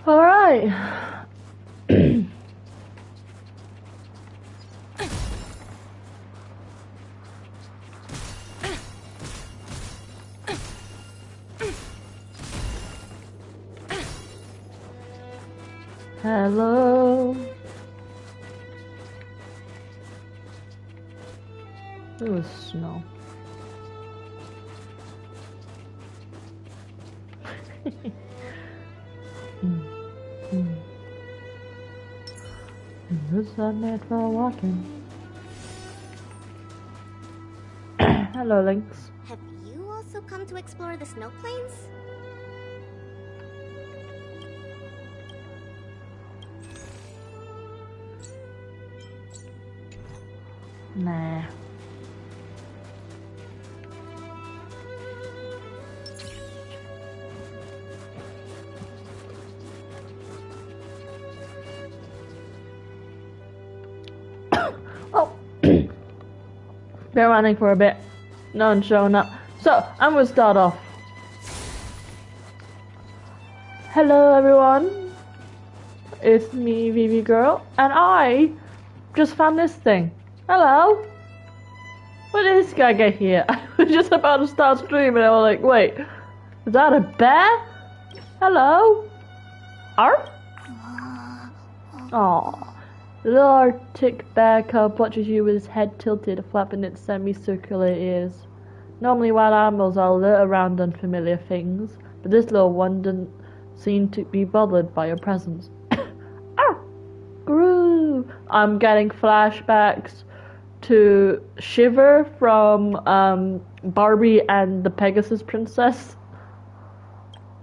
All right. Hello. It was snow. This is made for walking. Hello, Lynx. Have you also come to explore the snow plains? Nah. Oh. Been running for a bit. No one's showing up. So, I'm gonna start off. Hello everyone. It's me, Vivi Girl, and I just found this thing. Hello. When did this guy get here? I was just about to start streaming and I was like, wait, is that a bear? Hello? Arf? Aww. The little Arctic bear cub watches you with his head tilted, flapping its semicircular ears. Normally wild animals are alert around unfamiliar things, but this little one doesn't seem to be bothered by your presence. Arf! Groo! I'm getting flashbacks to Shiver from Barbie and the Pegasus Princess.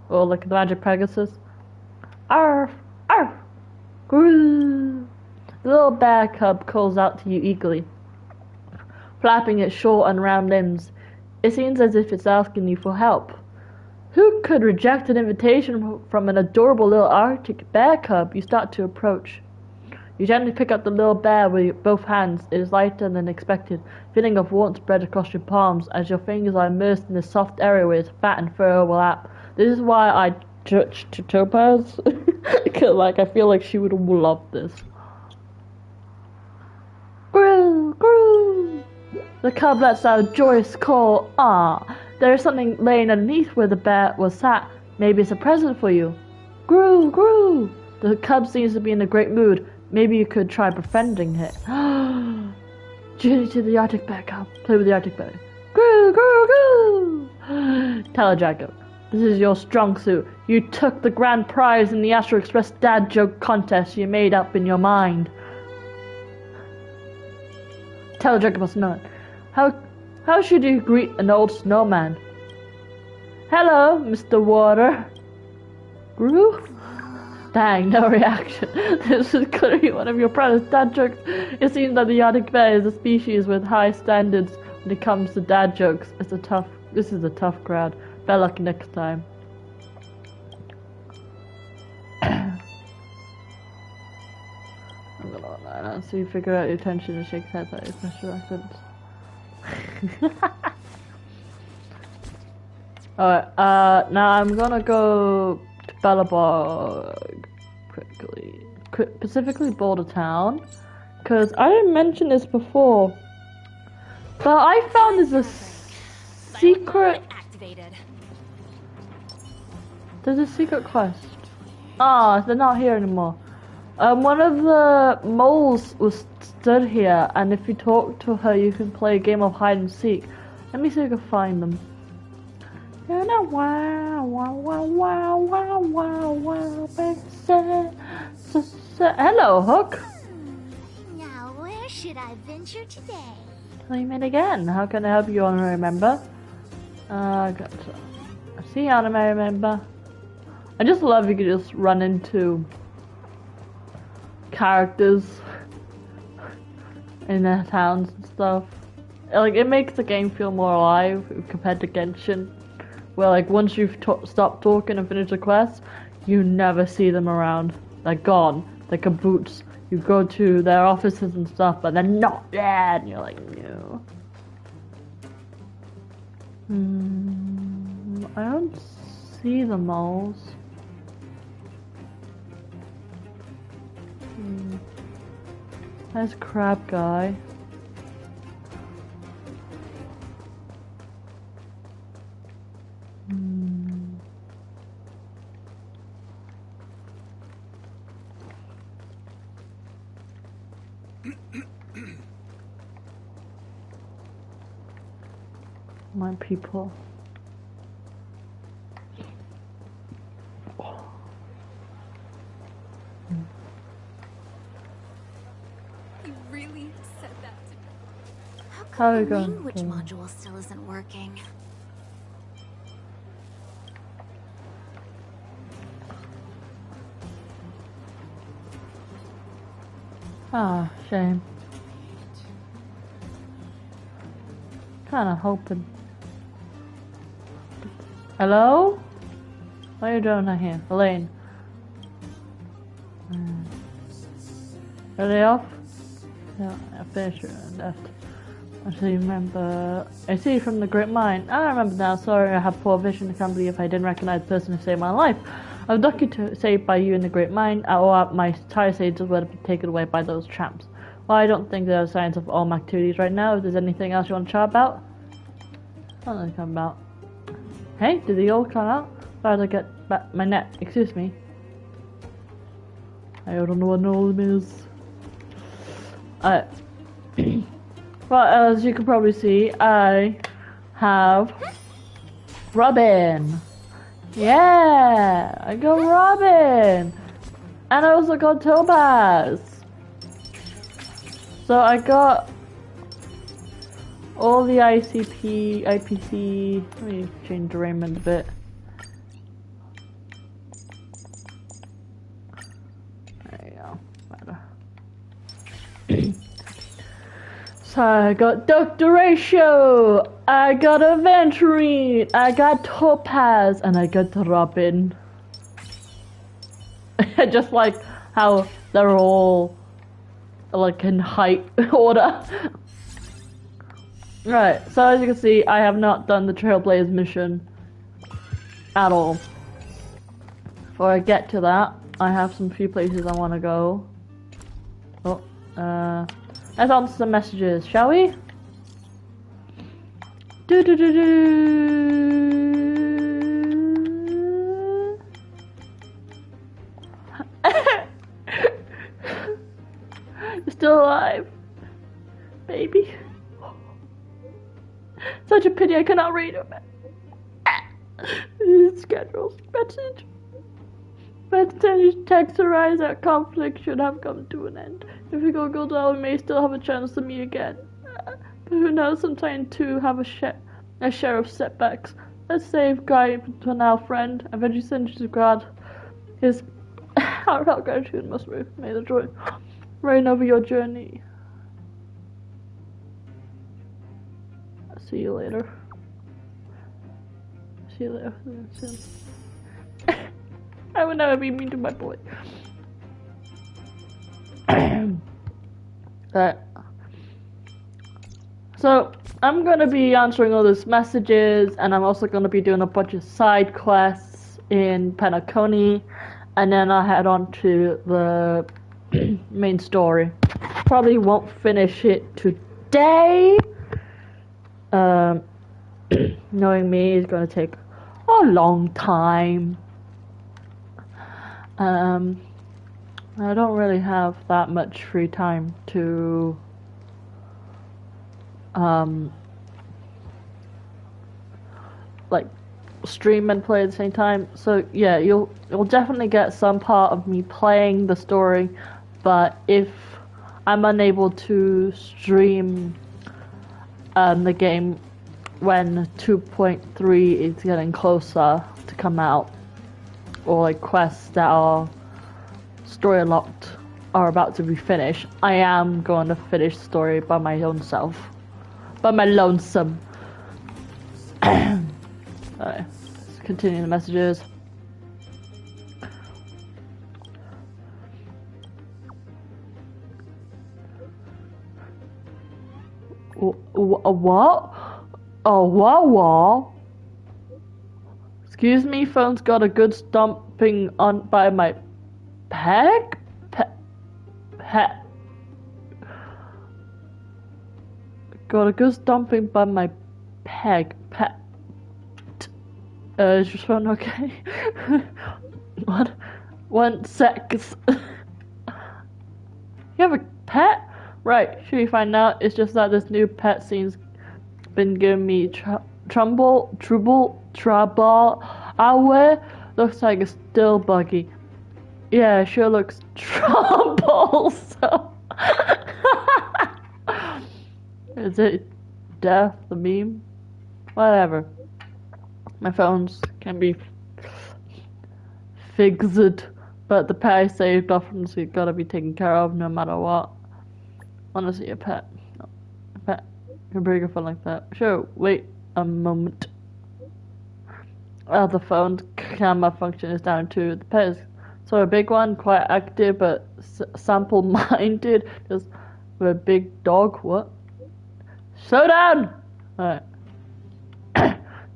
Or like the Magic Pegasus. Arf! Arf! Groo! The little bear cub calls out to you eagerly, flapping its short and round limbs. It seems as if it's asking you for help. Who could reject an invitation from an adorable little Arctic bear cub? You start to approach. You gently pick up the little bear with both hands. It is lighter than expected. Feeling of warmth spread across your palms as your fingers are immersed in the soft area where its fat and fur overlap. This is why I touched to Topaz. Because like I feel like she would love this. Groo, groo. The cub lets out a joyous call. Ah, there is something laying underneath where the bear was sat. Maybe it's a present for you. Groo, groo. The cub seems to be in a great mood. Maybe you could try befriending it. Journey to the Arctic bear cub. Play with the Arctic bear. Groo, groo, groo. Teledragon. This is your strong suit. You took the grand prize in the Astro Express dad joke contest you made up in your mind. Teledragon must know it. How should you greet an old snowman? Hello, Mr. Water. Groo? Dang, no reaction. This is clearly one of your proudest dad jokes. It seems that the Arctic bear is a species with high standards when it comes to dad jokes. This is a tough crowd. Better luck next time. I'm gonna lie now, so you figure out your tension and shake heads at your special accents. Alright, now I'm gonna go to Bellabog quickly. Specifically Boulder Town. Because I didn't mention this before. But I found there's a secret... There's a secret quest. Ah, they're not here anymore. One of the moles was stood here, and if you talk to her, you can play a game of hide and seek. Let me see if I can find them. Wow, wow, wow, wow, wow, wow, wow, baby. Hello, Hook. Now, where should I venture today? Tell me again. How can I help you, honorary member? I see, honorary member. I just love you can just run into characters in their towns and stuff. Like, it makes the game feel more alive compared to Genshin, where like once you've stopped talking and finished the quest, you never see them around. They're gone. They're kaboots. You go to their offices and stuff, but they're not there, and you're like, no. I don't see the moles. There's Crab Guy. My people. You really said that to me. How are How we come the going language to- module still isn't working? Ah, shame. Kinda hoping. Hello? What are you doing out here? Elaine. Are they off? Yeah, I finished it and left. I see remember. I see you from the Great Mine. I remember now. Sorry, I have poor vision. I can't believe I didn't recognize the person who saved my life. I was lucky to saved by you in the Great Mine, or my entire sages would have been taken away by those tramps. Well, I don't think there are signs of all my activities right now. If there's anything else you want to chat about? What are they talking about? Hey, did they all come out? How did I get back my net? Excuse me. I don't know what all of them is. Well, as you can probably see, I have Robin. Yeah, I got Robin. And I also got Topaz. So I got all the IPC. Let me change the Raymond a bit. There you go. Better. So I got Dr. Ratio, I got Aventurine, I got Topaz, and I got Robin. Just like how they're all like in height order. Right, so as you can see, I have not done the Trailblaze mission at all. Before I get to that, I have some few places I want to go. Oh, let's answer some messages, shall we? Do do do do. You're still alive, baby. Such a pity I cannot read it. Schedules message. But text arise that conflict should have come to an end. If we go down, we may still have a chance to meet again. But who knows, sometime to have a share of setbacks. Let's save Guy for now, friend. Eventually send to God his heartfelt gratitude must may the joy reign over your journey. See you later. See you later. Soon. I would never be mean to my boy. Right. So, I'm gonna be answering all these messages, and I'm also gonna be doing a bunch of side quests in Penacony, and then I'll head on to the main story. Probably won't finish it today. Knowing me is gonna take a long time. I don't really have that much free time to like stream and play at the same time. So yeah, you'll definitely get some part of me playing the story, but if I'm unable to stream the game when 2.3 is getting closer to come out, or like quests that are story locked are about to be finished, I am going to finish the story by my own self. By my lonesome. Alright, let's continue the messages. What? Oh, what? Excuse me, phone's got a good stomping on by my peg? Got a good stomping by my peg. Is your phone okay? What? 1 sec. You have a pet? Right, should we find out? It's just that this new pet scene's been giving me trouble. Looks like it's still buggy. Yeah, it sure looks trouble, so... Is it death, the meme? Whatever. My phones can be fixed, but the pet I saved off from the gotta be taken care of no matter what. Wanna see a pet? No. A pet. You're bring a phone like that. Sure, wait a moment. The phone's camera function is down too. The pet is sort of a big one, quite active, but sample-minded. Just with a big dog. What? Slow down! Alright.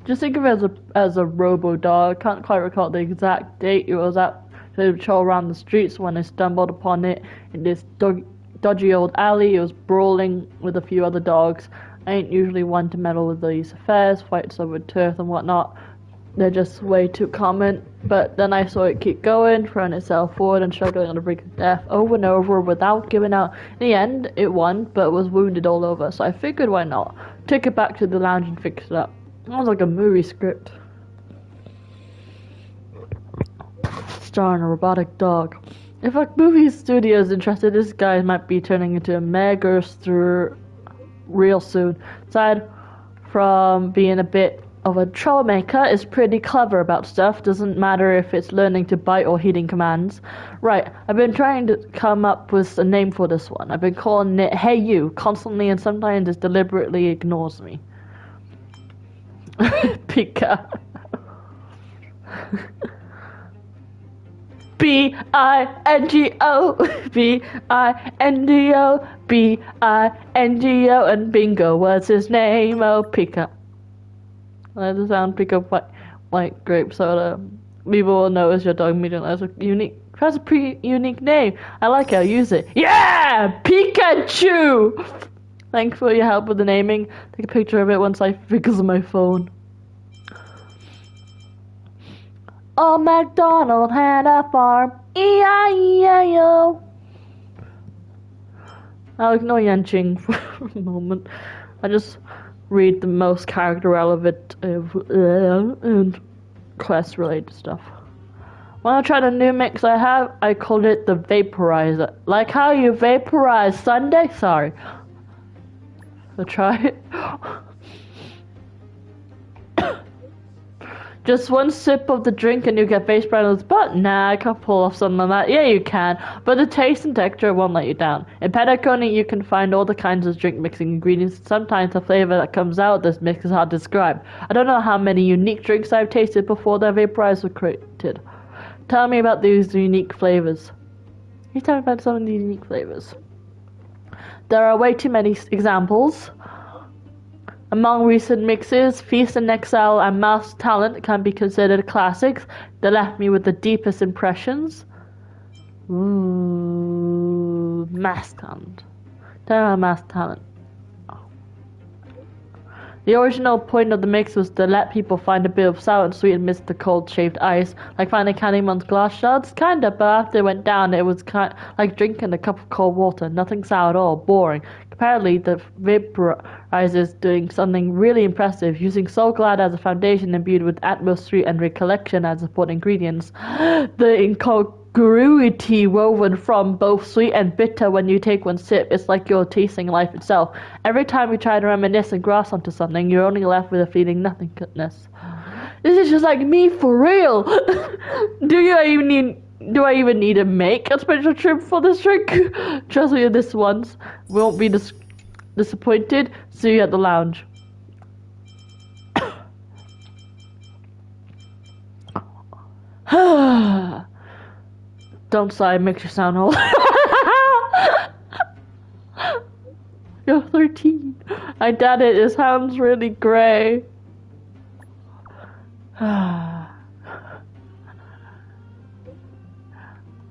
Just think of it as a robo-dog. I can't quite recall the exact date it was at to patrol around the streets when I stumbled upon it in this dodgy old alley. It was brawling with a few other dogs. I ain't usually one to meddle with these affairs, fights over turf and whatnot. They're just way too common. But then I saw it keep going, throwing itself forward and struggling on the brink of death over and over without giving out. In the end, it won, but was wounded all over, so I figured why not. Took it back to the lounge and fixed it up. Sounds like a movie script. Starring a robotic dog. If a movie studio is interested, this guy might be turning into a mega through real soon. Aside from being a bit of a troublemaker, is pretty clever about stuff. Doesn't matter if it's learning to bite or heeding commands. Right, I've been trying to come up with a name for this one. I've been calling it Hey You constantly, and sometimes it deliberately ignores me. Pika. B-I-N-G-O, B-I-N-G-O, B-I-N-G-O, and bingo, what's his name? Oh, Pika. That does sound Pika like grape soda. People will notice your dog immediately. That's a pretty unique name. I like it, I'll use it. Yeah! Pikachu! Thanks for your help with the naming. Take a picture of it once I fix my phone. Old MacDonald had a farm. E-I-E-I-O. I'll ignore Yanqing for a moment. I just read the most character relevant and quest related stuff. When I tried a new mix I called it the Vaporizer. Like how you vaporize Sunday? Sorry. So try it. Just one sip of the drink and you get face browns, but nah, I can't pull off something like that. Yeah, you can, but the taste and texture won't let you down. In Petaconi, you can find all the kinds of drink mixing ingredients. Sometimes the flavor that comes out of this mix is hard to describe. I don't know how many unique drinks I've tasted before the Vaporizer was created. Tell me about these unique flavors. You tell me about some of these unique flavors. There are way too many examples. Among recent mixes, Feast and Exile and Mouse Talent can be considered classics. They left me with the deepest impressions. Ooh, Mouse Talent. Tell me about Mouse Talent. The original point of the mix was to let people find a bit of sour and sweet amidst the cold shaved ice, like finding Candyman's glass shards, kinda, but after it went down it was like drinking a cup of cold water, nothing sour at all, boring. Apparently the Vaporizer is doing something really impressive, using Soul Glad as a foundation imbued with atmosphere and recollection as support ingredients. The incongruity woven from both sweet and bitter when you take one sip, it's like you're tasting life itself. Every time you try to reminisce and grasp onto something, you're only left with a feeling nothingness. This is just like me for real. Do I even need to make a special trip for this drink? Trust me, this once won't be disappointed. See you at the lounge. Don't sigh, it makes you sound old. You're 13. I doubt it. It sounds really grey.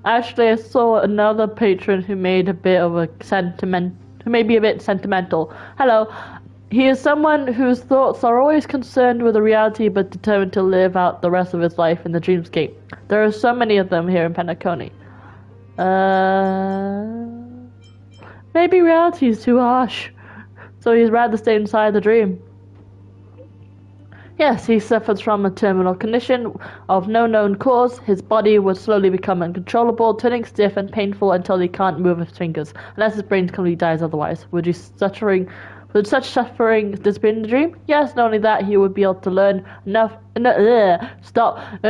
Actually, I saw another patron who made a bit of a who may be a bit sentimental. Hello. He is someone whose thoughts are always concerned with the reality but determined to live out the rest of his life in the dreamscape. There are so many of them here in Penacony. Maybe reality is too harsh, so he'd rather stay inside the dream. Yes, he suffers from a terminal condition of no known cause. His body would slowly become uncontrollable, turning stiff and painful until he can't move his fingers, unless his brain completely dies otherwise. Would such suffering disappear in the dream? Yes, not only that, he would be able to earn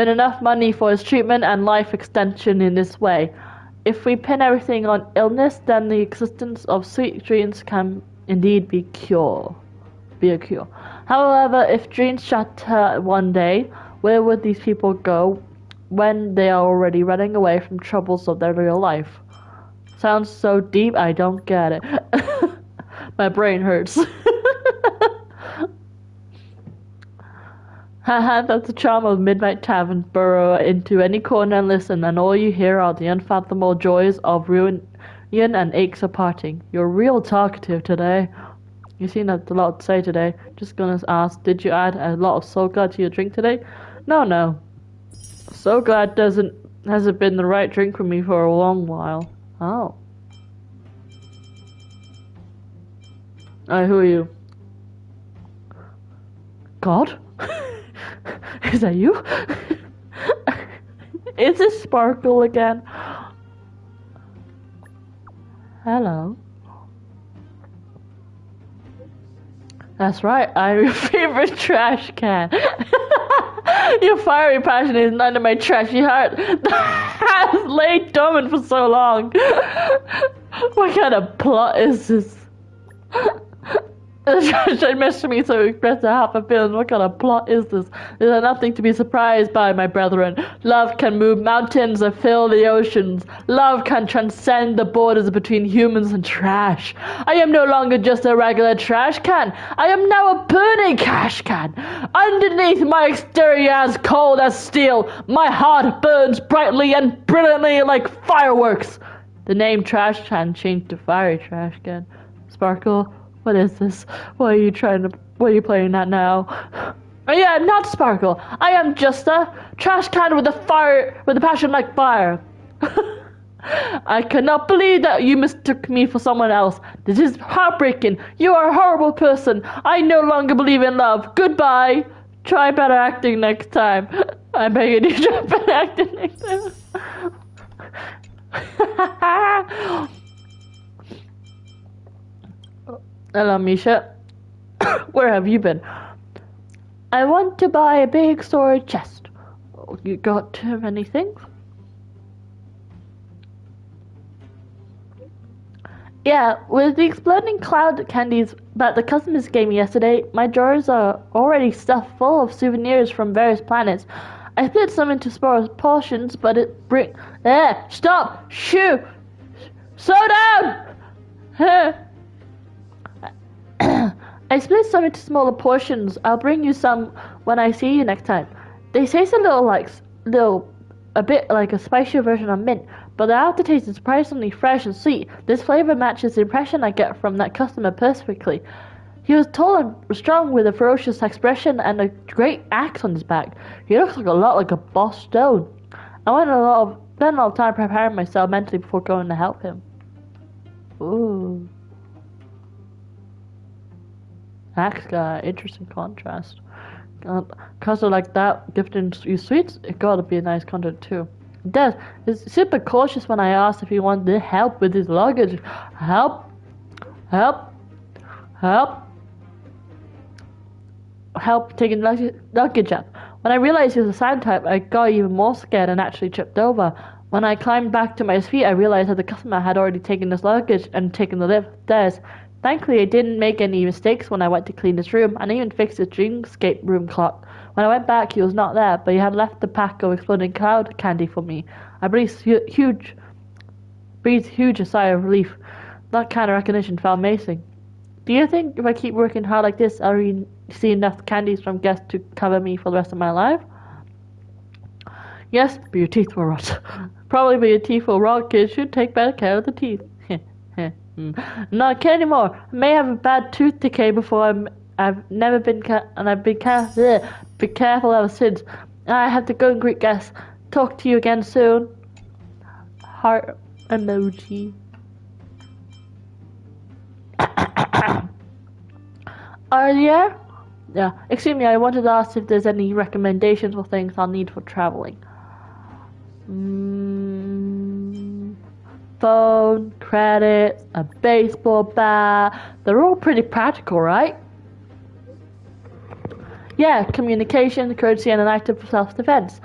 enough money for his treatment and life extension in this way. If we pin everything on illness, then the existence of sweet dreams can indeed be a cure. However, if dreams shatter one day, where would these people go when they are already running away from troubles of their real life? Sounds so deep, I don't get it. My brain hurts. Haha, that's the charm of Midnight Tavern. Burrow into any corner and listen, and all you hear are the unfathomable joys of reunion and aches of parting. You're real talkative today. You seem to have a lot to say today. Just gonna ask, did you add a lot of So Glad to your drink today? No. So Glad hasn't been the right drink for me for a long while. Oh. Alright, who are you? God? Is that you? Is this Sparkle again? Hello. That's right, I'm your favorite trash can. Your fiery passion is none of my trashy heart that has laid dormant for so long. What kind of plot is this? The trash I missed me so express a half a feeling. What kind of plot is this? There is nothing to be surprised by, my brethren. Love can move mountains and fill the oceans. Love can transcend the borders between humans and trash. I am no longer just a regular trash can. I am now a burning cash can. Underneath my exterior as cold as steel, my heart burns brightly and brilliantly like fireworks. The name trash can changed to fiery trash can. Sparkle, what is this? What are you playing at now? Oh yeah, not Sparkle. I am just a trash can with a passion like fire. I cannot believe that you mistook me for someone else. This is heartbreaking. You are a horrible person. I no longer believe in love. Goodbye. Try better acting next time. I'm begging you to try better acting next time. Hello, Misha. Where have you been? I want to buy a big storage chest. Oh, you got too many things? Yeah, with the exploding cloud candies that the customers gave me yesterday, my drawers are already stuffed full of souvenirs from various planets. I split some into small portions, but stop! Shoo! Slow down! I split some into smaller portions. I'll bring you some when I see you next time. They taste a bit like a spicier version of mint, but the aftertaste is surprisingly fresh and sweet. This flavor matches the impression I get from that customer perfectly. He was tall and strong with a ferocious expression and a great axe on his back. He looks like a lot like a boss stone. I spent a lot of time preparing myself mentally before going to help him. Ooh. Axe got interesting contrast. Cause of like that, gifting you sweets, it gotta be a nice content too. It does. He's super cautious when I asked if he wanted help with his luggage. Help taking luggage up. When I realized he was a sand type, I got even more scared and actually tripped over. When I climbed back to my feet, I realized that the customer had already taken his luggage and taken the lift stairs. Thankfully, I didn't make any mistakes when I went to clean his room, and I even fixed his dreamscape room clock. When I went back, he was not there, but he had left the pack of exploding cloud candy for me. I breathed huge a sigh of relief. That kind of recognition felt amazing. Do you think if I keep working hard like this, I'll see enough candies from guests to cover me for the rest of my life? Yes, but your teeth will rot. Probably but your teeth will rot. Kids should take better care of the teeth. Not kid anymore. I may have a bad tooth decay before I've never been and I've been careful ever since. I have to go and greet guests. Talk to you again soon. Heart emoji. Are you there? Yeah. Excuse me, I wanted to ask if there's any recommendations for things I'll need for traveling. Phone, credits, a baseball bat. They're all pretty practical, right? Yeah, communication, courtesy, and an active self-defense.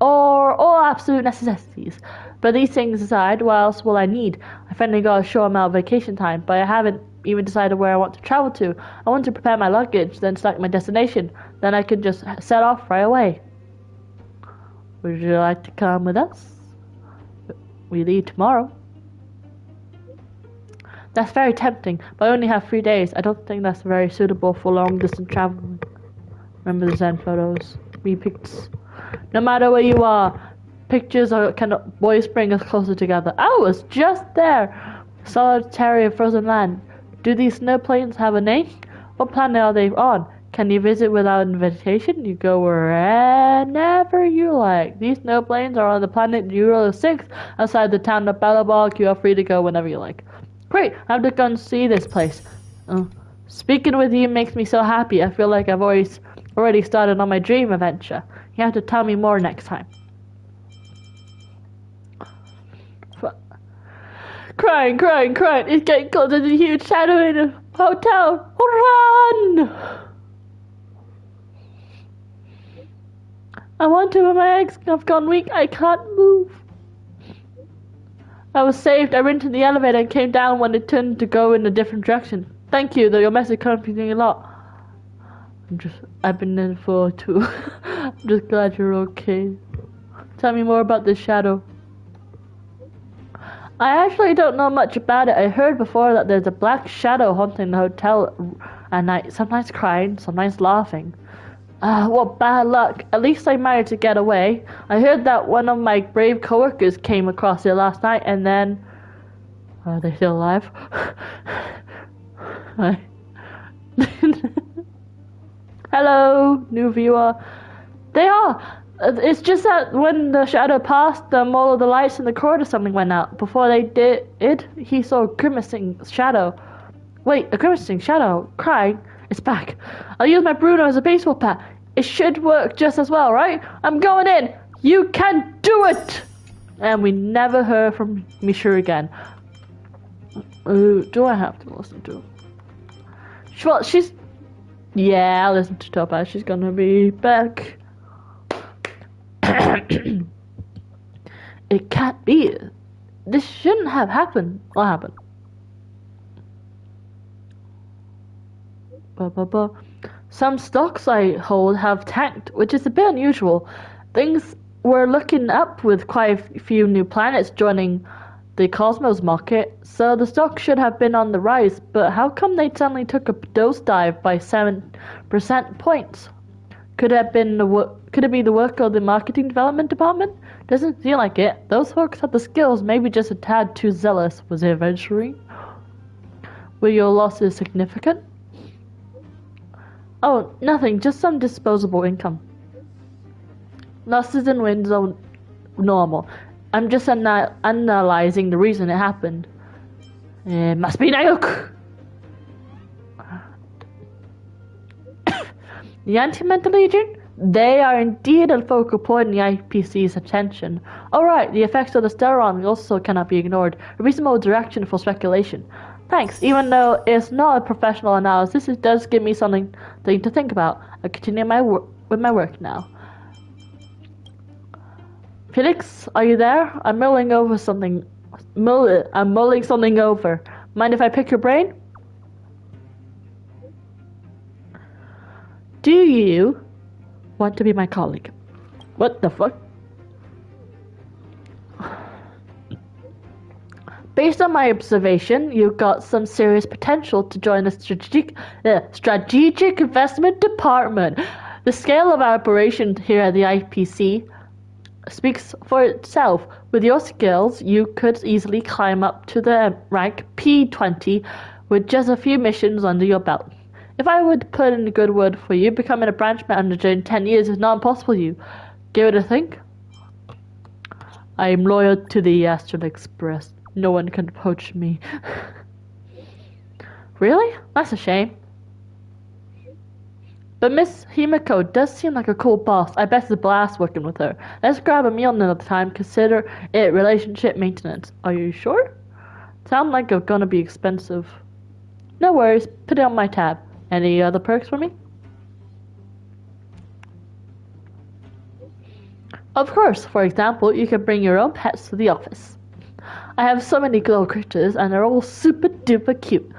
Or all absolute necessities. But these things aside, what else will I need? I finally got a short amount of vacation time, but I haven't even decided where I want to travel to. I want to prepare my luggage, then select my destination. Then I can just set off right away. Would you like to come with us? We leave tomorrow. That's very tempting, but I only have 3 days. I don't think that's very suitable for long-distance travel. Remember the Zen photos? We picked. No matter where you are, pictures can always bring us closer together. I was just there! Solitary frozen land. Do these snow plains have a name? What planet are they on? Can you visit without invitation? You go wherever you like. These snow plains are on the planet Euro 6 outside the town of Balabog. You are free to go whenever you like. Great, I have to go and see this place. Speaking with you makes me so happy. I feel like I've already started on my dream adventure. You have to tell me more next time. Crying. It's getting close to the huge shadow in a hotel. Run! I want to, but my legs have gone weak. I can't move. I was saved. I ran to the elevator and came down when it turned to go in a different direction. Thank you, though your message comforted me a lot. I've been in for too. I'm just glad you're okay. Tell me more about this shadow. I actually don't know much about it. I heard before that there's a black shadow haunting the hotel at night, sometimes crying, sometimes laughing. What bad luck. At least I managed to get away. I heard that one of my brave coworkers came across it last night and then... Are they still alive? Hi. Hello, new viewer. They are. It's just that when the shadow passed them, all of the lights in the corridor suddenly went out. Before they did it, he saw a grimacing shadow. Wait, a grimacing shadow? Crying? It's back. I'll use my Bruno as a baseball bat. It should work just as well, right? I'm going in. You can do it! And we never heard from Misha again. Do I have to listen to her? Well, she's... Yeah, I'll listen to Topaz. She's gonna be back. It can't be. This shouldn't have happened. What happened? Some stocks I hold have tanked, which is a bit unusual. Things were looking up with quite a few new planets joining the Cosmos market, so the stock should have been on the rise, but how come they suddenly took a nosedive by 7% points? Could it be the work of the marketing development department? Doesn't feel like it. Those folks have the skills, maybe just a tad too zealous. Was it eventually? Were your losses significant? Oh, nothing, just some disposable income. Losses and wins are normal. I'm just analyzing the reason it happened. It must be Nayuk! The Anti-Mental Legion? They are indeed a focal point in the IPC's attention. Alright, the effects of the Starrail also cannot be ignored. A reasonable direction for speculation. Thanks, even though it's not a professional analysis, it does give me something to think about. I continue with my work now. Felix, are you there? I'm mulling over something. I'm mulling something over. Mind if I pick your brain? Do you want to be my colleague? What the fuck? Based on my observation, you've got some serious potential to join the strategic investment department. The scale of our operation here at the IPC speaks for itself. With your skills, you could easily climb up to the rank P20 with just a few missions under your belt. If I would put in a good word for you, becoming a branch manager in 10 years is not impossible. You give it a think. I am loyal to the Astral Express. No one can poach me. Really? That's a shame. But Miss Himiko does seem like a cool boss. I bet it's a blast working with her. Let's grab a meal another time. Consider it relationship maintenance. Are you sure? Sound like it's gonna be expensive. No worries. Put it on my tab. Any other perks for me? Of course. For example, you can bring your own pets to the office. I have so many little critters, and they're all super duper cute.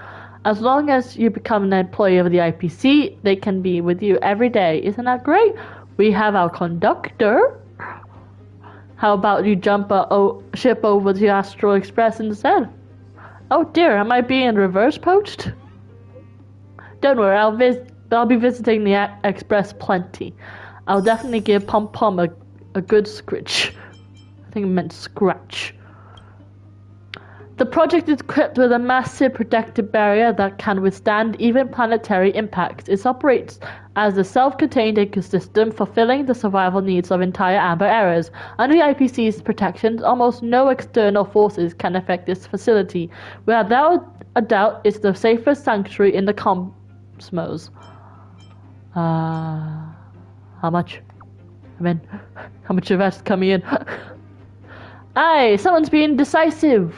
As long as you become an employee of the IPC, they can be with you every day. Isn't that great? We have our conductor. How about you jump a ship over to Astral Express instead? Oh dear, am I being reverse poached? Don't worry, I'll be visiting the Express plenty. I'll definitely give Pom Pom a good scritch. I think it meant scratch. The project is equipped with a massive protective barrier that can withstand even planetary impacts. It operates as a self-contained ecosystem, fulfilling the survival needs of entire amber eras. Under the IPC's protections, almost no external forces can affect this facility. Without a doubt, it's the safest sanctuary in the cosmos. How much? How much of that's coming in? Aye, someone's being decisive.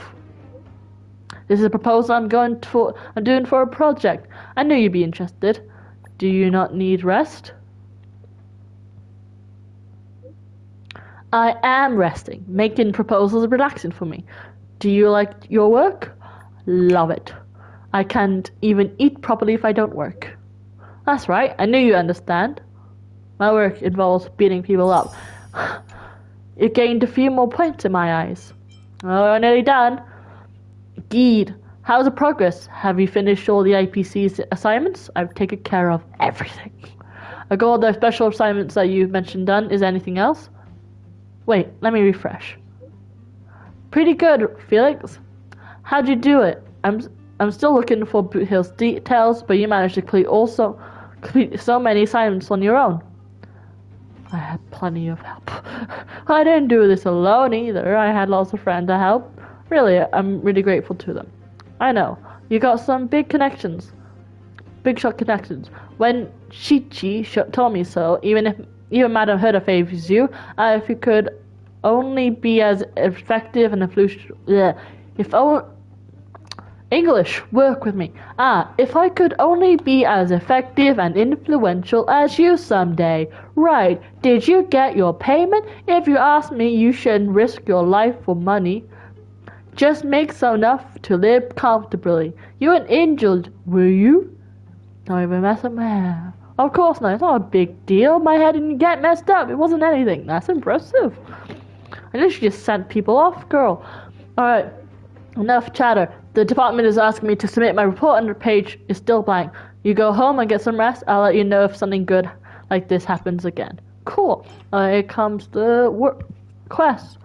This is a proposal I'm doing for a project. I knew you'd be interested. Do you not need rest? I am resting. Making proposals is relaxing for me. Do you like your work? Love it. I can't even eat properly if I don't work. That's right. I knew you understand. My work involves beating people up. You gained a few more points in my eyes. Oh, nearly done. Good. How's the progress? Have you finished all the IPC's assignments? I've taken care of everything. I got all the special assignments that you mentioned done. Is there anything else? Wait, let me refresh. Pretty good, Felix. How'd you do it? I'm still looking for Boot Hill's details, but you managed to complete so many assignments on your own. I had plenty of help. I didn't do this alone either. I had lots of friends to help. Really, I'm really grateful to them. I know. You got some big connections. Big shot connections. When Shichi told me so, even Madam Huda favors you, if you could only be as effective and English, work with me. If I could only be as effective and influential as you someday. Right, did you get your payment? If you ask me, you shouldn't risk your life for money. Just make enough to live comfortably. You weren't injured, were you? Don't even mess up my hair. Of course not, it's not a big deal. My head didn't get messed up. It wasn't anything. That's impressive. I literally just sent people off, girl. Alright, enough chatter. The department is asking me to submit my report and the page is still blank. You go home and get some rest. I'll let you know if something good like this happens again. Cool. Here comes the work quest.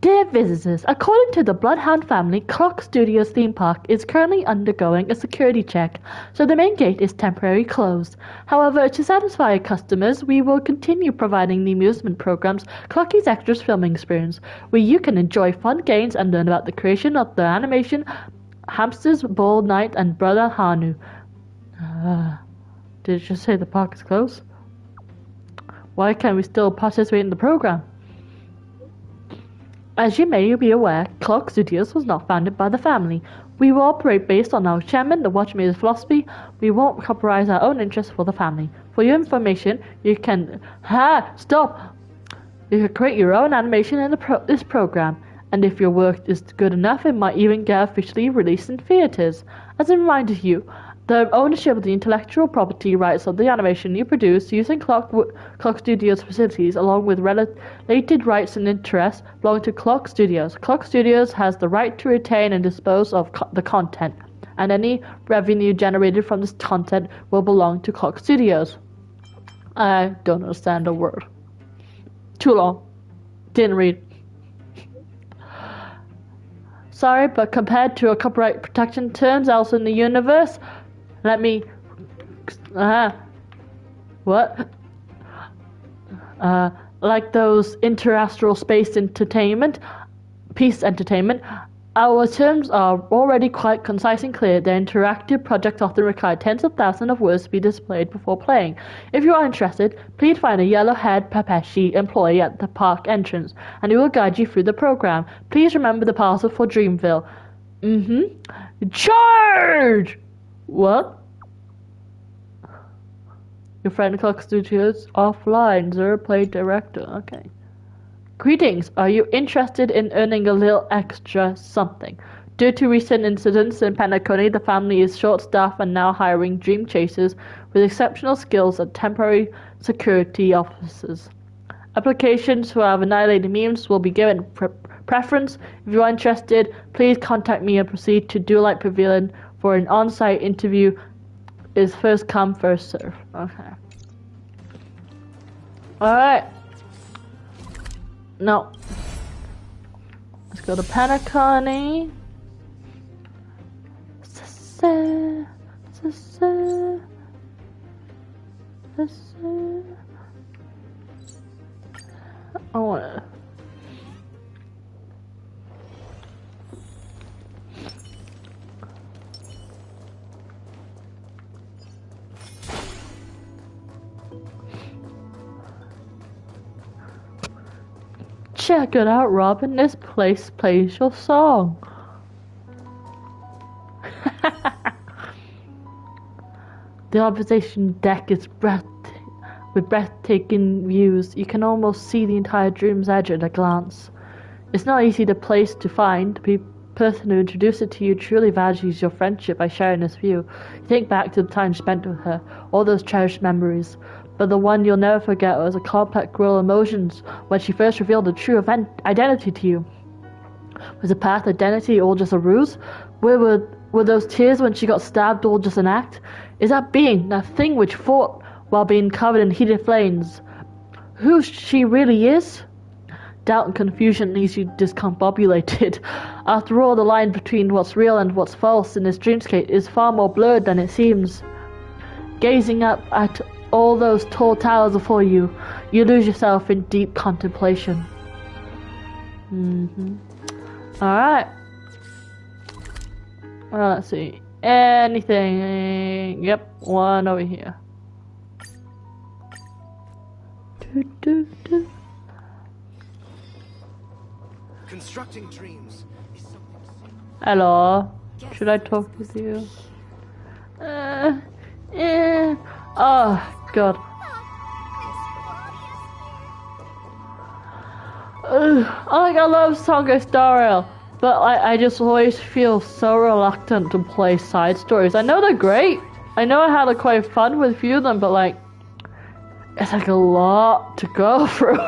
Dear visitors, according to the Bloodhound family, Clock Studios theme park is currently undergoing a security check, so the main gate is temporarily closed. However, to satisfy customers, we will continue providing the amusement programs Clocky's Extras filming experience, where you can enjoy fun games and learn about the creation of the animation Hamster's Ball Night and Brother Hanu. Did it just say the park is closed? Why can't we still participate in the program? As you may be aware, Clock Studios was not founded by the family. We will operate based on our chairman, the Watchmaker's philosophy. We won't compromise our own interests for the family. For your information, you can... Stop! You can create your own animation in this program, and if your work is good enough, it might even get officially released in theaters. As a reminder to you, the ownership of the intellectual property rights of the animation you produce using Clock Studios facilities, along with related rights and interests, belong to Clock Studios. Clock Studios has the right to retain and dispose of the content, and any revenue generated from this content will belong to Clock Studios. I don't understand a word. Too long. Didn't read. Sorry, but compared to a copyright protection terms else in the universe, let me... What? Like those interastral space entertainment, peace entertainment, our terms are already quite concise and clear. Their interactive projects often require tens of thousands of words to be displayed before playing. If you are interested, please find a yellow-haired Pepeshi employee at the park entrance, and he will guide you through the program. Please remember the password for Dreamville. Charge! What? Your friend Clock Studios offline. Zero play director. Okay. Greetings. Are you interested in earning a little extra something? Due to recent incidents in Penacony, the family is short-staffed and now hiring dream chasers with exceptional skills as temporary security officers. Applications who have annihilated memes will be given preference. If you are interested, please contact me and proceed to Duelight Pavilion for an on-site interview. Is first come, first serve. Okay. Alright. No. Let's go to Penacony. I wanna... Check it out, Robin. This place plays your song. The observation deck is with breathtaking views. You can almost see the entire dream's edge at a glance. It's not easy to place to find. The person who introduced it to you truly values your friendship by sharing this view. You think back to the time spent with her, all those cherished memories. But the one you'll never forget was a complex whirl of emotions when she first revealed the true identity to you. Was the path identity all just a ruse? Where were those tears when she got stabbed all just an act? Is that being, that thing which fought while being covered in heated flames, who she really is? Doubt and confusion leaves you discombobulated. After all, the line between what's real and what's false in this dreamscape is far more blurred than it seems. Gazing up at all those tall towers before you, you lose yourself in deep contemplation. Alright. Well, let's see. Anything. Yep, one over here. Constructing dreams. Hello. Should I talk with you? Oh, God. I love Honkai Starrail, but I just always feel so reluctant to play side stories. I know they're great. I know I had quite fun with a few of them, but like, it's like a lot to go through.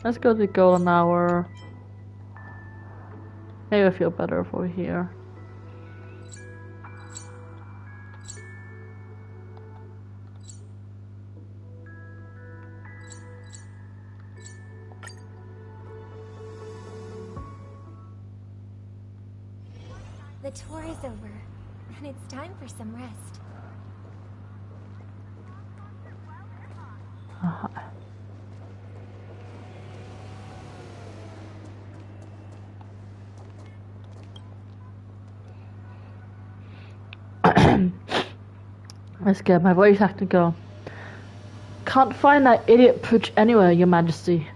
Let's go to the golden hour. Maybe I feel better over here. The tour is over, and it's time for some rest. Let's get my voice acting go. Can't find that idiot pooch anywhere, Your Majesty.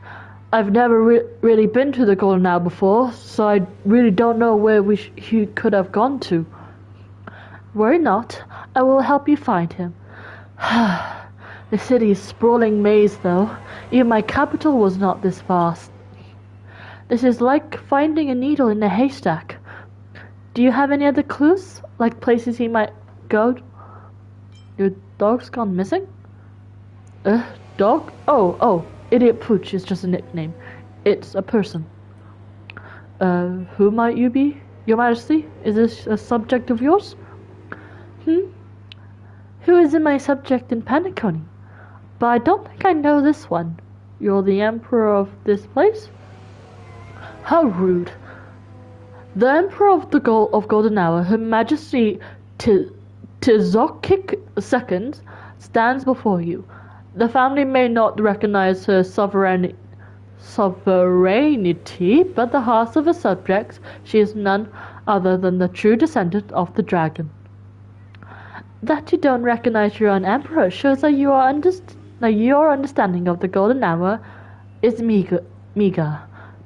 I've never really been to the Golden Hour before, so I really don't know where he could have gone to. Worry not, I will help you find him. The city is sprawling maze, though. Even my capital was not this vast. This is like finding a needle in a haystack. Do you have any other clues? Like places he might go? Your dog's gone missing? Dog? Oh, Idiot Pooch is just a nickname. It's a person. Who might you be, Your Majesty? Is this a subject of yours? Who is my subject in Penacony? But I don't think I know this one. You're the Emperor of this place? How rude. The Emperor of the Golden Hour, Her Majesty Tizokik II, stands before you. The family may not recognize her sovereignty, but the hearts of her subjects, she is none other than the true descendant of the dragon. That you don't recognize your own emperor shows that your understanding of the Golden Hour is meager.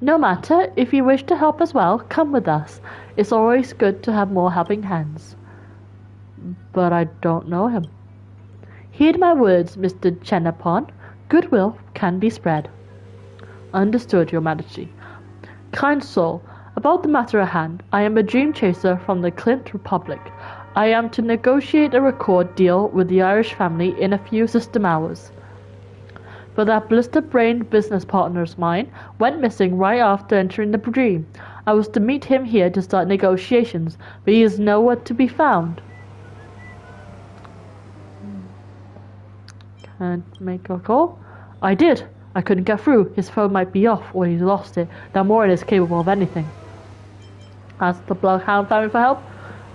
No matter, if you wish to help as well, come with us. It's always good to have more helping hands. But I don't know him. Heed my words, Mr. Chenapon. Goodwill can be spread. Understood, Your Majesty. Kind soul, about the matter at hand, I am a dream chaser from the Clint Republic. I am to negotiate a record deal with the Irish family in a few system hours. But that blister-brained business partner of mine went missing right after entering the dream. I was to meet him here to start negotiations, but he is nowhere to be found. Can't make a call? I did. I couldn't get through. His phone might be off, or he's lost it. That Morin is capable of anything. Ask the Bloodhound family for help?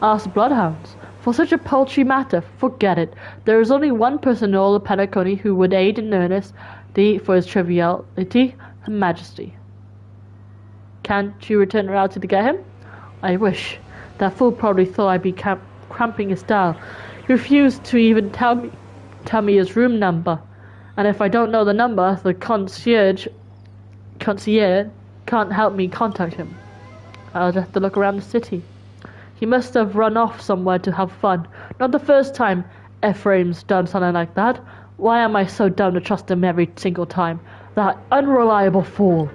Ask the Bloodhounds. For such a paltry matter, forget it. There is only one person in all of Penacony who would aid in earnest for his triviality, Her Majesty. Can't you return reality to get him? I wish. That fool probably thought I'd be cramping his style. He refused to even tell me his room number. And if I don't know the number, the concierge can't help me contact him. I'll just have to look around the city. He must have run off somewhere to have fun. Not the first time Ephraim's done something like that. Why am I so dumb to trust him every single time? That unreliable fool.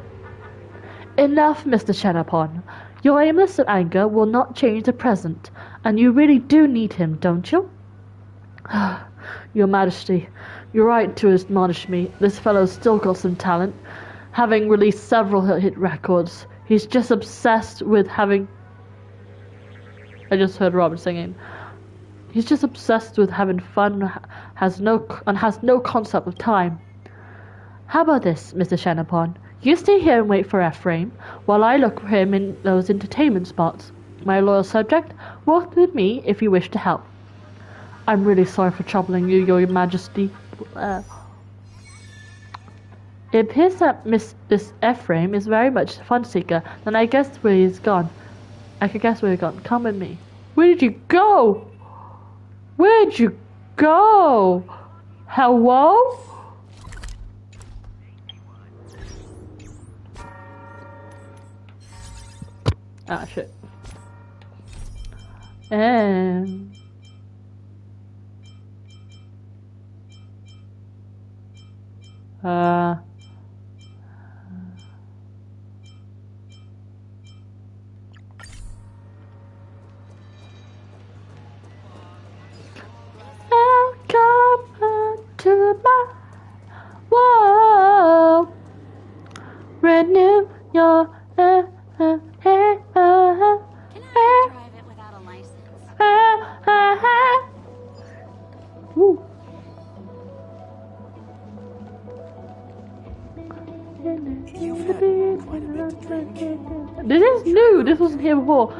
Enough, Mr. Chenapon. Your aimless anger will not change the present, and you really do need him, don't you? Your Majesty, you're right to admonish me. This fellow's still got some talent, having released several hit records. He's just obsessed with having... I just heard Robert singing. He's just obsessed with having fun, has no concept of time. How about this, Mr. Chenapon? You stay here and wait for Ephraim, while I look for him in those entertainment spots. My loyal subject, walk with me if you wish to help. I'm really sorry for troubling you, Your Majesty. It appears that this Ephraim is very much a fun seeker, then I guess where he's gone. I could guess where he's gone. Come with me. Where did you go? Where'd you go? Hello? Ah, shit. And... Welcome to my world. Renew your Can I drive it without a license? Woo. You've had quite a bit to drink. This is new. This wasn't here before.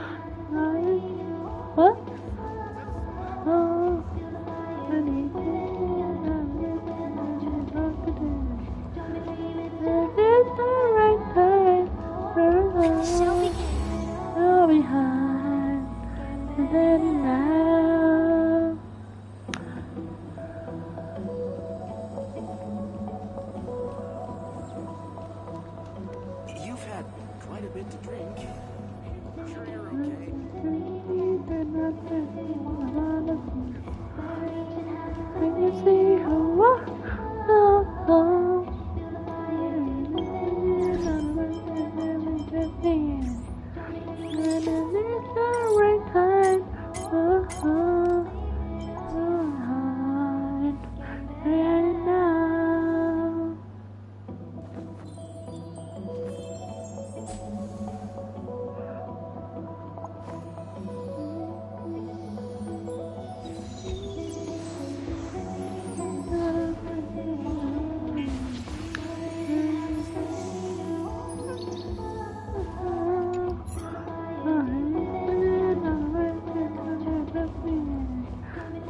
What? Shall we Behind and then now. You've had quite a bit to drink. Sure you're okay?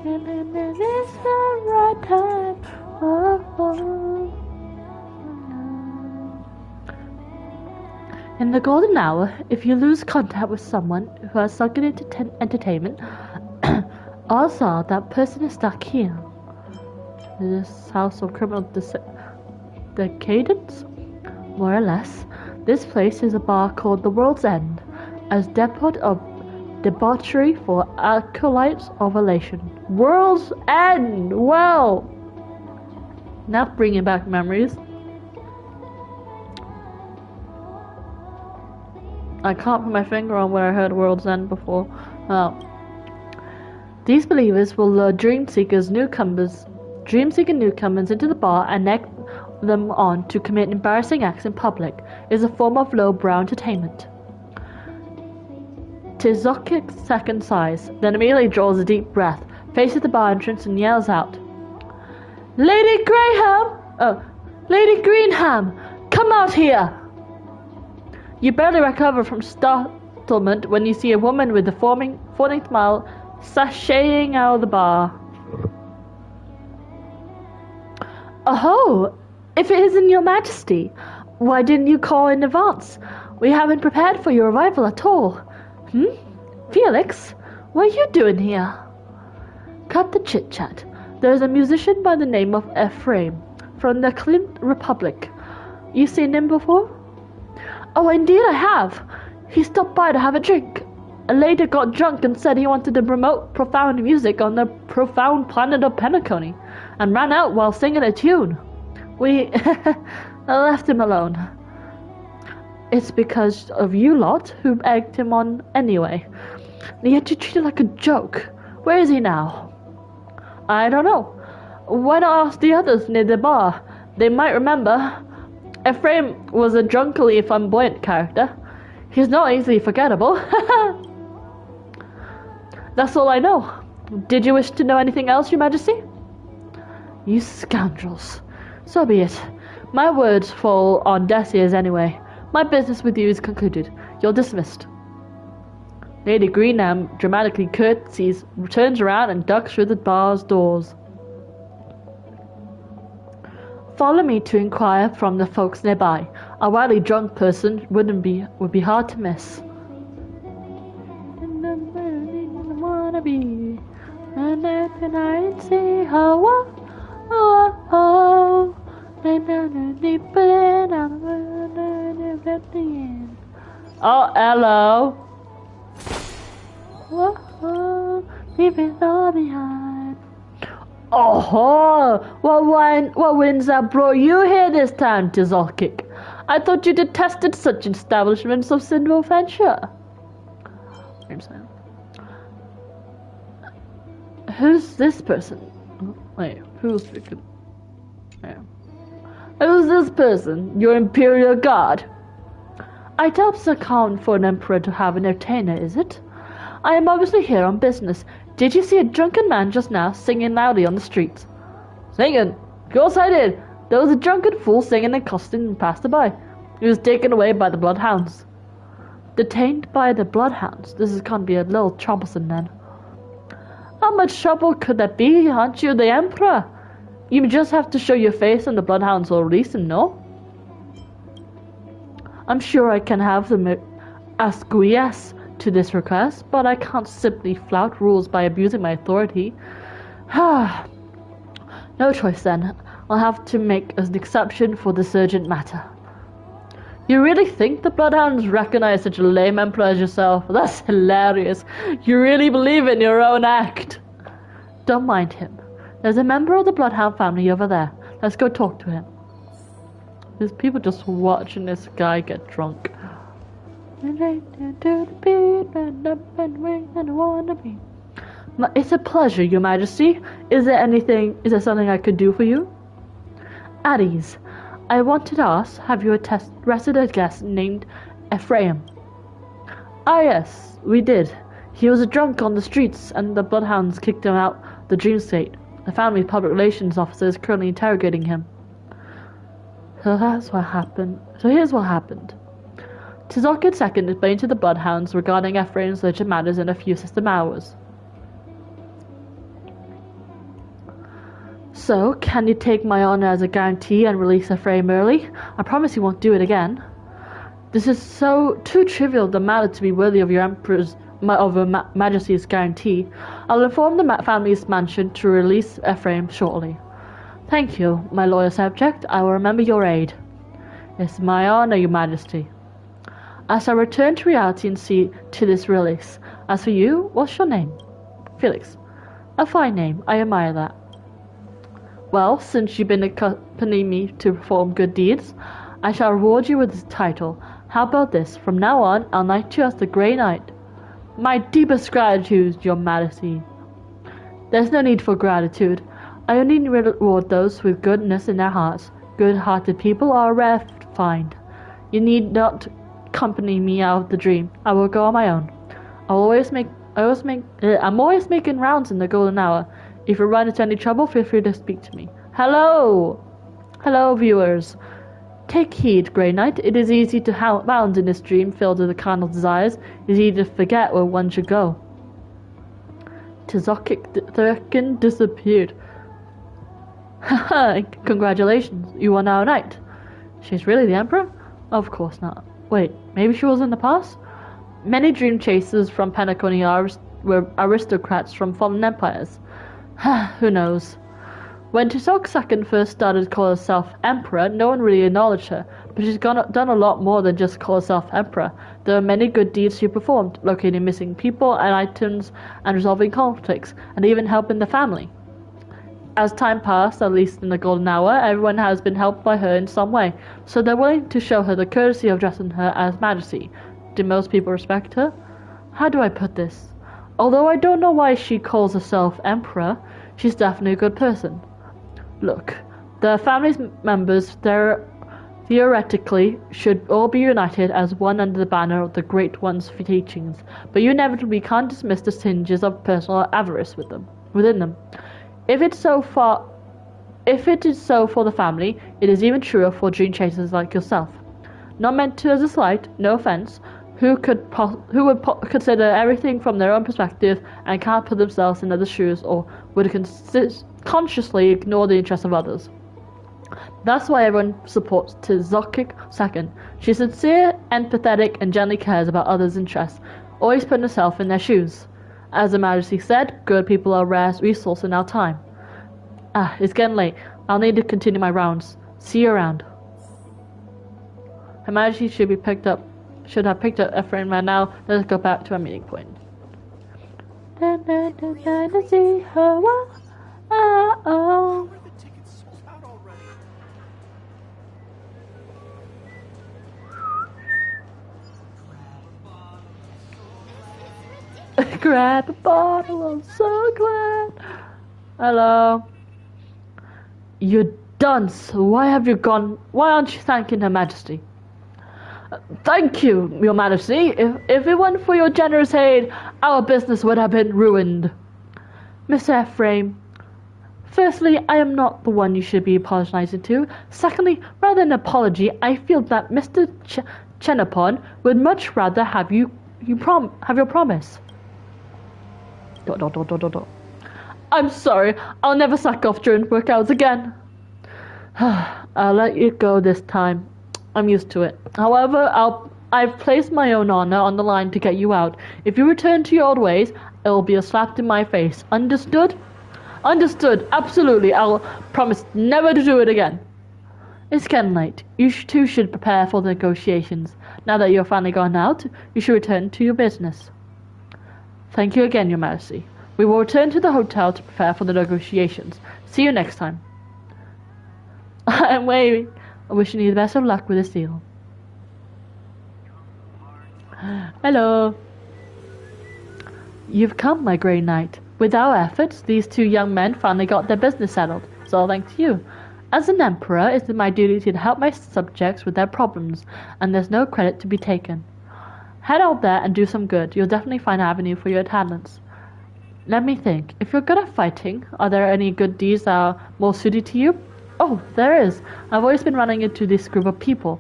And then it's the right time. Oh, oh. In the golden hour, if you lose contact with someone who has sunken into entertainment, odds are that person is stuck here. This house of criminal decadence? More or less. This place is a bar called the World's End, as depot of debauchery for acolytes of elation. World's End! Well! Now bringing back memories. I can't put my finger on where I heard World's End before. Well, these believers will lure dream-seeking newcomers into the bar and egg them on to commit embarrassing acts in public. It is a form of low-brow entertainment. Tizokic's second sighs, then immediately draws a deep breath, faces the bar entrance and yells out, Lady Greenham! Come out here! You barely recover from startlement when you see a woman with a fawning smile sashaying out of the bar. Oh, if it isn't your majesty, why didn't you call in advance? We haven't prepared for your arrival at all. Felix, what are you doing here? Cut the chit-chat. There's a musician by the name of Ephraim, from the Clint Republic. You seen him before? Oh, indeed I have. He stopped by to have a drink. A lady got drunk and said he wanted to promote profound music on the profound planet of Penacony, and ran out while singing a tune. We left him alone. It's because of you lot who egged him on anyway. Yet you treated like a joke. Where is he now? I don't know. Why not ask the others near the bar? They might remember. Ephraim was a drunkily flamboyant character. He's not easily forgettable. That's all I know. Did you wish to know anything else, Your Majesty? You scoundrels. So be it. My words fall on deaf ears anyway. My business with you is concluded. You're dismissed. Lady Greenham dramatically curtsies, turns around and ducks through the bar's doors. Follow me to inquire from the folks nearby. A wildly drunk person would be hard to miss. Oh, hello. Leave it all behind. Oh, what winds that brought you here this time, Tizolkic? I thought you detested such establishments of sinful venture. Who's this person? Wait, who's speaking? Yeah. Who's this person? Your Imperial Guard? I doubt it's common for an emperor to have an entertainer, is it? I am obviously here on business. Did you see a drunken man just now singing loudly on the streets? Singing? Of course I did. There was a drunken fool singing and cussing and passed by. He was taken away by the bloodhounds. Detained by the bloodhounds? This is going to be a little troublesome then. How much trouble could that be? Aren't you the emperor? You just have to show your face and the bloodhounds will release him, no? I'm sure I can have them acquiesce to this request, but I can't simply flout rules by abusing my authority. No choice then. I'll have to make an exception for this urgent matter. You really think the bloodhounds recognize such a lame emperor as yourself? That's hilarious. You really believe in your own act. Don't mind him. There's a member of the bloodhound family over there. Let's go talk to him. There's people just watching this guy get drunk. It's a pleasure, Your Majesty. Is there something I could do for you? At ease. I wanted to ask, have you arrested a guest named Ephraim? Ah yes, we did. He was a drunk on the streets and the bloodhounds kicked him out the dream state. The family public relations officer is currently interrogating him. So here's what happened. Tizok II explained to the bloodhounds regarding Ephraim's urgent matters in a few system hours. So, can you take my honor as a guarantee and release Ephraim early? I promise you won't do it again. This is so too trivial the matter to be worthy of your Majesty's guarantee. I'll inform the family's mansion to release Ephraim shortly. Thank you, my loyal subject. I will remember your aid. It's my honor, your Majesty. I shall return to reality and see to this release. As for you, what's your name? Felix. A fine name. I admire that. Well, since you've been accompanying me to perform good deeds, I shall reward you with this title. How about this? From now on, I'll knight you as the Grey Knight. My deepest gratitude, your Majesty. There's no need for gratitude. I only reward those with goodness in their hearts. Good-hearted people are rare to find. You need not accompany me out of the dream. I will go on my own. I'm always making rounds in the golden hour. If you run into any trouble, feel free to speak to me. Hello! Hello, viewers. Take heed, Grey Knight. It is easy to bound in this dream filled with the carnal desires. It is easy to forget where one should go. Tzokik disappeared. Haha, congratulations. You are now a knight. She's really the Emperor? Of course not. Wait, maybe she was in the past? Many dream chasers from Penacony were aristocrats from fallen empires. Who knows? When Tzok II first started to call herself Emperor, no one really acknowledged her, but she's done a lot more than just call herself Emperor. There are many good deeds she performed, locating missing people and items and resolving conflicts, and even helping the family. As time passed, at least in the golden hour, everyone has been helped by her in some way, so they're willing to show her the courtesy of addressing her as Majesty. Do most people respect her? How do I put this? Although I don't know why she calls herself Emperor, she's definitely a good person. Look, the family's members theoretically should all be united as one under the banner of the Great One's teachings, but you inevitably can't dismiss the tinges of personal avarice within them. If it is so for the family, it is even truer for dream chasers like yourself. Not meant to as a slight, no offense, who would consider everything from their own perspective and can't put themselves in others' shoes, or would consciously ignore the interests of others. That's why everyone supports Tzok II. She's sincere, empathetic, and generally cares about others' interests, always putting herself in their shoes. As the Majesty said, good people are a rare resource in our time. It's getting late. I'll need to continue my rounds. See you around. Her Majesty should have picked up Ephraim right now. Let's go back to our meeting point. See her. Oh. Grab a bottle, I'm so glad. Hello. You dunce. Why have you gone? Why aren't you thanking Her Majesty? Thank you, Your Majesty. If it weren't for your generous aid, our business would have been ruined. Mr. Ephraim, firstly, I am not the one you should be apologizing to. Secondly, rather than an apology, I feel that Mr. Chenopon would much rather have your promise. ... I'm sorry, I'll never sack off during work hours again. I'll let you go this time. I'm used to it. However, I've placed my own honor on the line to get you out. If you return to your old ways, it will be a slap in my face. Understood? Understood, absolutely. I'll promise never to do it again. It's getting late. You two should prepare for the negotiations. Now that you're finally gone out, you should return to your business. Thank you again, Your Majesty. We will return to the hotel to prepare for the negotiations. See you next time. I'm waiting. I'm wishing you the best of luck with this deal. Hello. You've come, my Grey Knight. With our efforts, these two young men finally got their business settled. It's all thanks to you. As an emperor, it is my duty to help my subjects with their problems, and there's no credit to be taken. Head out there and do some good. You'll definitely find an avenue for your talents. Let me think. If you're good at fighting, are there any good deeds that are more suited to you? Oh, there is. I've always been running into this group of people.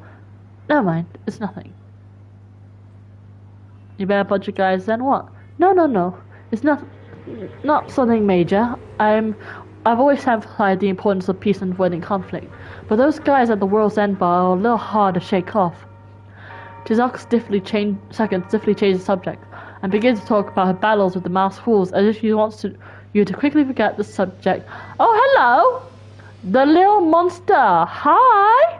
Never mind. It's nothing. You better bunch of guys then what? No. It's not something major. I'm I've always emphasized the importance of peace and avoiding conflict, but those guys at the World's End bar are a little hard to shake off. Tizok stiffly changed the subject, and begins to talk about her battles with the mouse fools as if she wants you to quickly forget the subject. Oh, hello! The little monster! Hi!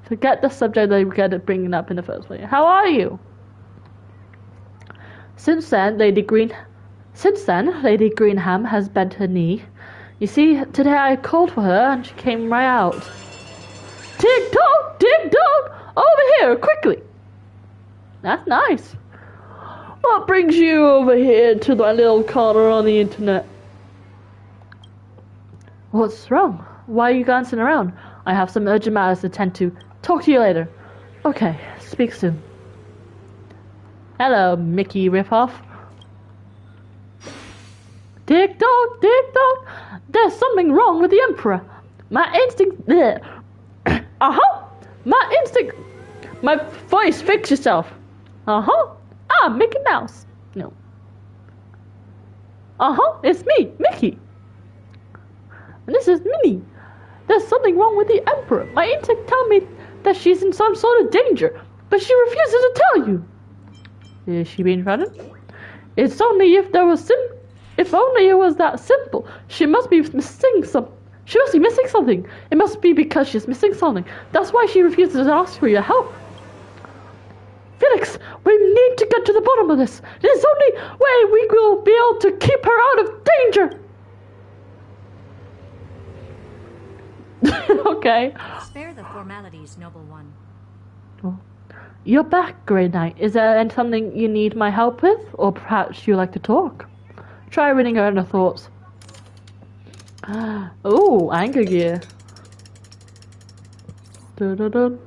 Forget the subject they were bringing up in the first place. How are you? Since then, Lady Greenham has bent her knee. You see, today I called for her and she came right out. Tick-tock! Tick-tock! Over here, quickly! That's nice. What brings you over here to my little corner on the internet? What's wrong? Why are you glancing around? I have some urgent matters to attend to. Talk to you later. Okay, speak soon. Hello, Mickey Ripoff. Tick-tock, tick-tock. There's something wrong with the Emperor. My instinct... Uh-huh. My instinct... My voice, fix yourself. Uh-huh. Ah, Mickey Mouse. No. Uh-huh, it's me, Mickey. And this is Minnie. There's something wrong with the Emperor. My instinct tell me that she's in some sort of danger, but she refuses to tell you. Is she being threatened? It's only if only it was that simple. She must be missing something. It must be because she's missing something. That's why she refuses to ask for your help. Felix, we need to get to the bottom of this. It is the only way we will be able to keep her out of danger. Okay. Spare the formalities, noble one. Oh. You're back, Grey Knight. Is there something you need my help with? Or perhaps you like to talk? Try reading her inner thoughts. Oh, anger gear. Dun-dun-dun.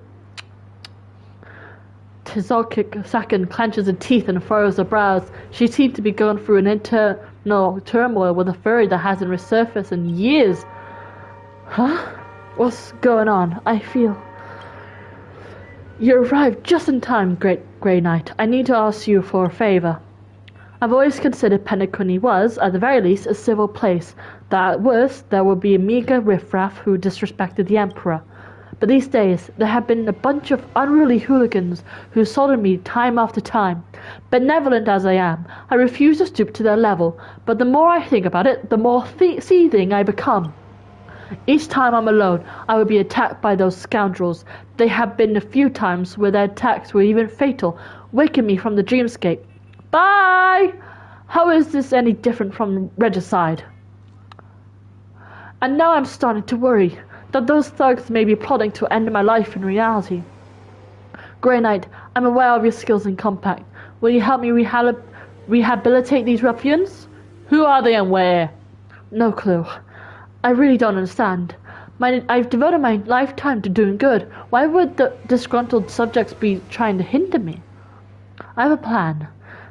Sakin clenches her teeth and furrows her brows. She seems to be going through an internal turmoil with a fury that hasn't resurfaced in years. Huh? What's going on? I feel... You arrived just in time, Great Grey Knight. I need to ask you for a favor. I've always considered Penacony was, at the very least, a civil place. That at worst, there would be a meager riffraff who disrespected the Emperor. But these days, there have been a bunch of unruly hooligans who assaulted me time after time. Benevolent as I am, I refuse to stoop to their level, but the more I think about it, the more seething I become. Each time I'm alone, I will be attacked by those scoundrels. There have been a few times where their attacks were even fatal, waking me from the dreamscape. Bye! How is this any different from regicide? And now I'm starting to worry that those thugs may be plotting to end my life in reality. Grey Knight, I'm aware of your skills in combat. Will you help me rehabilitate these ruffians? Who are they and where? No clue. I really don't understand. I've devoted my lifetime to doing good. Why would the disgruntled subjects be trying to hinder me? I have a plan.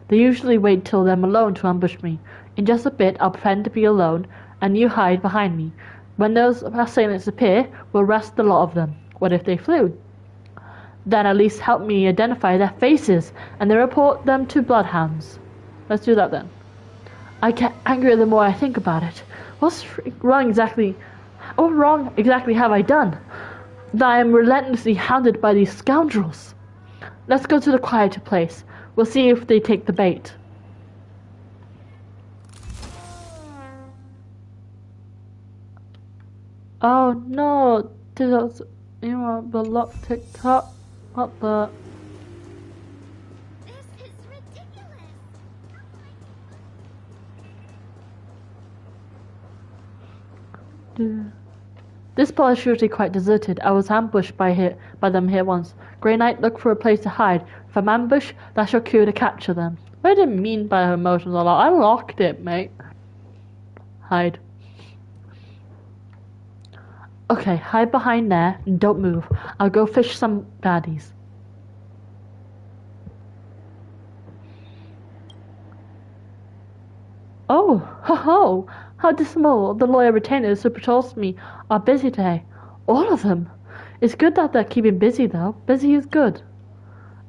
They usually wait till I'm alone to ambush me. In just a bit, I'll pretend to be alone, and you hide behind me. When those assailants appear, we'll arrest the lot of them. What if they flew? Then at least help me identify their faces, and then report them to bloodhounds. Let's do that then. I get angrier the more I think about it. What wrong exactly have I done? That I am relentlessly hounded by these scoundrels. Let's go to the quieter place. We'll see if they take the bait. Oh no, there's the lock TikTok. What the? This is ridiculous. This part is usually quite deserted. I was ambushed by them here once. Grey Knight, look for a place to hide. If I'm ambushed, that's your cue to capture them. What did it mean by her emotions a lot? I locked it, mate. Hide. Okay, hide behind there and don't move. I'll go fish some baddies. Oh, ho ho! How dismal. The lawyer retainers who patrols me are busy today. All of them. It's good that they're keeping busy, though. Busy is good.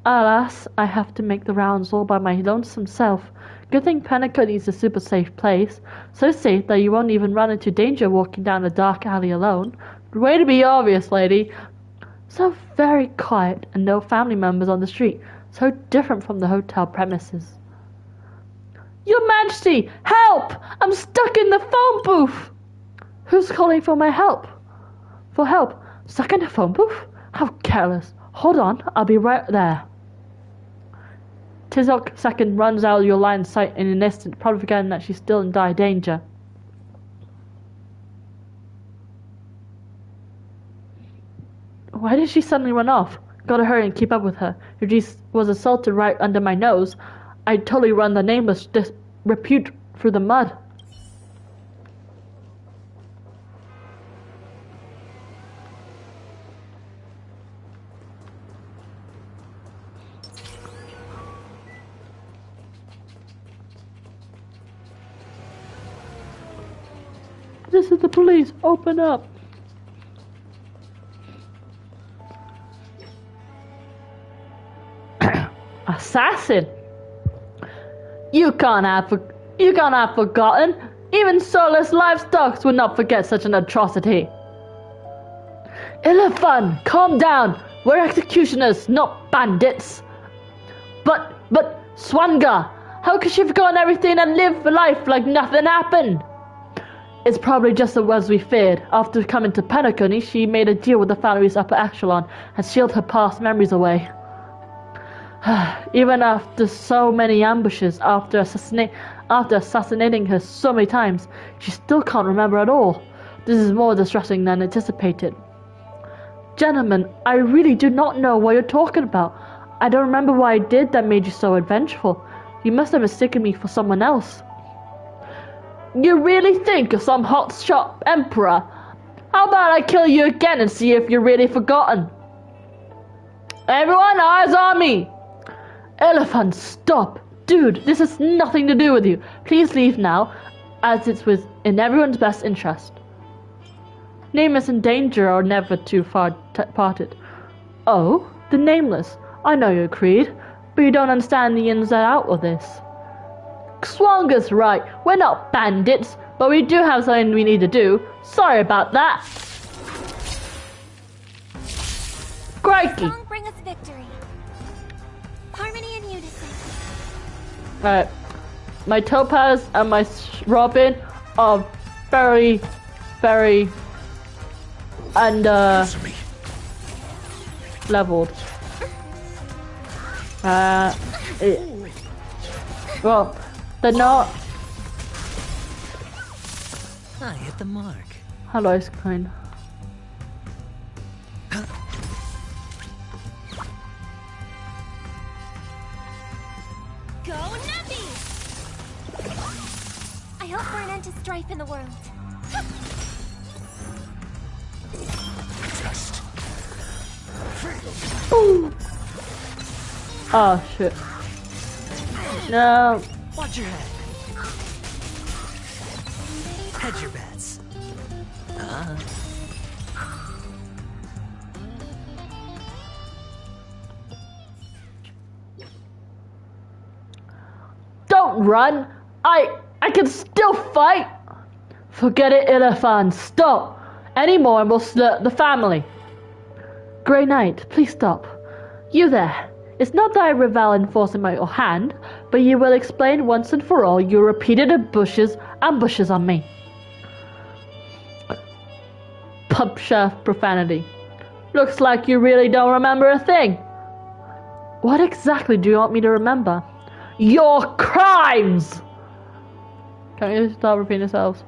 Alas, I have to make the rounds all by my lonesome self. Good thing Pennacook is a super safe place. So safe that you won't even run into danger walking down a dark alley alone. Way to be obvious, lady. So very quiet and no family members on the street. So different from the hotel premises. Your Majesty! Help! I'm stuck in the phone booth! Who's calling for my help? For help? Stuck in the phone booth? How careless. Hold on, I'll be right there. Tizok second runs out of your line of sight in an instant, probably forgetting that she's still in dire danger. Why did she suddenly run off? Gotta hurry and keep up with her. If she was assaulted right under my nose, I'd totally run the nameless disrepute through the mud. This is the police. Open up. Assassin? You can't have forgotten. Even soulless livestock would not forget such an atrocity. Elephant, calm down. We're executioners, not bandits. But Swanga, how could she have forgotten everything and live life like nothing happened? It's probably just as we feared. After coming to Penacony, she made a deal with the family's upper echelon and sealed her past memories away. Even after so many ambushes, after assassinating her so many times, she still can't remember at all. This is more distressing than anticipated. Gentlemen, I really do not know what you're talking about. I don't remember what I did that made you so vengeful. You must have mistaken me for someone else. You really think you're some hotshot emperor? How about I kill you again and see if you're really forgotten? Everyone, eyes on me! Elephant, stop! Dude, this has nothing to do with you. Please leave now, as it's in everyone's best interest. Nameless and Danger are never too far parted. Oh, the Nameless. I know your creed, but you don't understand the ins and outs of this. Swanga's right. We're not bandits, but we do have something we need to do. Sorry about that. Crikey. Song bring us victory. Harmony and unison. Alright. My Topaz and my Robin are very, very leveled. Well, they're not. I hit the mark. Hello, Ice Queen. Go Navi! I hope for an end to strife in the world. Just Boom. Oh shit. No. watch your head. Hedge your bets. Don't run. I can still fight. Forget it, Ilifan. Stop. Any more and we'll slurt the family. Grey Knight, please stop. You there. It's not that I revel in forcing my hand, but you will explain once and for all your repeated ambushes on me. Pub chef profanity. Looks like you really don't remember a thing. What exactly do you want me to remember? Your crimes! Can't you stop repeating yourselves?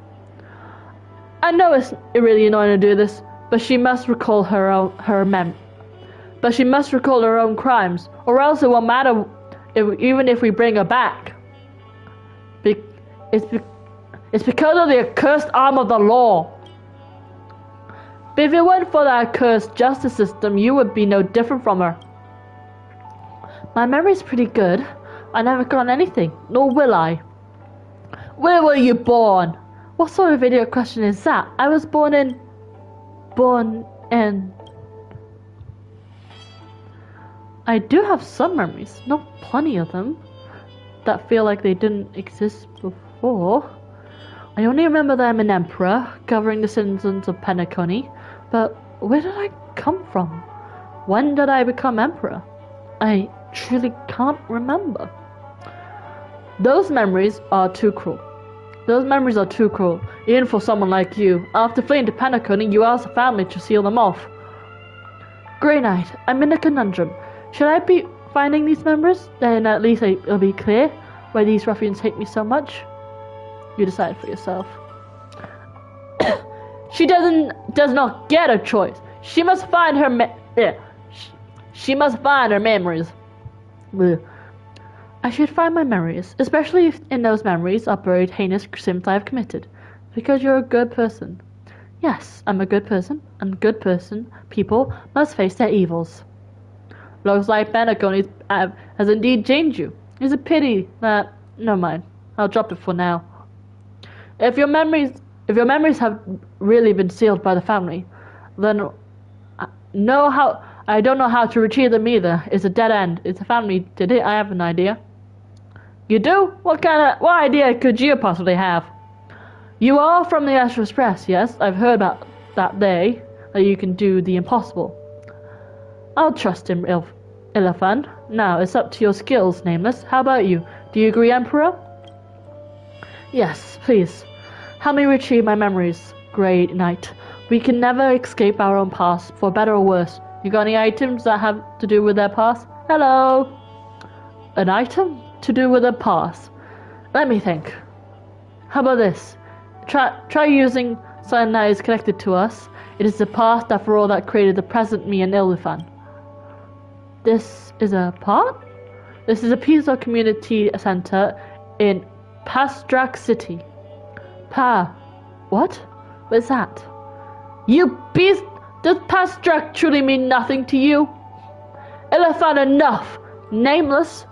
I know it's really annoying to do this, but she must recall her own crimes, or else it won't matter even if we bring her back. It's because of the accursed arm of the law. But if it weren't for that accursed justice system, you would be no different from her. My memory's pretty good. I never got anything, nor will I. Where were you born? What sort of idiot question is that? I was born in... I do have some memories, not plenty of them, that feel like they didn't exist before. I only remember that I'm an emperor, governing the citizens of Penacony, but where did I come from? When did I become emperor? I truly can't remember. Those memories are too cruel. Those memories are too cruel, even for someone like you. After fleeing to Penacony, you asked the family to seal them off. Grey Knight, I'm in a conundrum. Should I be finding these memories? Then at least it'll be clear why these ruffians hate me so much. You decide for yourself. She does not get a choice. She must find her she must find her memories. Ugh. I should find my memories, especially if in those memories are buried heinous sins I have committed. Because you're a good person. Yes, I'm a good person, and people must face their evils. Looks like Penacony has indeed changed you. It's a pity that... Never mind. I'll drop it for now. If your memories have really been sealed by the family, then I don't know how to retrieve them either. It's a dead end. If the family did it, I have an idea. You do? What idea could you possibly have? You are from the Astral Express, yes? I've heard about that you can do the impossible. I'll trust him, Ilafan. Now, it's up to your skills, Nameless. How about you? Do you agree, Emperor? Yes, please. Help me retrieve my memories, Grey Knight. We can never escape our own past, for better or worse. You got any items that have to do with their past? Hello? An item to do with a past? Let me think. How about this? Try using something that is connected to us. It is the past after all that created the present me and Ilifan. This is a part? This is a peaceful community center in Pastrak City. What? What's that? You beast! Does Pastrak truly mean nothing to you? Ilifan, enough! Nameless,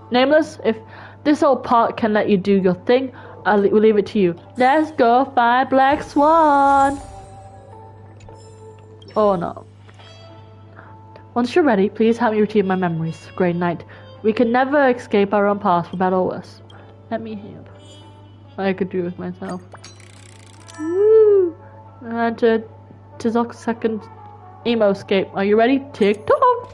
if this old part can let you do your thing, we'll leave it to you. Let's go find Black Swan! Oh no. Once you're ready, please help me retrieve my memories, Grey Knight. We can never escape our own past, for better or worse. Let me help. I could do it myself. Woo! And to Zok's second emo escape. Are you ready? Tick-tock!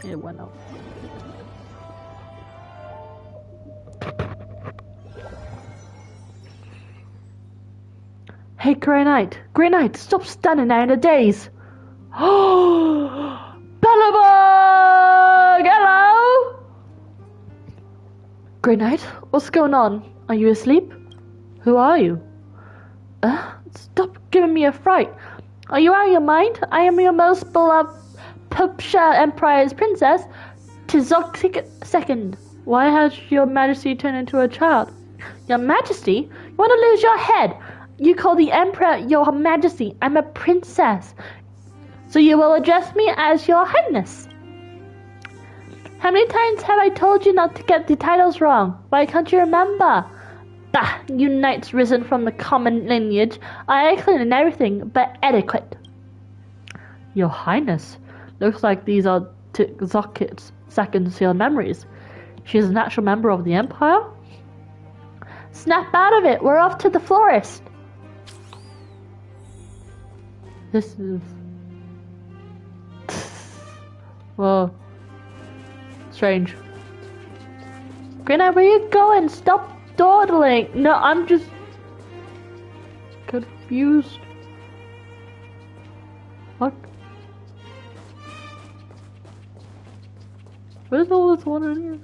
It went up. Hey, Grey Knight! Grey Knight, stop standing there in a daze! Oh! Bellabug! Hello! Grey Knight, what's going on? Are you asleep? Who are you? Stop giving me a fright. Are you out of your mind? I am your most beloved Pupsha Empire's princess, Tizok II. Why has your majesty turned into a child? Your majesty? You want to lose your head? You call the emperor your majesty. I'm a princess. So you will address me as your highness. How many times have I told you not to get the titles wrong? Why can't you remember? Bah, you knights risen from the common lineage are excellent in everything but etiquette. Your highness? Looks like these are Zokit's second sealed memories. She is a natural member of the Empire? Snap out of it! We're off to the florist! This is... Whoa. Strange. Grey Knight, where are you going? Stop dawdling! No, I'm just... confused. What? Where's all this water in here?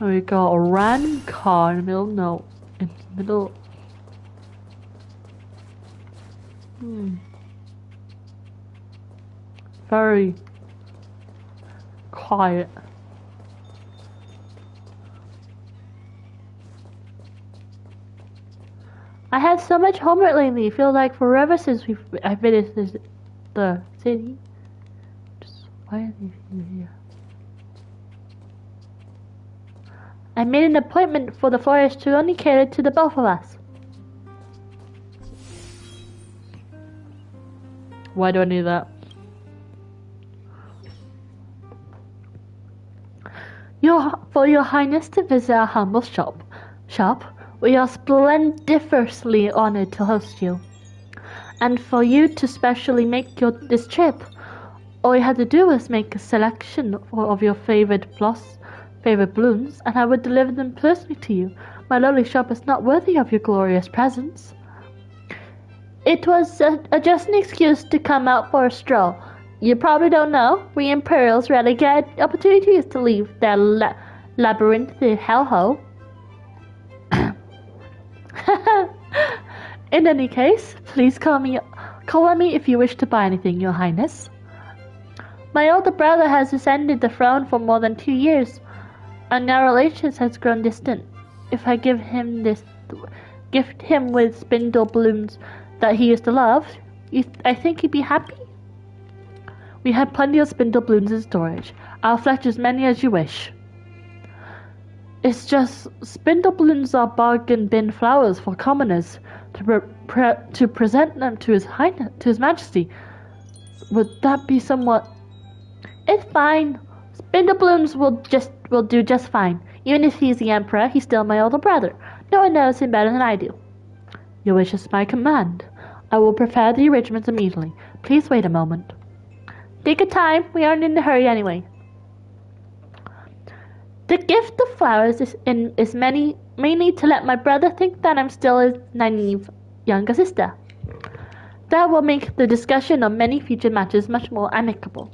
We got a random car in the middle. No, in the middle. Very quiet. I had so much homework lately. It feels like forever since I finished the city. Just, why are they here? I made an appointment for the florist to only cater to the both of us. Why do I need that? For your highness to visit our humble shop, we are splendiferously honored to host you. And for you to specially make this trip, all you had to do was make a selection of your favorite blooms, and I would deliver them personally to you. My lowly shop is not worthy of your glorious presence. It was just an excuse to come out for a stroll. You probably don't know, we Imperials rarely get opportunities to leave their labyrinthine hellhole. In any case, please call on me if you wish to buy anything, Your Highness. My older brother has ascended the throne for more than 2 years, and our relations has grown distant. If I gift him with spindle blooms that he used to love, I think he'd be happy. We have plenty of spindle blooms in storage. I'll fetch as many as you wish. It's just spindle blooms are bargain bin flowers for commoners to present them to His Majesty. Would that be somewhat? It's fine. Spindle blooms will do just fine. Even if he's the emperor, he's still my older brother. No one knows him better than I do. Your wish is my command. I will prepare the arrangements immediately. Please wait a moment. Take your time. We aren't in a hurry anyway. The gift of flowers is mainly to let my brother think that I'm still his naive younger sister. That will make the discussion of many future matters much more amicable.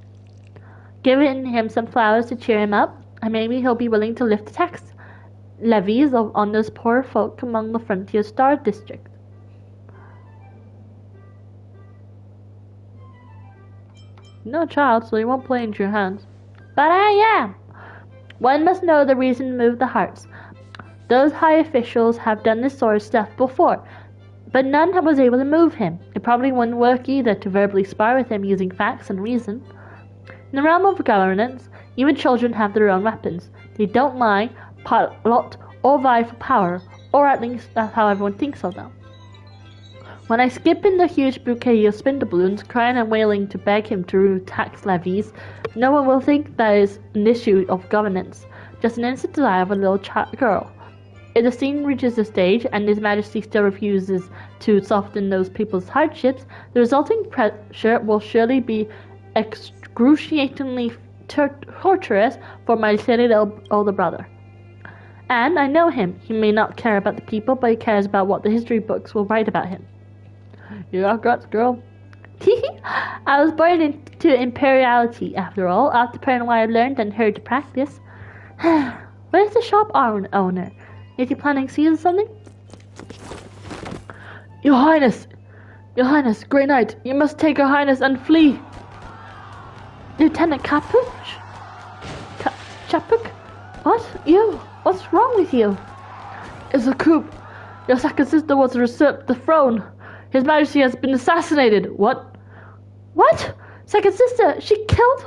Giving him some flowers to cheer him up, and maybe he'll be willing to lift the tax levies on those poor folk among the frontier Star District. No child, so you won't play into your hands. But I am. One must know the reason to move the hearts. Those high officials have done this sort of stuff before, but none was able to move him. It probably wouldn't work either to verbally spar with him using facts and reason. In the realm of governance, even children have their own weapons. They don't lie, plot, or vie for power, or at least that's how everyone thinks of them. When I skip in the huge bouquet of spindle balloons, crying and wailing to beg him to remove tax levies, no one will think that is an issue of governance, just an innocent desire of a little girl. If the scene reaches the stage, and His Majesty still refuses to soften those people's hardships, the resulting pressure will surely be excruciatingly torturous for my silly little older brother. And I know him. He may not care about the people, but he cares about what the history books will write about him. You got guts, girl. I was born into imperiality, after all, after putting what I learned and heard to practice. Where's the shop owner? Is he planning to seize something? Your Highness, Grey Knight, you must take Your Highness and flee. Lieutenant Capuch? Chapuk? What? You? What's wrong with you? It's a coup. Your second sister was to usurp the throne. His Majesty has been assassinated. What? What? Second sister? She killed?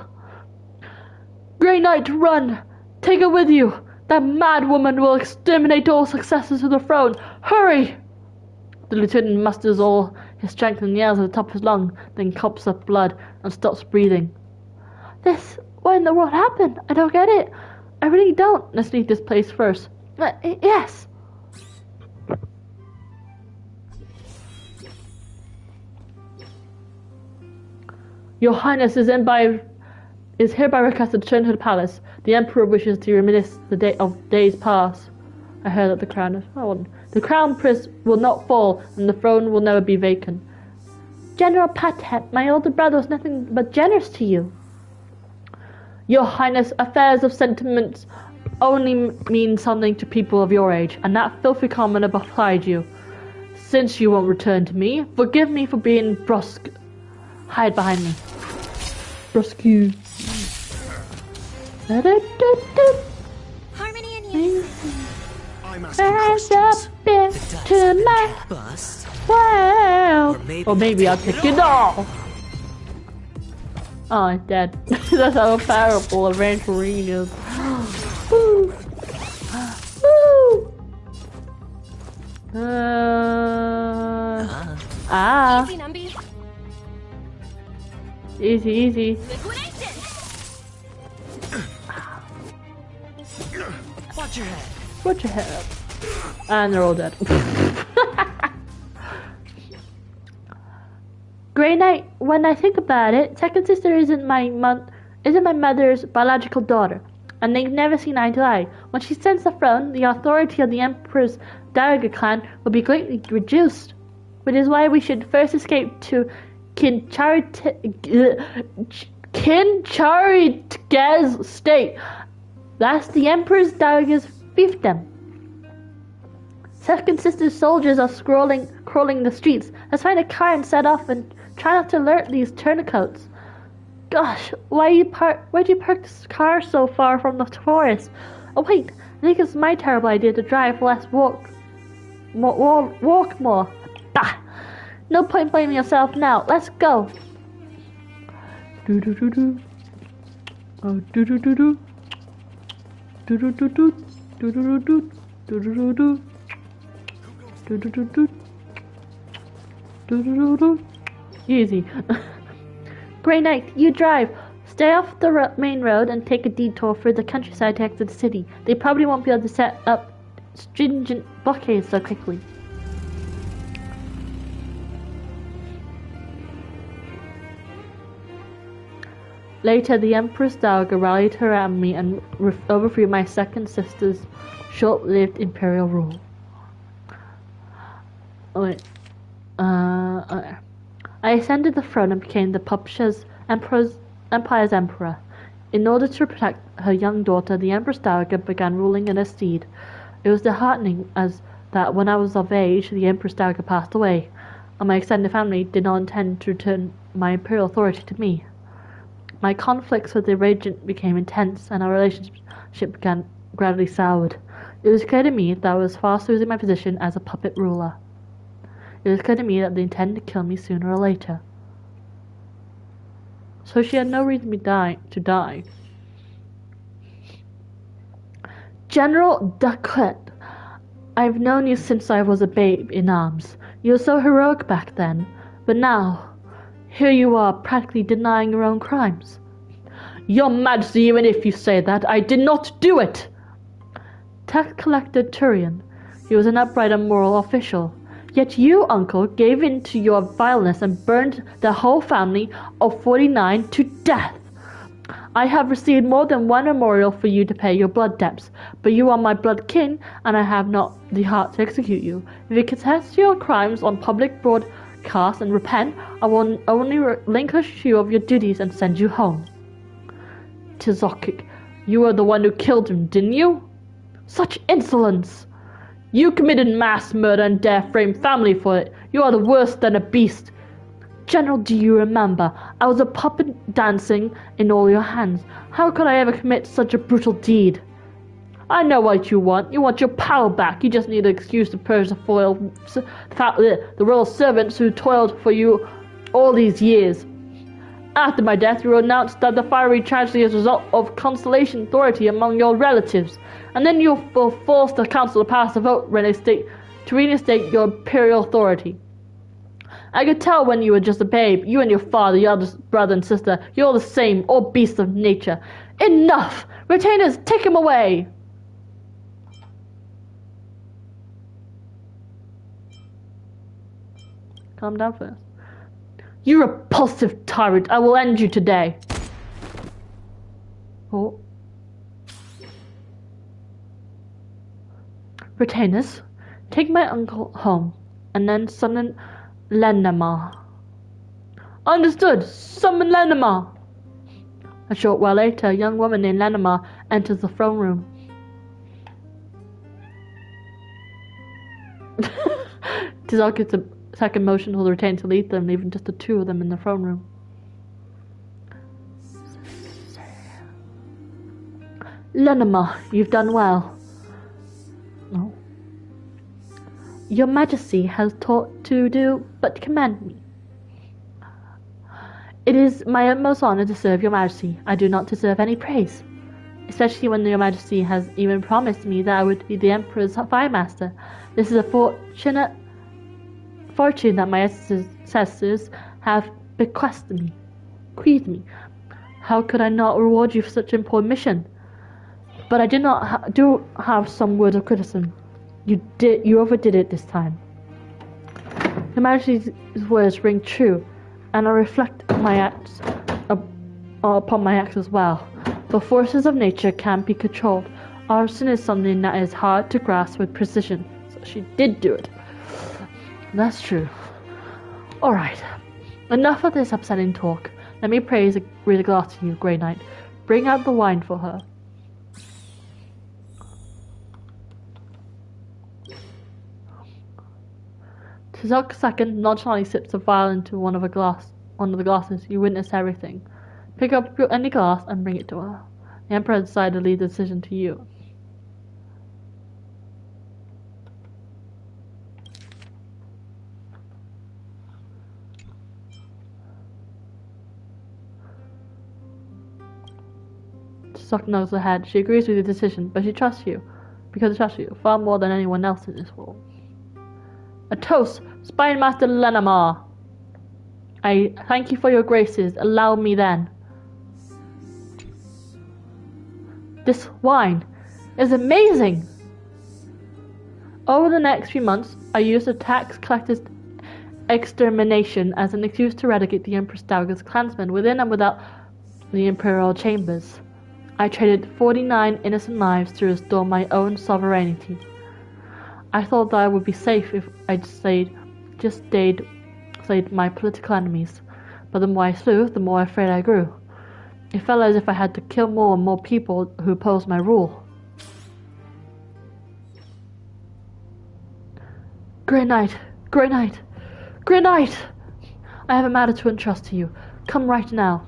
Grey Knight, run! Take her with you! That mad woman will exterminate all successors to the throne! Hurry! The lieutenant musters all his strength and yells at the top of his lung, then coughs up blood and stops breathing. What in the world happened? I don't get it. I really don't. Let's leave this place first. Yes. Your Highness is hereby requested to return to the palace. The Emperor wishes to reminisce of days past. I heard that the crown prince will not fall, and the throne will never be vacant. General Patet, my older brother was nothing but generous to you. Your Highness, affairs of sentiments only mean something to people of your age, and that filthy commoner beside you. Since you won't return to me, forgive me for being brusque. Hide behind me. Brusque. Harmony and unity. I'm asking questions. To my can't bust. Well, Or maybe I'll take it all. Oh, it's dead. That's how powerful a Rancherine is. Woo! Woo! Easy, Numby. Easy, easy. Liquidation. Watch your head. Watch your head. And they're all dead. Grey Knight, when I think about it, second sister isn't my mother's biological daughter, and they've never seen eye to eye. When she sends the throne, the authority of the Emperor's Darga clan will be greatly reduced, which is why we should first escape to Kincharitgez state. That's the Emperor's Darga's fiefdom. Second sister's soldiers are crawling the streets. Let's find a car and set off and try not to alert these turncoats. Gosh, why'd you park this car so far from the forest? Oh wait, I think it's my terrible idea to drive less, walk more. Bah! No point blaming yourself now. Let's go. Do do do do. Oh do do do do. Do do do do. Do do do do. Do do do do. Do do do do. Do do do do. Easy. Grey Knight, you drive. Stay off the main road and take a detour through the countryside to exit the city. They probably won't be able to set up stringent blockades so quickly. Later, the Empress Dowager rallied her army and overthrew my second sister's short-lived imperial rule. I ascended the throne and became the Pupsha's Empire's emperor. In order to protect her young daughter, the Empress Dowager began ruling in her stead. It was disheartening as that when I was of age, the Empress Dowager passed away, and my extended family did not intend to return my imperial authority to me. My conflicts with the regent became intense, and our relationship began gradually soured. It was clear to me that I was fast losing my position as a puppet ruler. It was clear to me that they intended to kill me sooner or later. So she had no reason to die. General Duquette, I've known you since I was a babe in arms. You were so heroic back then, but now, here you are practically denying your own crimes. Your Majesty, even if you say that, I did not do it! Tax collector Turian, he was an upright and moral official. Yet you, uncle, gave in to your vileness and burned the whole family of 49 to death. I have received more than one memorial for you to pay your blood debts, but you are my blood kin, and I have not the heart to execute you. If you confess your crimes on public broadcast and repent, I will only relinquish you of your duties and send you home. Tizokik, you were the one who killed him, didn't you? Such insolence! You committed mass murder and dare frame family for it. You are the worse than a beast. General, do you remember? I was a puppet dancing in all your hands. How could I ever commit such a brutal deed? I know what you want. You want your power back. You just need an excuse to purge the royal servants who toiled for you all these years. After my death, you announced that the fiery tragedy is a result of constellation authority among your relatives, and then you will force the council to pass a vote to reinstate your imperial authority. I could tell when you were just a babe. You and your father, your other brother and sister, you're all the same, all beasts of nature. Enough! Retainers, take him away! Calm down first. You repulsive tyrant, I will end you today. Oh. Retainers, take my uncle home, and then summon Lenamar. Understood! Summon Lenamar! A short while later, a young woman named Lenamar enters the throne room. Tizok gets a second motion for the retainers to lead them, leaving just the two of them in the throne room. Lenamar, you've done well. Oh. Your Majesty has taught to do but command me. It is my utmost honor to serve your Majesty. I do not deserve any praise, especially when your Majesty has even promised me that I would be the Emperor's fire master. This is a fortune that my ancestors have bequeathed me. How could I not reward you for such an important mission? But I did not do have some words of criticism. You overdid it this time. Your Majesty's words ring true, and I reflect my acts upon my acts as well. The forces of nature can't be controlled. Arson is something that is hard to grasp with precision. So she did do it. That's true. Alright. Enough of this upsetting talk. Let me raise a glass to you, Grey Knight. Bring out the wine for her. Tizok II nonchalantly sips the vial into one of the glasses. You witness everything. Pick up any glass and bring it to her. The Emperor decided to leave the decision to you. Tizok nods her head. She agrees with your decision, but she trusts you. Because she trusts you far more than anyone else in this world. A toast, Spinemaster Lenamar. I thank you for your graces. Allow me then. This wine is amazing. Over the next few months, I used the tax collector's extermination as an excuse to eradicate the Empress Dowager's clansmen within and without the Imperial chambers. I traded 49 innocent lives to restore my own sovereignty. I thought that I would be safe if I slayed my political enemies, but the more I slew, the more afraid I grew. It felt as if I had to kill more and more people who opposed my rule. Grey Knight! Grey Knight! Grey Knight! I have a matter to entrust to you. Come right now.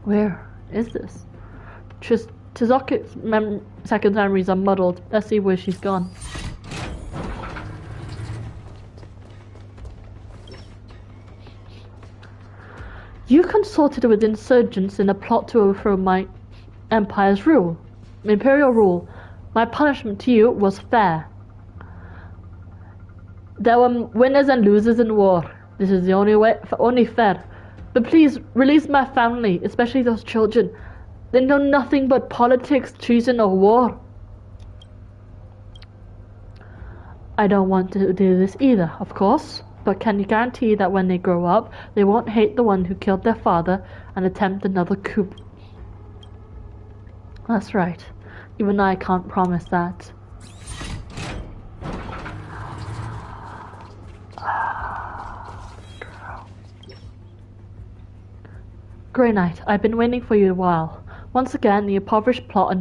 Where is this? Tizok's second memories are muddled. Let's see where she's gone. You consorted with insurgents in a plot to overthrow my empire's imperial rule. My punishment to you was fair. There were winners and losers in war. This is the only fair. But please, release my family, especially those children. They know nothing but politics, treason, or war. I don't want to do this either, of course. But can you guarantee that when they grow up, they won't hate the one who killed their father and attempt another coup? That's right. Even I can't promise that. Grey Knight, I've been waiting for you a while. Once again, the impoverished plot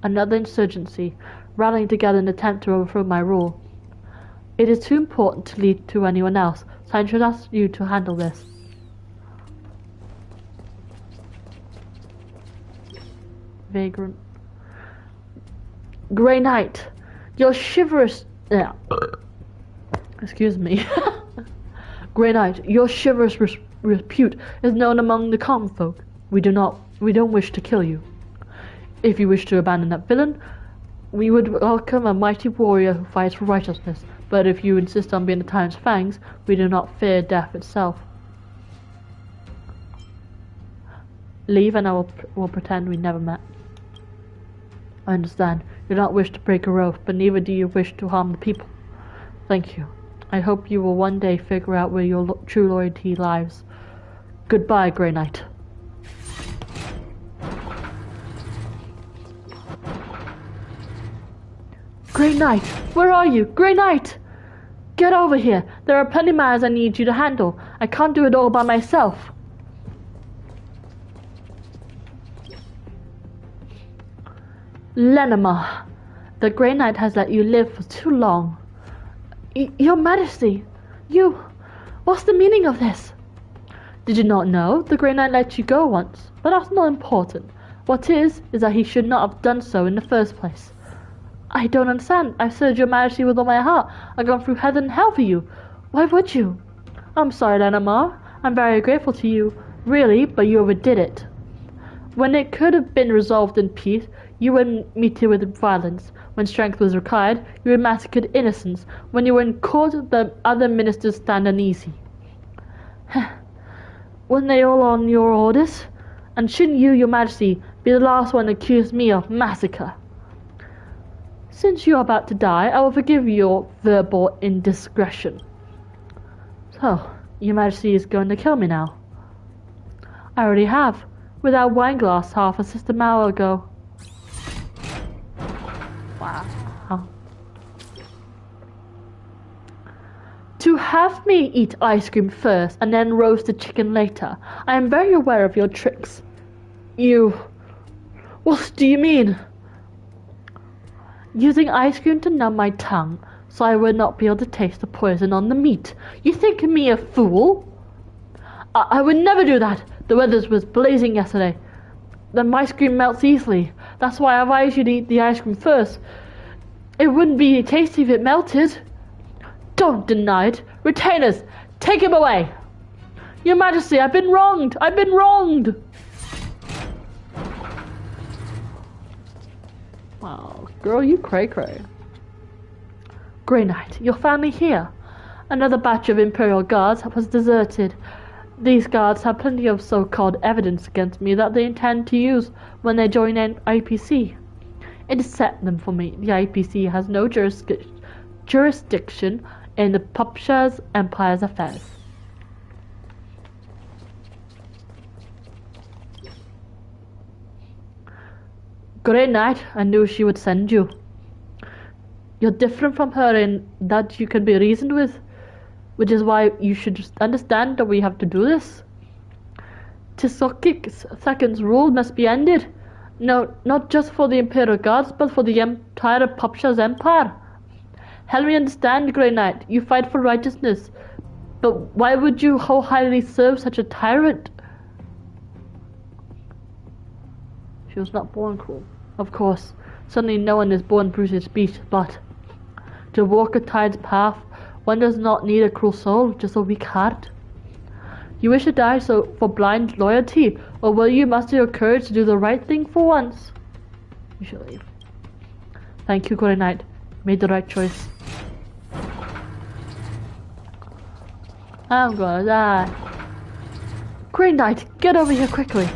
another insurgency, rallying together in an attempt to overthrow my rule. It is too important to lead to anyone else, so I should ask you to handle this. Vagrant. Grey Knight, your chivalrous... Excuse me. Grey Knight, your chivalrous repute is known among the common folk. We don't wish to kill you. If you wish to abandon that villain, we would welcome a mighty warrior who fights for righteousness. But if you insist on being the Time's fangs, we do not fear death itself. Leave and I will pretend we never met. I understand. You do not wish to break your oath, but neither do you wish to harm the people. Thank you. I hope you will one day figure out where your true loyalty lies. Goodbye, Grey Knight. Grey Knight! Where are you? Grey Knight! Get over here! There are plenty of matters I need you to handle. I can't do it all by myself. Lenema, the Grey Knight has let you live for too long. Your Majesty, what's the meaning of this? Did you not know? The Grey Knight let you go once, but that's not important. What is that he should not have done so in the first place. I don't understand. I've served your majesty with all my heart. I've gone through heaven and hell for you. Why would you? I'm sorry, Lenamar. I'm very grateful to you, really, but you overdid it. When it could have been resolved in peace, you would meet it with violence. When strength was required, you would massacre innocents. When you were in court, the other ministers stand uneasy. Weren't they all on your orders? And shouldn't you, your majesty, be the last one to accuse me of massacre? Since you are about to die, I will forgive your verbal indiscretion. So, your majesty is going to kill me now? I already have, with that wine glass half a system hour ago. Wow. To have me eat ice cream first and then roast the chicken later. I am very aware of your tricks. What do you mean? Using ice cream to numb my tongue so I would not be able to taste the poison on the meat. You think me a fool? I would never do that. The weather was blazing yesterday. The ice cream melts easily. That's why I advise you to eat the ice cream first. It wouldn't be tasty if it melted. Don't deny it. Retainers, take him away. Your Majesty, I've been wronged. I've been wronged. Wow, girl, you cray-cray. Grey Knight, your family here. Another batch of Imperial Guards was deserted. These guards have plenty of so-called evidence against me that they intend to use when they join IPC. Intercept them for me. The IPC has no jurisdiction in the Pupsha's Empire's affairs. Grey Knight, I knew she would send you. You're different from her in that you can be reasoned with, which is why you should just understand that we have to do this. Tisokik II's rule must be ended. No, not just for the Imperial Guards, but for the entire Pupsha's Empire. Help me understand, Grey Knight. You fight for righteousness, but why would you wholeheartedly serve such a tyrant? She was not born cruel. Of course, certainly no one is born brutish beast, but to walk a tide's path, one does not need a cruel soul, just a weak heart. You wish to die for blind loyalty, or will you muster your courage to do the right thing for once? You should leave. Thank you, Grey Knight. You made the right choice. I'm gonna die. Grey Knight, get over here quickly.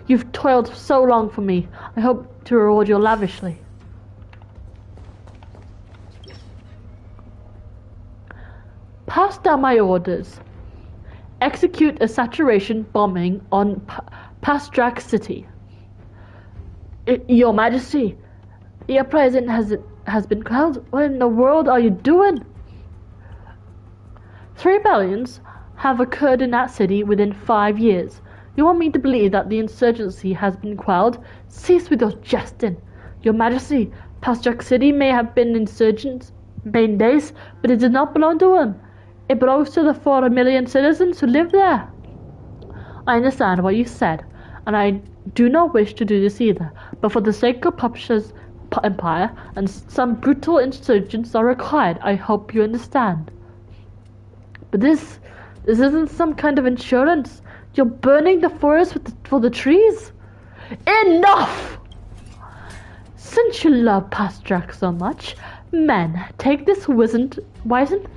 You've toiled so long for me. I hope to reward you lavishly. Pass down my orders. Execute a saturation bombing on Pastrak City. Your Majesty, your president has been crowned. What in the world are you doing? 3 rebellions have occurred in that city within 5 years. You want me to believe that the insurgency has been quelled? Cease with your jesting. Your Majesty, Pastrak City may have been insurgents' main base, but it did not belong to them. It belongs to the 4 million citizens who live there. I understand what you said, and I do not wish to do this either, but for the sake of Pupsha's empire, and some brutal insurgents are required. I hope you understand. But this isn't some kind of insurance. You're burning the forest for the trees. Enough! Since you love Pastrak so much, men, take this wizened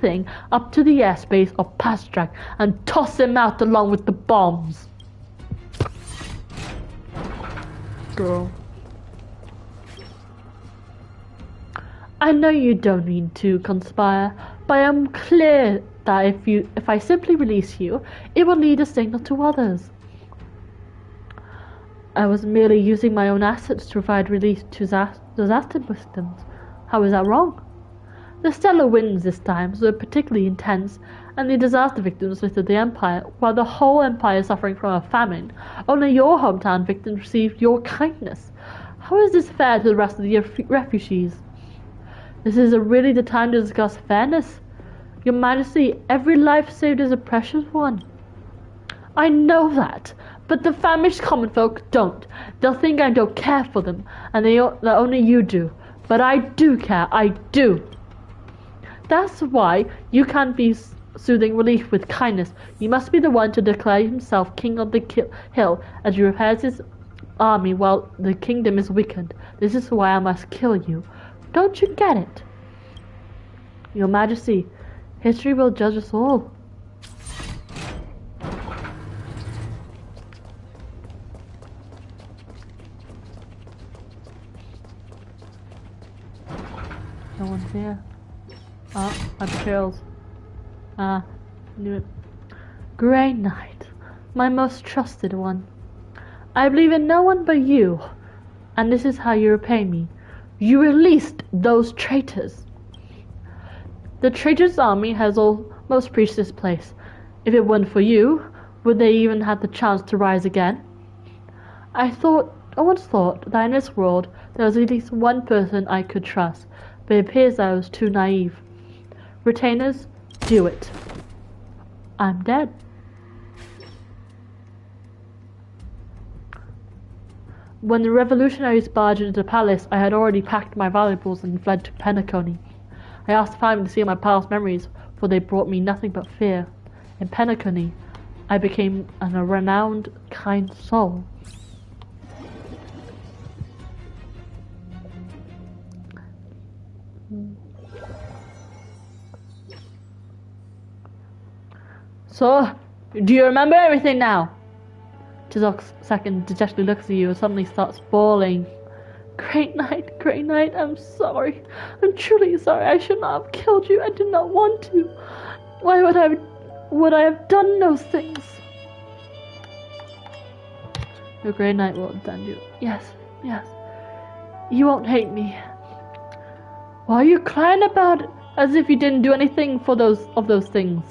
thing up to the airspace of Pastrak and toss him out along with the bombs. Girl. I know you don't need to conspire, but I am clear that if I simply release you, it will lead a signal to others. I was merely using my own assets to provide relief to disaster victims. How is that wrong? The stellar winds this time were particularly intense, and the disaster victims littered the Empire, while the whole Empire is suffering from a famine. Only your hometown victims received your kindness. How is this fair to the rest of the refugees? This is really the time to discuss fairness. Your Majesty, every life saved is a precious one. I know that, but the famished common folk don't. They'll think I don't care for them, and that only you do. But I do care, I do. That's why you can't be soothing relief with kindness. You must be the one to declare himself king of the hill as he repairs his army while the kingdom is weakened. This is why I must kill you. Don't you get it? Your Majesty, history will judge us all. No one's here. My betrayals. Knew it. Grey Knight, my most trusted one. I believe in no one but you, and this is how you repay me. You released those traitors. The traitors' army has almost reached this place. If it weren't for you, would they even have the chance to rise again? I once thought that in this world there was at least one person I could trust, but it appears I was too naive. Retainers, do it. I'm dead. When the revolutionaries barged into the palace, I had already packed my valuables and fled to Penacony. I asked family to see my past memories, for they brought me nothing but fear. In Penacony, I became a renowned, kind soul. So, do you remember everything now? Tizok's second dejectedly looks at you and suddenly starts bawling. Great Knight, I'm sorry. I'm truly sorry. I should not have killed you. I did not want to. Why would I have done those things? Your Grey Knight will defend you. Yes. You won't hate me. Why are you crying about it as if you didn't do anything for those things?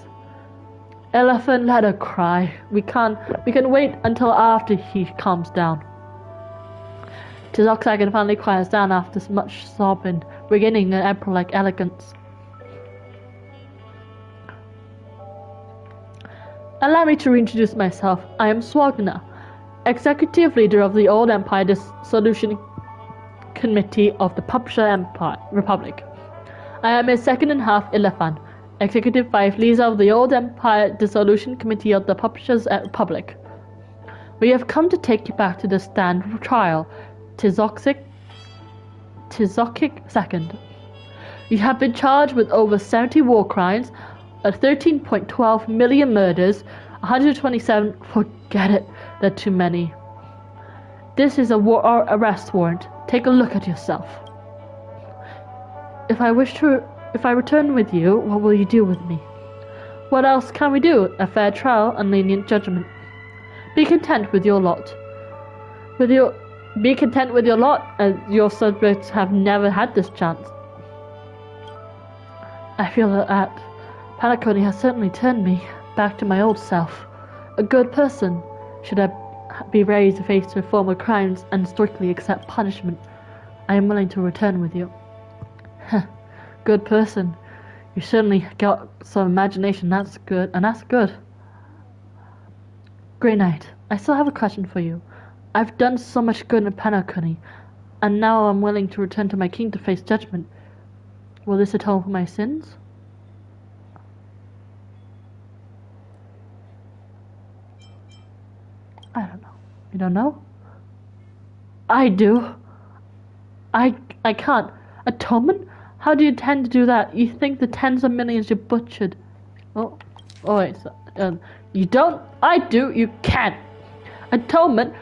Elephant, let her cry. We can wait until after he calms down. Tizok second finally quiets down after much sobbing, regaining an emperor-like elegance. Allow me to reintroduce myself. I am Swagna, executive leader of the Old Empire Dissolution Committee of the Publisher Republic. I am his second and half Elephant, executive vice leader of the Old Empire Dissolution Committee of the Publishers Republic. We have come to take you back to the stand for trial, Tizokic II. You have been charged with over 70 war crimes, 13.12 million murders, 127. Forget it, they're too many. This is a arrest warrant. Take a look at yourself. If I return with you, what will you do with me? What else can we do? A fair trial and lenient judgment. Be content with your lot. Be content with your lot, as your subjects have never had this chance. I feel that Penacony has certainly turned me back to my old self. A good person. Should I be raised to face their former crimes and strictly accept punishment, I am willing to return with you. Good person. You certainly got some imagination, that's good. Grey Knight, I still have a question for you. I've done so much good in Penacony, and now I'm willing to return to my king to face judgment. Will this atone for my sins? I don't know. You don't know? I do. I can't. Atonement? How do you intend to do that? You think the tens of millions you butchered... Oh wait, you don't? I do, you can't. Atonement?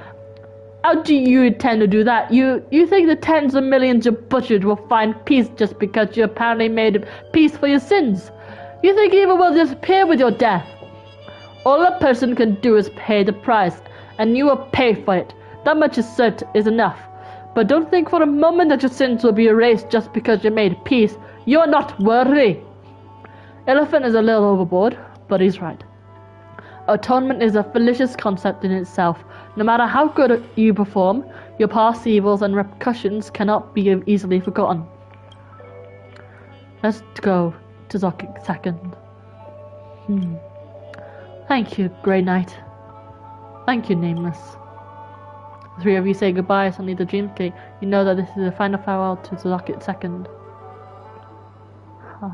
How do you intend to do that? You think the tens of millions you butchered will find peace just because you apparently made peace for your sins? You think evil will disappear with your death? All a person can do is pay the price, and you will pay for it. That much is certain is enough. But don't think for a moment that your sins will be erased just because you made peace. You are not worthy. Elephant is a little overboard, but he's right. Atonement is a fallacious concept in itself. No matter how good you perform, your past evils and repercussions cannot be easily forgotten. Let's go to Zokic second. Thank you, Grey Knight. Thank you, Nameless. The three of you say goodbye suddenly the Dreamscape. You know that this is the final farewell to the Rocket Second. Huh.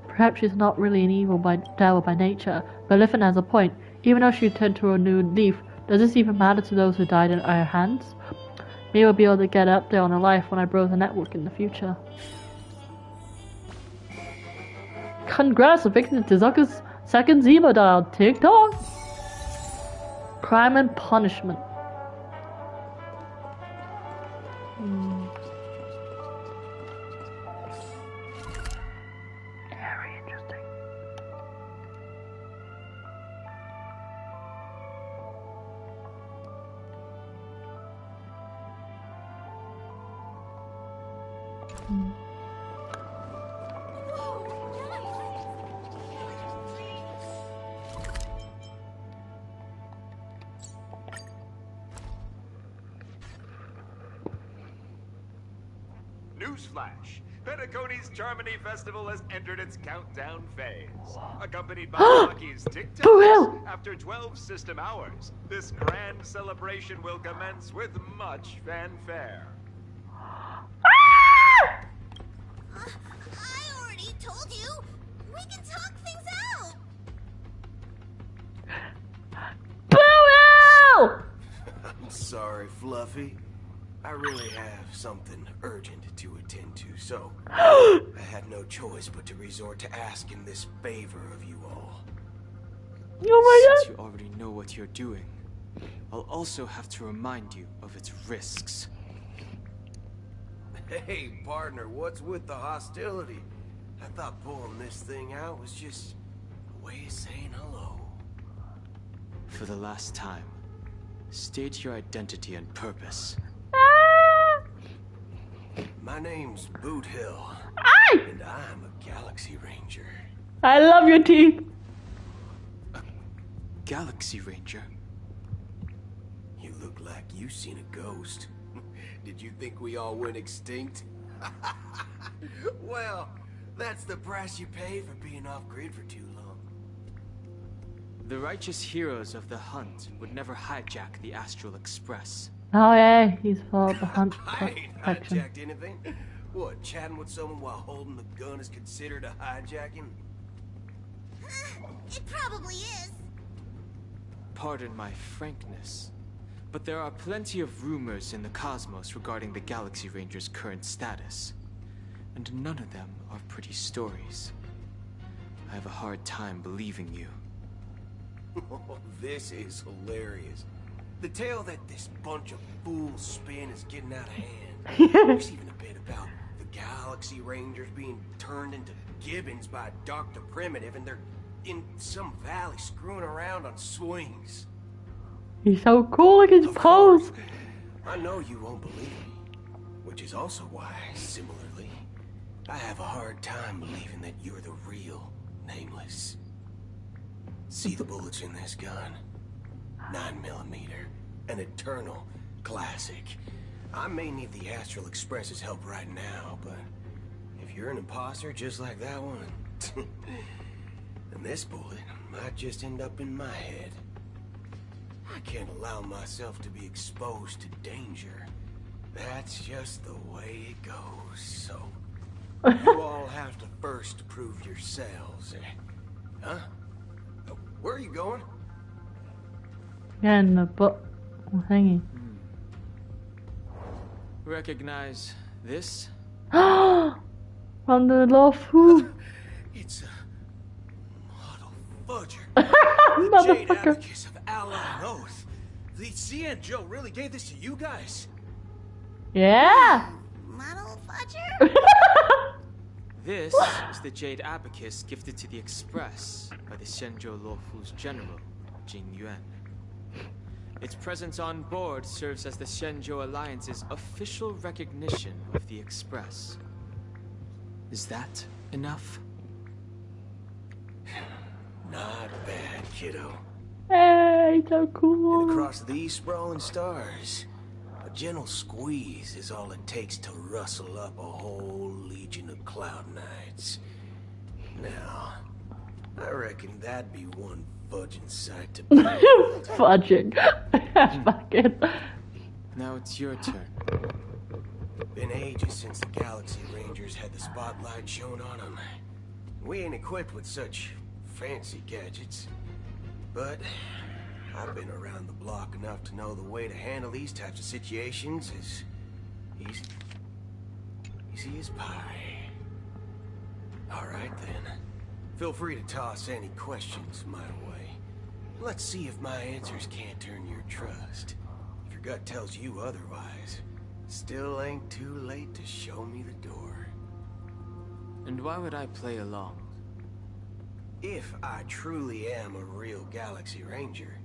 Perhaps she's not really an evil devil by nature, but Lithan has a point. Even though she turned to a new leaf, does this even matter to those who died in our hands? Maybe we'll be able to get up there on a life when I browse the network in the future. Congrats on fixing Tizuka's second Zemo dial. TikTok! Crime and punishment. Very interesting. Newsflash! Penacony's Germany Festival has entered its countdown phase. Accompanied by Lucky's TikToks, after 12 system hours, this grand celebration will commence with much fanfare. I already told you! We can talk things out! Boo! I'm sorry, Fluffy. I really have something urgent to attend to, so I had no choice but to resort to asking this favor of you all. Oh my Since you already know what you're doing, I'll also have to remind you of its risks. Hey, partner, what's with the hostility? I thought pulling this thing out was just a way of saying hello. For the last time, state your identity and purpose. My name's Boot Hill, and I'm a Galaxy Ranger. I love your teeth. Galaxy Ranger? You look like you've seen a ghost. Did you think we all went extinct? Well, that's the price you pay for being off-grid for too long. The righteous heroes of the hunt would never hijack the Astral Express. Oh yeah, he's for the hunt I ain't section. hijacked anything. What, chatting with someone while holding the gun is considered a hijacking? It probably is. Pardon my frankness, but there are plenty of rumors in the cosmos regarding the Galaxy Ranger's current status, and none of them are pretty stories. I have a hard time believing you. This is hilarious. The tale that this bunch of fools spin is getting out of hand. There's even a bit about the Galaxy Rangers being turned into gibbons by Dr. Primitive, and they're in some valley screwing around on swings. He's so cool, look at his Of pose. course, I know you won't believe me, which is also why, similarly, I have a hard time believing that you're the real Nameless. See the bullets in this gun? 9mm, an eternal classic. I may need the Astral Express's help right now, but if you're an imposter just like that one, then this bullet might just end up in my head. I can't allow myself to be exposed to danger. That's just the way it goes, so you all have to first prove yourselves. Huh? Where are you going? Yeah, in the book thingy. Recognize this? From the law food. It's a model fudger. Jade Motherfucker. Abacus of Ally and Oath. The CN Joe really gave this to you guys? Yeah. Model fudger? This is the Jade Abacus gifted to the Express by the Shenzhou Luofu's general, Jing Yuan. Its presence on board serves as the Shenzhou Alliance's official recognition of the Express. Is that enough? Not bad, kiddo. Hey, so And cool. across these sprawling stars, a gentle squeeze is all it takes to rustle up a whole legion of Cloud Knights. Now, I reckon that'd be one fudging sight to behold. Fudging. Fucking. Now it's your turn. Been ages since the Galaxy Rangers had the spotlight shown on them. We ain't equipped with such fancy gadgets. But I've been around the block enough to know the way to handle these types of situations is easy as pie. Alright then. Feel free to toss any questions my way. Let's see if my answers can't earn your trust. If your gut tells you otherwise, still ain't too late to show me the door. And why would I play along? If I truly am a real Galaxy Ranger,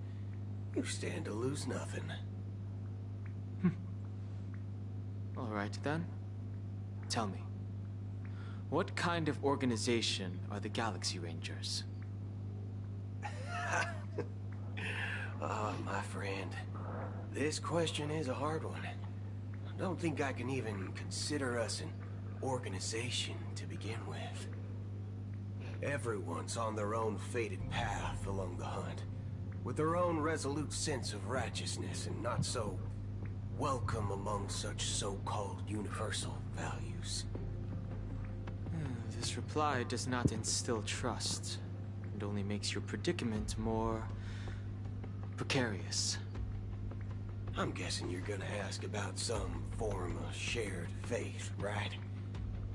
you stand to lose nothing. Alright then. Tell me, what kind of organization are the Galaxy Rangers? Oh, my friend. This question is a hard one. I don't think I can even consider us an organization to begin with. Everyone's on their own fated path along the hunt, with their own resolute sense of righteousness and not so welcome among such so-called universal values. This reply does not instill trust. It only makes your predicament more precarious. I'm guessing you're gonna ask about some form of shared faith, right?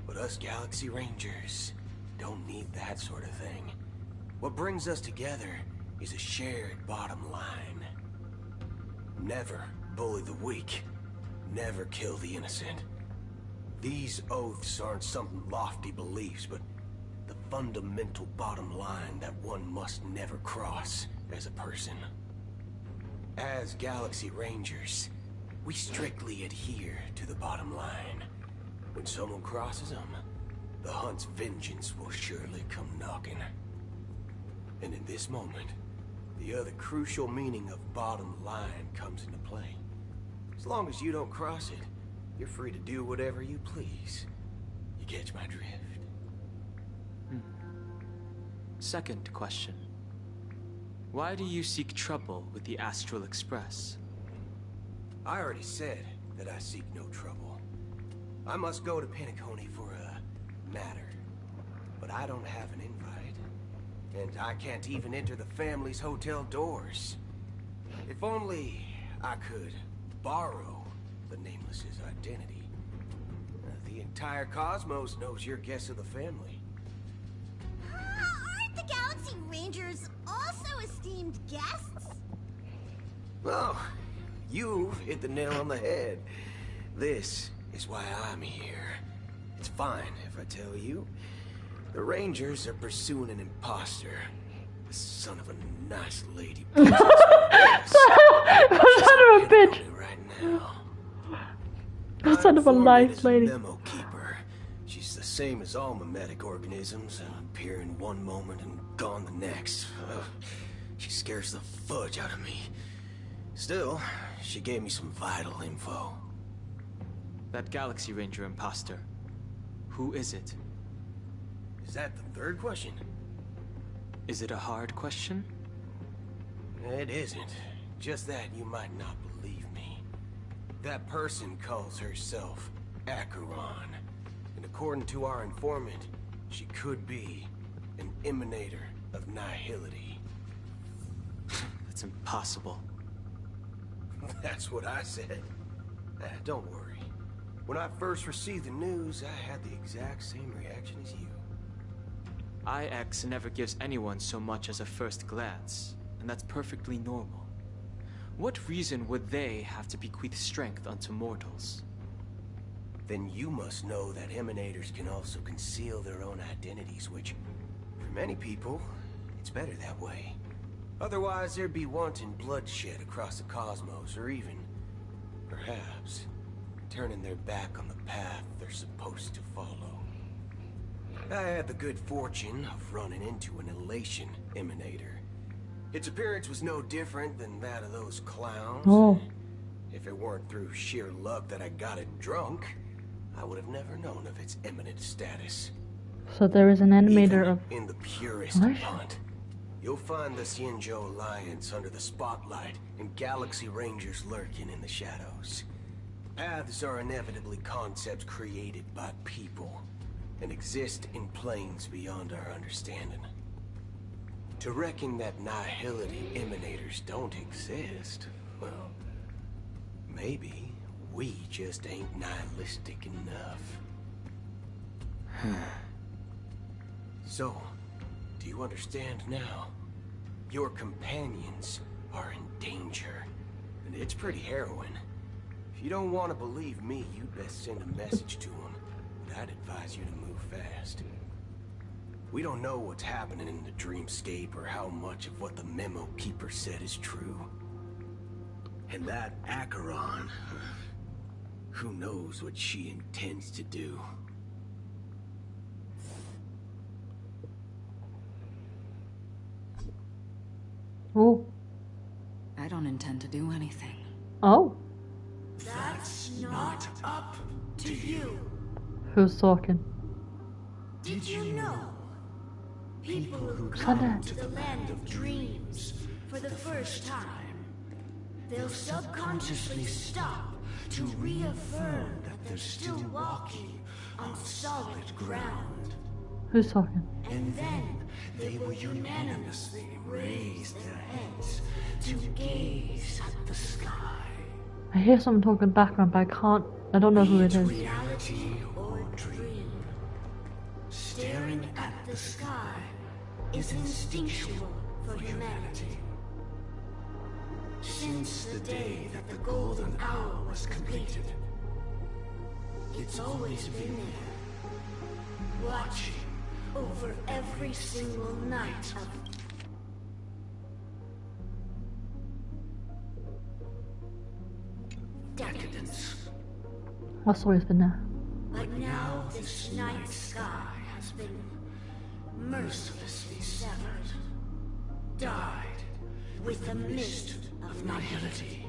But us Galaxy Rangers don't need that sort of thing. What brings us together is a shared bottom line. Never bully the weak. Never kill the innocent. These oaths aren't some lofty beliefs, but the fundamental bottom line that one must never cross as a person. As Galaxy Rangers, we strictly adhere to the bottom line. When someone crosses them, the hunt's vengeance will surely come knocking. And in this moment, the other crucial meaning of bottom line comes into play. As long as you don't cross it, you're free to do whatever you please. You catch my drift? Second question. Why do you seek trouble with the Astral Express? I already said that I seek no trouble. I must go to Penacony for a matter. But I don't have an invite. And I can't even enter the family's hotel doors. If only I could borrow the Nameless's identity. The entire cosmos knows you're guests of the family. Aren't the Galaxy Rangers also esteemed guests? Well, you've hit the nail on the head. This is why I'm here. It's fine if I tell you. The Rangers are pursuing an imposter. The son of a nice lady. Son of a bitch. Right now. The son of a nice lady. Memo keeper. She's the same as all mimetic organisms, appear in one moment and gone the next. She scares the fudge out of me. Still, she gave me some vital info. That Galaxy Ranger imposter. Who is it? Is that the third question? Is it a hard question? It isn't. Just that you might not believe me. That person calls herself Acheron. And according to our informant, she could be an emanator of nihility. That's impossible. That's what I said. Don't worry. When I first received the news, I had the exact same reaction as you. IX never gives anyone so much as a first glance, and that's perfectly normal. What reason would they have to bequeath strength unto mortals? Then you must know that emanators can also conceal their own identities, which, for many people, it's better that way. Otherwise, there'd be wanton bloodshed across the cosmos, or even, perhaps, turning their back on the path they're supposed to follow. I had the good fortune of running into an elation emanator. Its appearance was no different than that of those clowns. Oh. If it weren't through sheer luck that I got it drunk, I would have never known of its eminent status. So there is an animator Even of... in the purest What? hunt, You'll find the Xianzhou Alliance under the spotlight and Galaxy Rangers lurking in the shadows. Paths are inevitably concepts created by people and exist in planes beyond our understanding. To reckon that nihility emanators don't exist, well, maybe we just ain't nihilistic enough. So, do you understand now? Your companions are in danger, and it's pretty harrowing. If you don't want to believe me, you'd best send a message to them, but I'd advise you to move fast. We don't know what's happening in the dreamscape or how much of what the memo keeper said is true. And that Acheron, who knows what she intends to do. Oh. I don't intend to do anything. Oh. That's not up to you. Who's talking? Did you know? People who Come come to the land of dreams for the first time, they'll subconsciously stop to reaffirm that they're still walking on solid ground. Who's talking? And then they will unanimously raise their heads to gaze at the sky. I hear someone talking in the background, but I don't know who it is. Reality or dream. Staring at the sky is instinctual for humanity. Since the day that the golden hour was completed, it's always been there, watching over every single night of decadence. That's always been there. But now this night sky has been mercilessly severed, dyed with the mist of nihility.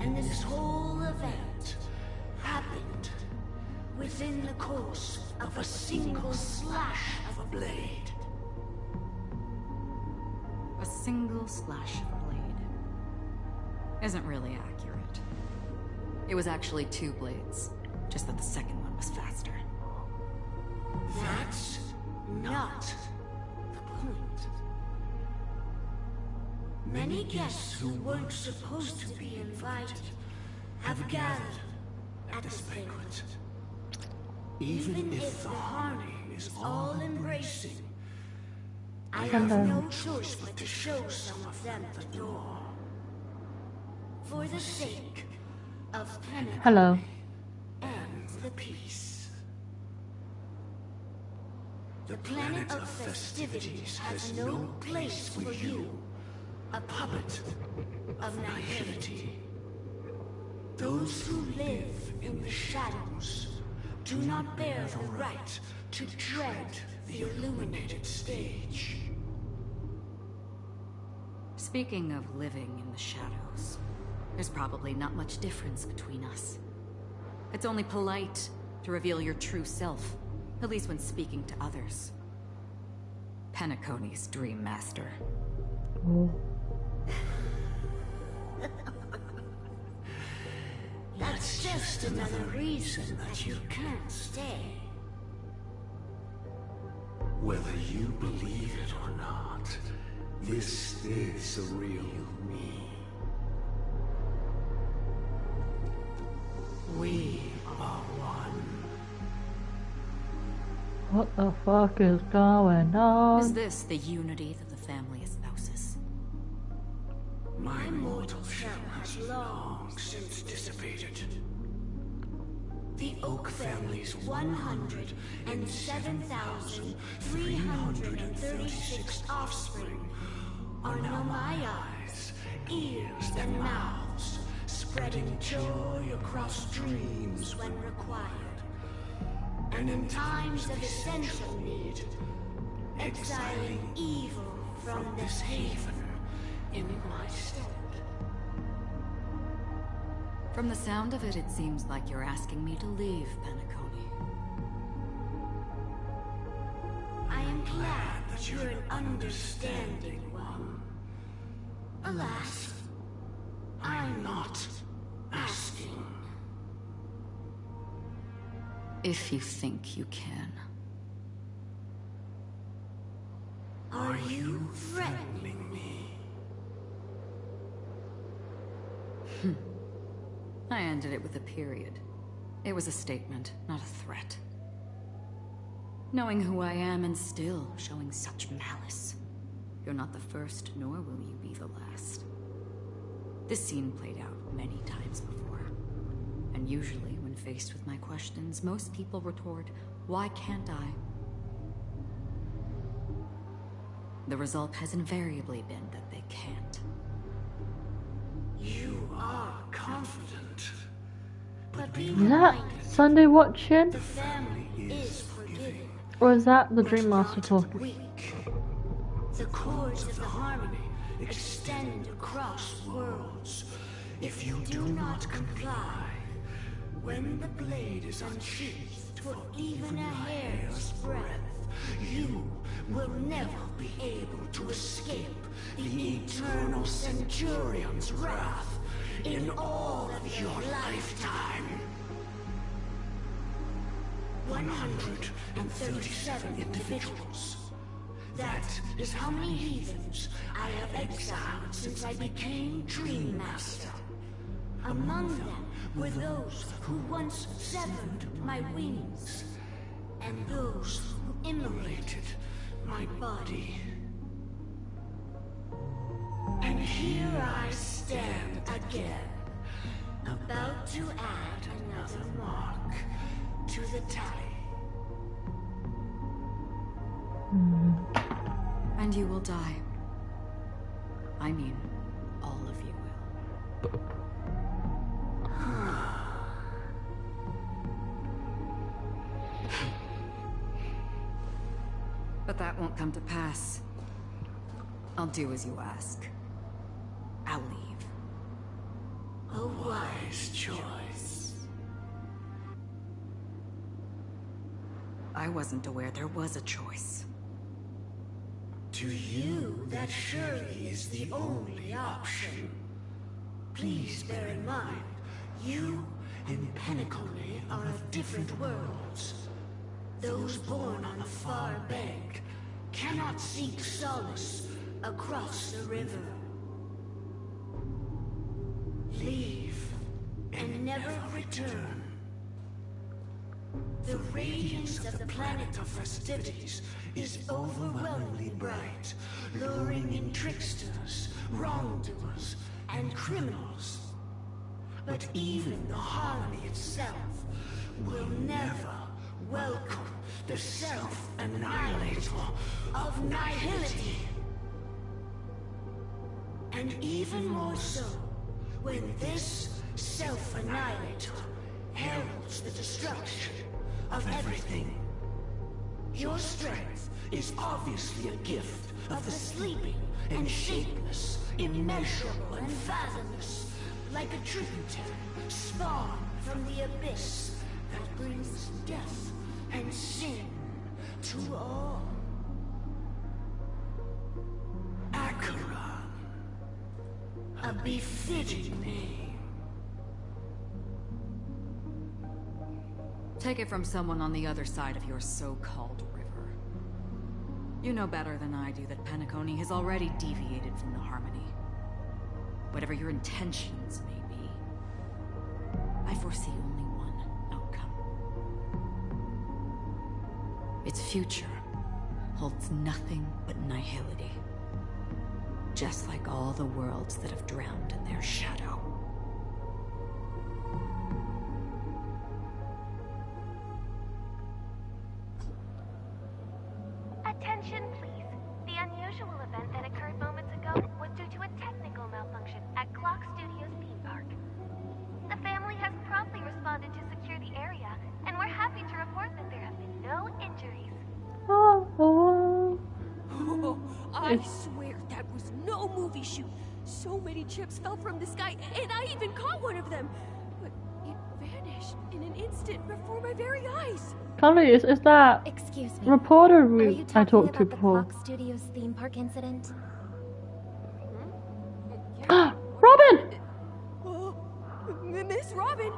And this whole event happened within the course of a single slash of a blade. A single slash of a blade isn't really accurate. It was actually 2 blades, just that the second one was faster. That's not the point. Many guests who weren't supposed to be invited have gathered at this banquet. Even if the harmony is all-embracing, I have no choice but to show some of them the door. For the sake of penance Hello. and the peace. The planet of festivities has no place for you, a puppet of nihility. Those who live in the shadows do not bear the right to tread the illuminated stage. Speaking of living in the shadows, there's probably not much difference between us. It's only polite to reveal your true self, at least when speaking to others. Penacony's Dream Master. Oh. That's just another reason that you can't stay. Whether you believe it or not, this is the real me. We are one. What the fuck is going on? Is this the unity that the family espouses? My mortal shell has long since dissipated. The Oak family's 107,336 offspring are now my eyes, ears, and mouths, spreading joy across dreams when required. And in times of essential need, exiling evil from this haven in my stead. From the sound of it, it seems like you're asking me to leave, Penacony. I am glad that that you're an understanding one. Alas, I'm not asking. If you think you can. Are you threatening me? I ended it with a period. It was a statement, not a threat. Knowing who I am and still showing such malice. You're not the first, nor will you be the last. This scene played out many times before. And usually, when faced with my questions, most people retort, "Why can't I?" The result has invariably been that they can't. You are confident. But be Is that reminded, Sunday watching? the family is forgiving. Or is that the but Dream Master not talking? weak. The cords of the harmony extend across worlds. If you do not comply, when the blade is unsheathed for even a hair's breadth, you will never be able to escape the eternal Centurion's wrath in all of your lifetime. 137 individuals. That is how many heathens I have exiled since I became Dream Master. Among them were those who once severed my wings, and those who immolated my body. And here I stand again, about to add another mark to the tally. And you will die. I mean, all of you will. But that won't come to pass. I'll do as you ask. I'll leave. A wise choice. I wasn't aware there was a choice. To you, that surely is the only option. Please bear in mind, you and Penacony are of different worlds. Those born on the far bank cannot seek solace across the river. Leave and never return. The radiance of the planet of festivities is overwhelmingly bright, luring in tricksters, wrongdoers, and criminals. But even the harmony itself will never welcome the self-annihilator of nihility. And even more so, when this self-annihilator heralds the destruction of everything. Your strength is obviously a gift of the sleeping and shapeless, immeasurable and fathomless, like a tributary spawned from the abyss that brings death and sin to all. Acheron, a befitting name. Take it from someone on the other side of your so-called river. You know better than I do that Penacony has already deviated from the harmony. Whatever your intentions may be, I foresee only one outcome. Its future holds nothing but nihility. Just like all the worlds that have drowned in their shadow. Attention, please. The unusual event that occurred moments ago was due to a technical malfunction at Clock Studios theme park. The family has promptly responded to secure the area, and we're happy to report that there have been no injuries. Oh. Oh, I swear that was no movie shoot. So many chips fell from the sky, and I even caught one of them. But it vanished. vanished in an instant before my very eyes. Conley, is that Excuse me. reporter Are you I talking talked to about the before? Clock Studios theme park incident? Robin! Oh, Miss Robin,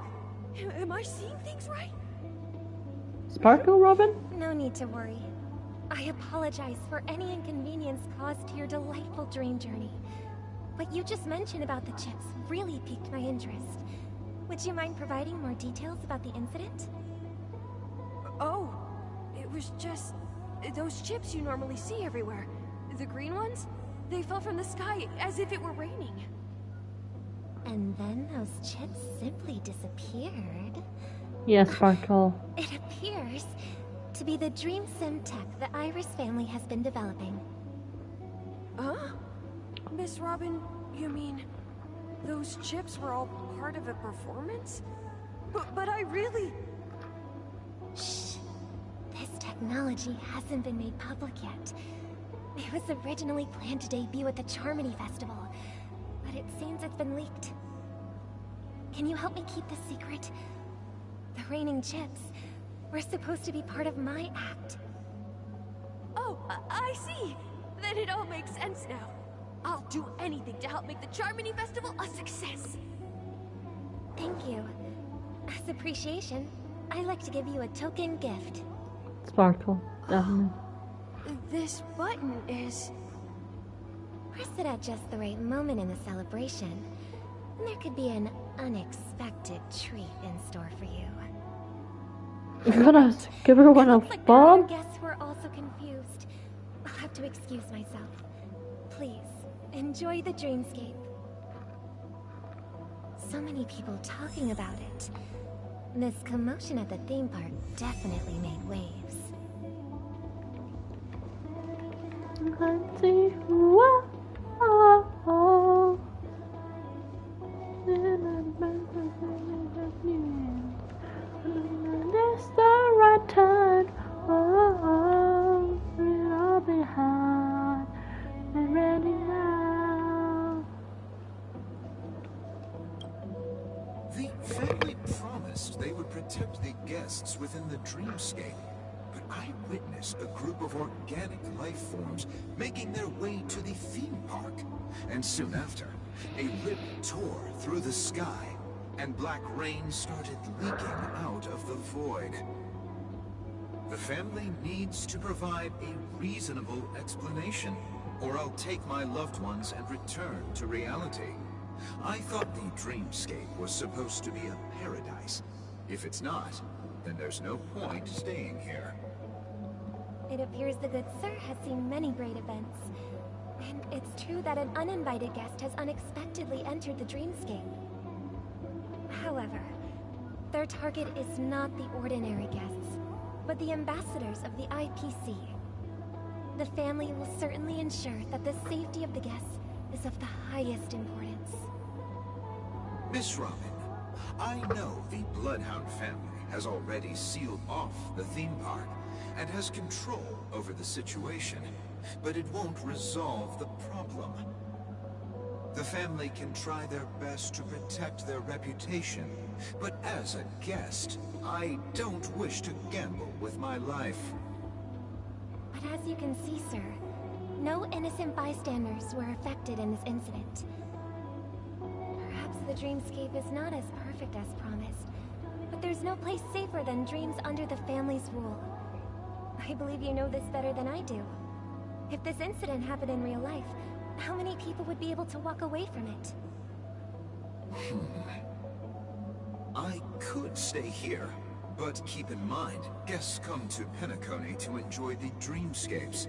am I seeing things right? Sparkle Robin? No need to worry. I apologize for any inconvenience caused to your delightful dream journey. What you just mentioned about the chips really piqued my interest. Would you mind providing more details about the incident? Oh, it was just those chips you normally see everywhere. The green ones? They fell from the sky as if it were raining. And then those chips simply disappeared. Yes, Sparkle. It appears to be the dream sim tech the Iris family has been developing. Huh? Miss Robin, you mean those chips were all part of a performance? But I really... Shh. This technology hasn't been made public yet. It was originally planned to debut at the Charmony Festival, but it seems it's been leaked. Can you help me keep this secret? The raining chips were supposed to be part of my act. Oh, I see. Then it all makes sense now. I'll do anything to help make the Charmony Festival a success. Thank you. As appreciation, I'd like to give you a token gift. Sparkle, definitely. This button is... Press it at just the right moment in the celebration, and there could be an unexpected treat in store for you. You're gonna give everyone a Looks like the other bomb? guests were also confused. I'll have to excuse myself. Please, enjoy the dreamscape. So many people talking about it. This commotion at the theme park definitely made waves. Let's see. Whoa. It's the right time. Oh, we're all behind and ready now. The family promised they would protect the guests within the dreamscape, but I witnessed a group of organic life forms making their way to the theme park. And soon after, a rip tore through the sky, and black rain started leaking out of the void. The family needs to provide a reasonable explanation, or I'll take my loved ones and return to reality. I thought the dreamscape was supposed to be a paradise. If it's not, then there's no point staying here. It appears the good sir has seen many great events. And it's true that an uninvited guest has unexpectedly entered the dreamscape. However, their target is not the ordinary guests, but the ambassadors of the IPC. The family will certainly ensure that the safety of the guests is of the highest importance. Miss Robin, I know the Bloodhound family has already sealed off the theme park and has control over the situation, but it won't resolve the problem. The family can try their best to protect their reputation, but as a guest, I don't wish to gamble with my life. But as you can see, sir, no innocent bystanders were affected in this incident. Perhaps the dreamscape is not as perfect as promised, but there's no place safer than dreams under the family's rule. I believe you know this better than I do. If this incident happened in real life, how many people would be able to walk away from it? I could stay here, but keep in mind, guests come to Penacony to enjoy the dreamscapes.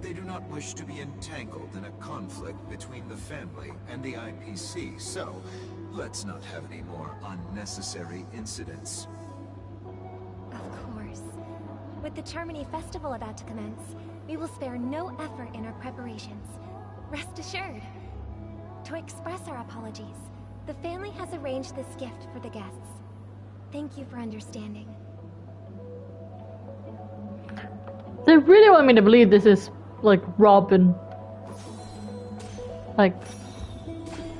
They do not wish to be entangled in a conflict between the family and the IPC, so let's not have any more unnecessary incidents. Of course. With the Charmony Festival about to commence, we will spare no effort in our preparations. Rest assured. To express our apologies, the family has arranged this gift for the guests. Thank you for understanding. They really want me to believe this is like Robin, like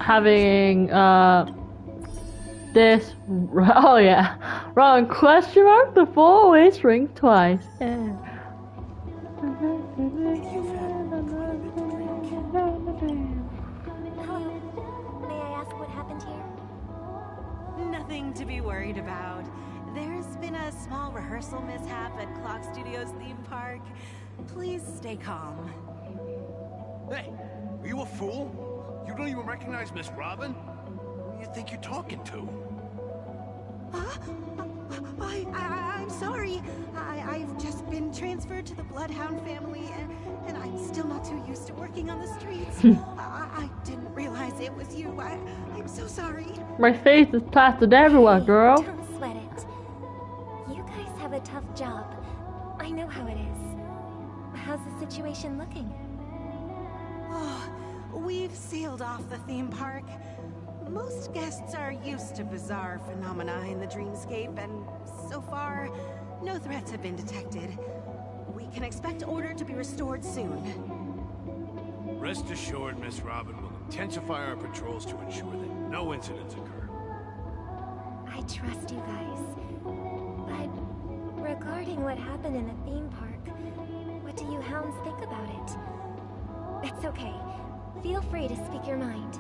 having this. Oh yeah. Wrong question mark. The four-way ring twice. Yeah. Hello. May I ask what happened here? Nothing to be worried about. There's been a small rehearsal mishap at Clock Studios theme park. Please stay calm. Hey, are you a fool? You don't even recognize Miss Robin? Who do you think you're talking to? I'm sorry. I've just been transferred to the Bloodhound family, and I'm still not too used to working on the streets. I didn't realize it was you. I'm so sorry. My face is plastered everywhere, girl. Don't sweat it. You guys have a tough job. I know how it is. How's the situation looking? Oh, we've sealed off the theme park. Most guests are used to bizarre phenomena in the dreamscape, and so far, no threats have been detected. We can expect order to be restored soon. Rest assured, Miss Robin will intensify our patrols to ensure that no incidents occur. I trust you guys. But regarding what happened in the theme park, what do you hounds think about it? That's okay. Feel free to speak your mind.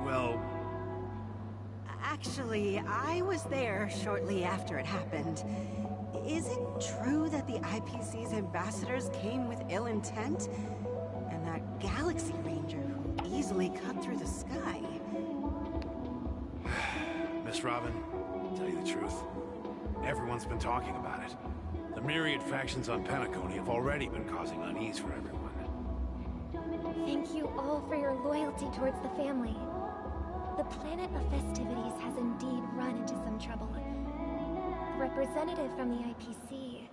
Well... Actually, I was there shortly after it happened. Is it true that the IPC's ambassadors came with ill intent? And that Galaxy Ranger who easily cut through the sky? Miss Robin, to tell you the truth, everyone's been talking about it. The myriad factions on Penacony have already been causing unease for everyone. Thank you all for your loyalty towards the family. The planet of festivities has indeed run into some trouble. The representative from the IPC,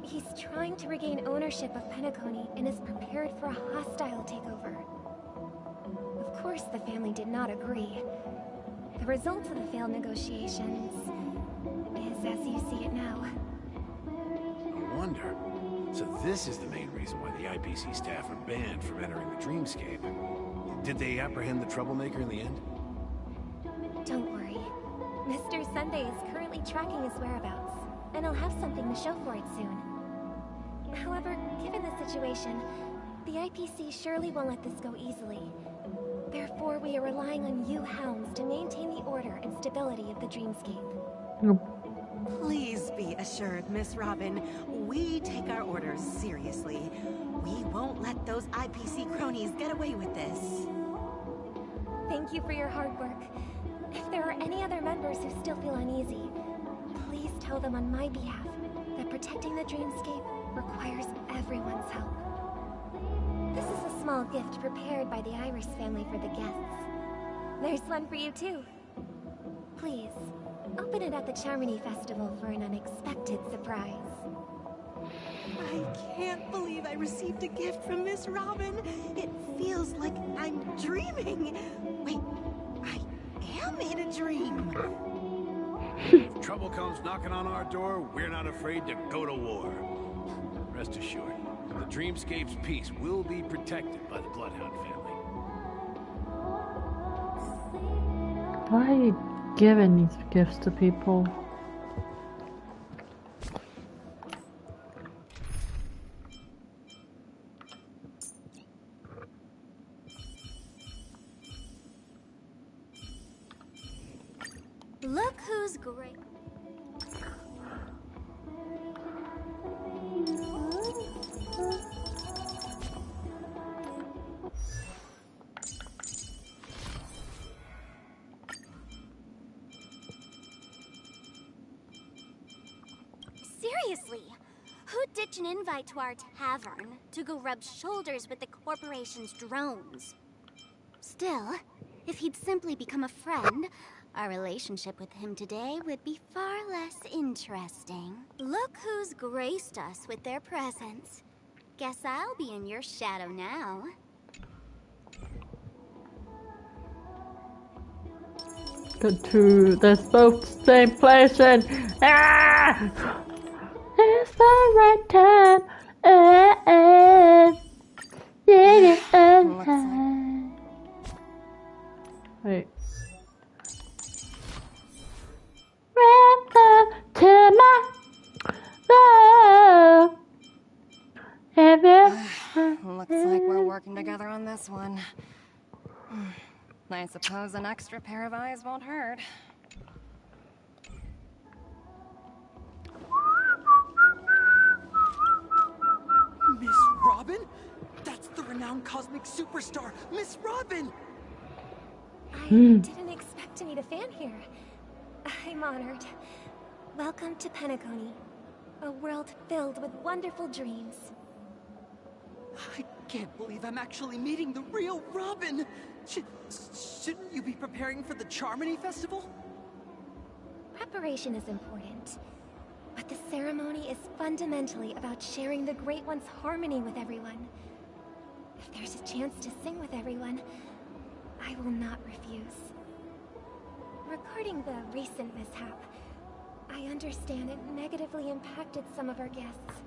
he's trying to regain ownership of Penacony and is prepared for a hostile takeover. Of course, the family did not agree. The result of the failed negotiations is as you see it now. No wonder. So this is the main reason why the IPC staff are banned from entering the dreamscape. Did they apprehend the troublemaker in the end? Don't worry. Mr. Sunday is currently tracking his whereabouts, and he'll have something to show for it soon. However, given the situation, the IPC surely won't let this go easily. Therefore, we are relying on you hounds to maintain the order and stability of the dreamscape. Please be assured, Miss Robin, we take our orders seriously. We won't let those IPC cronies get away with this. Thank you for your hard work. If there are any other members who still feel uneasy, please tell them on my behalf that protecting the dreamscape requires everyone's help. This is a small gift prepared by the Iris family for the guests. There's one for you too. Please, open it at the Charmony Festival for an unexpected surprise. I can't believe I received a gift from Miss Robin. It feels like I'm dreaming. Wait, I am in a dream. If trouble comes knocking on our door, we're not afraid to go to war. Rest assured, the dreamscape's peace will be protected by the Bloodhound family. Why are you giving these gifts to people? Look who's great. Seriously, who ditched an invite to our tavern to go rub shoulders with the corporation's drones? Still, if he'd simply become a friend, our relationship with him today would be far less interesting. Look who's graced us with their presence. Guess I'll be in your shadow now. Go to there's both the same place and it's the right time. Yeah. Wait. this one. I suppose an extra pair of eyes won't hurt. Miss Robin? That's the renowned cosmic superstar, Miss Robin! I didn't expect to meet a fan here. I'm honored. Welcome to Penacony, a world filled with wonderful dreams. I can't believe I'm actually meeting the real Robin! Shouldn't you be preparing for the Charmony Festival? Preparation is important, but the ceremony is fundamentally about sharing the Great One's harmony with everyone. If there's a chance to sing with everyone, I will not refuse. Regarding the recent mishap, I understand it negatively impacted some of our guests.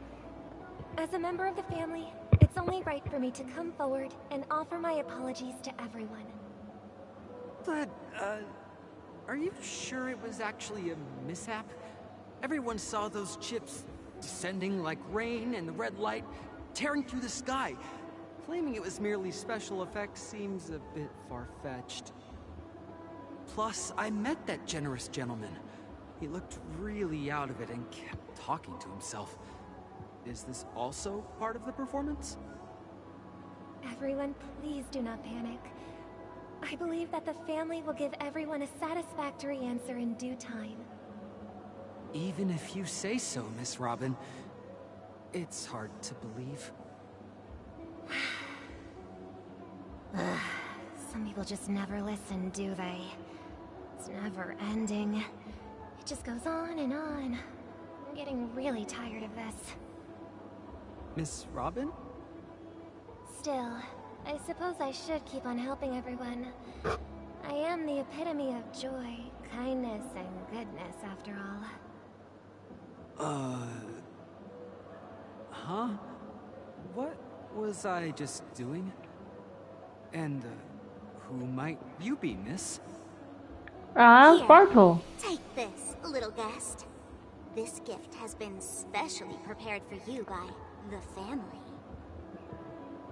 As a member of the family, it's only right for me to come forward and offer my apologies to everyone. But, are you sure it was actually a mishap? Everyone saw those chips descending like rain and the red light tearing through the sky. Claiming it was merely special effects seems a bit far-fetched. Plus, I met that generous gentleman. He looked really out of it and kept talking to himself. Is this also part of the performance? Everyone, please do not panic. I believe that the family will give everyone a satisfactory answer in due time. Even if you say so, Miss Robin, it's hard to believe. Some people just never listen, do they? It's never ending. It just goes on and on. I'm getting really tired of this. Miss Robin? Still, I suppose I should keep on helping everyone. I am the epitome of joy, kindness, and goodness, after all. Huh? What was I just doing? And, who might you be, miss? Ah, Here, Sparkle. Take this, little guest. This gift has been specially prepared for you by the family.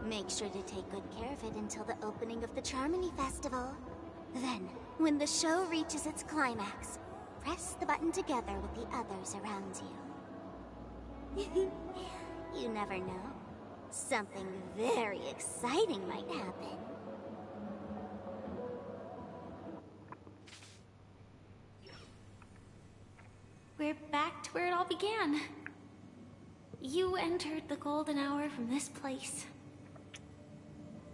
Make sure to take good care of it until the opening of the Charmony Festival. Then, when the show reaches its climax, press the button together with the others around you. You never know. Something very exciting might happen. We're back to where it all began. You entered the golden hour from this place.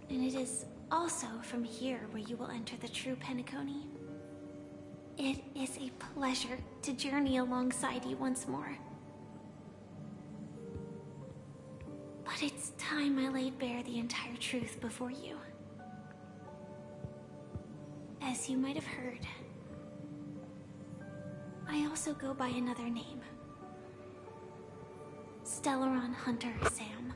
And it is also from here where you will enter the true Penacony. It is a pleasure to journey alongside you once more. But it's time I laid bare the entire truth before you. As you might have heard, I also go by another name. Stellaron Hunter Sam.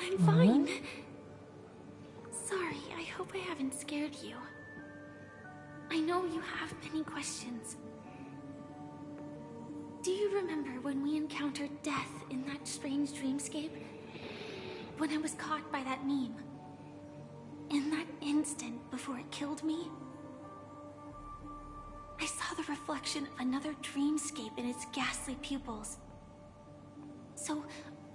I'm fine. Sorry, I hope I haven't scared you. I know you have many questions. Do you remember when we encountered death in that strange dreamscape? When I was caught by that meme? In that instant before it killed me? I saw the reflection of another dreamscape in its ghastly pupils. So,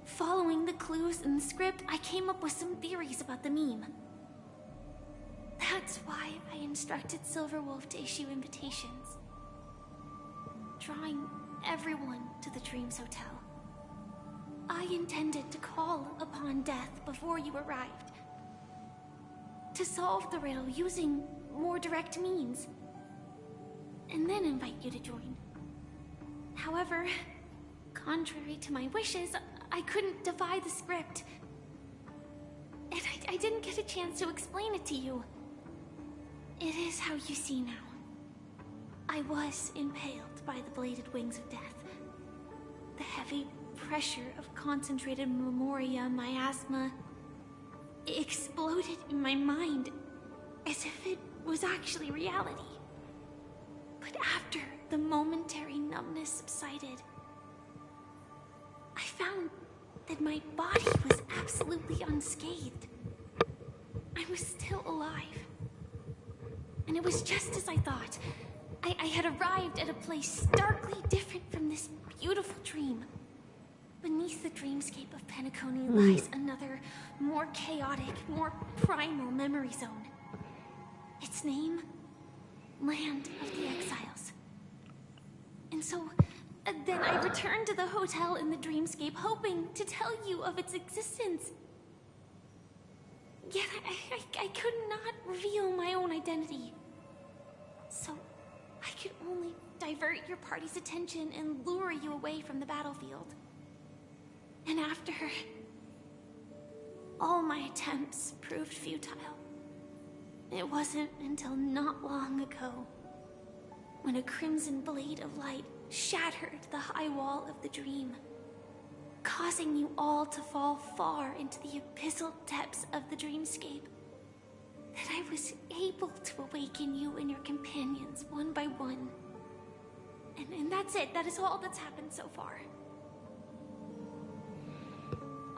following the clues in the script, I came up with some theories about the meme. That's why I instructed Silverwolf to issue invitations, drawing everyone to the Dreams Hotel. I intended to call upon death before you arrived, to solve the riddle using more direct means, and then invite you to join. However, contrary to my wishes, I couldn't defy the script. And I didn't get a chance to explain it to you. It is how you see now. I was impaled by the bladed wings of death. The heavy pressure of concentrated memoria miasma exploded in my mind as if it was actually reality. But after the momentary numbness subsided, I found that my body was absolutely unscathed. I was still alive. And it was just as I thought. I had arrived at a place starkly different from this beautiful dream. Beneath the dreamscape of Penacony lies another, more chaotic, more primal memory zone. Its name? Land of the Exiles. And so, then I returned to the hotel in the dreamscape, hoping to tell you of its existence. Yet I could not reveal my own identity. So, I could only divert your party's attention and lure you away from the battlefield. And after all my attempts proved futile, it wasn't until not long ago when a crimson blade of light shattered the high wall of the dream, causing you all to fall far into the abyssal depths of the dreamscape, that I was able to awaken you and your companions one by one. And that's it. That is all that's happened so far.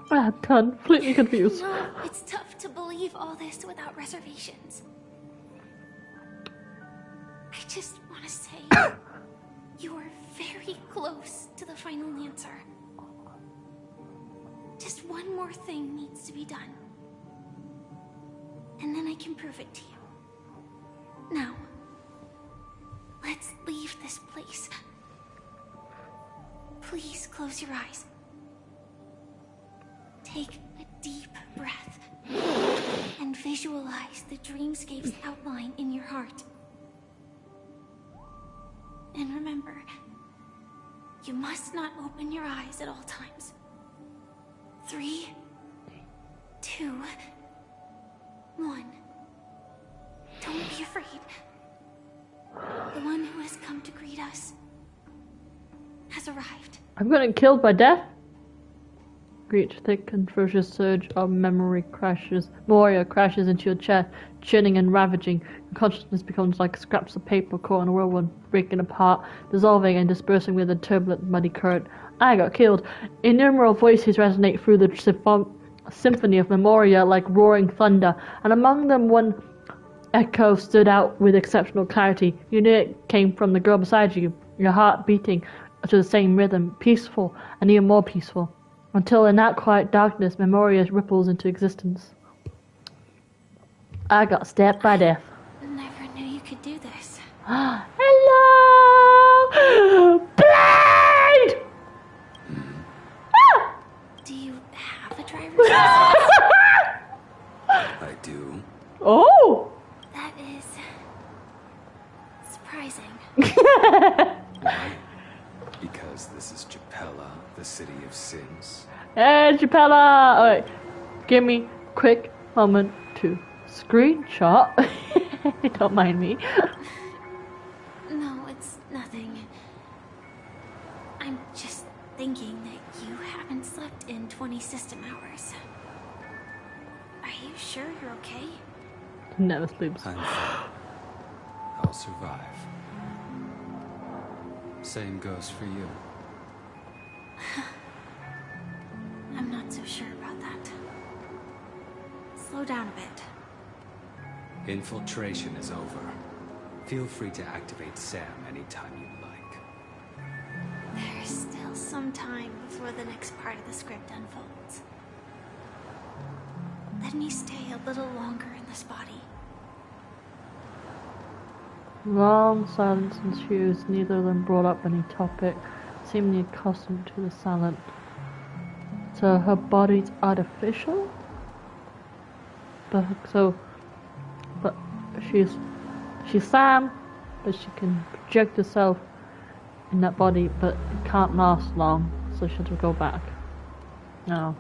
I'm completely confused. No, it's tough to believe all this without reservations. I just want to say, you are very close to the final answer. Just one more thing needs to be done. And then I can prove it to you. Now, let's leave this place. Please close your eyes. Take a deep breath and visualize the dreamscape's outline in your heart. And remember, you must not open your eyes at all times. 3, 2, 1. Don't be afraid. The one who has come to greet us has arrived. I'm getting killed by death. Great thick and ferocious surge of memory crashes. Moria crashes into your chest, churning and ravaging. Your consciousness becomes like scraps of paper caught in a whirlwind, breaking apart, dissolving and dispersing with a turbulent, muddy current. I got killed. Innumerable voices resonate through the symphony of Memoria like roaring thunder, and among them one echo stood out with exceptional clarity. You knew it came from the girl beside you, your heart beating to the same rhythm, peaceful and even more peaceful. Until in that quiet darkness, Memoria ripples into existence. I got stabbed by death. Never knew you could do this. Hello! Blade! Do you have a driver's license? I do. Oh! That is surprising. Why? Because this is Japella, the city of sins. Hey, Japella! Alright, give me quick moment to screenshot. Don't mind me. No, it's nothing. I'm just thinking that you haven't slept in 20 system hours. Are you sure you're okay? Never sleeps. I'm fine. I'll survive. Same goes for you. I'm not so sure about that. Slow down a bit. Infiltration is over. Feel free to activate Sam anytime you'd like. There's still some time before the next part of the script unfolds. Let me stay a little longer in this body. Long silence ensues. Neither of them brought up any topic, seemingly accustomed to the silent. So her body's artificial? But she's Sam, but she can project herself in that body, but it can't last long, so she has to go back. No.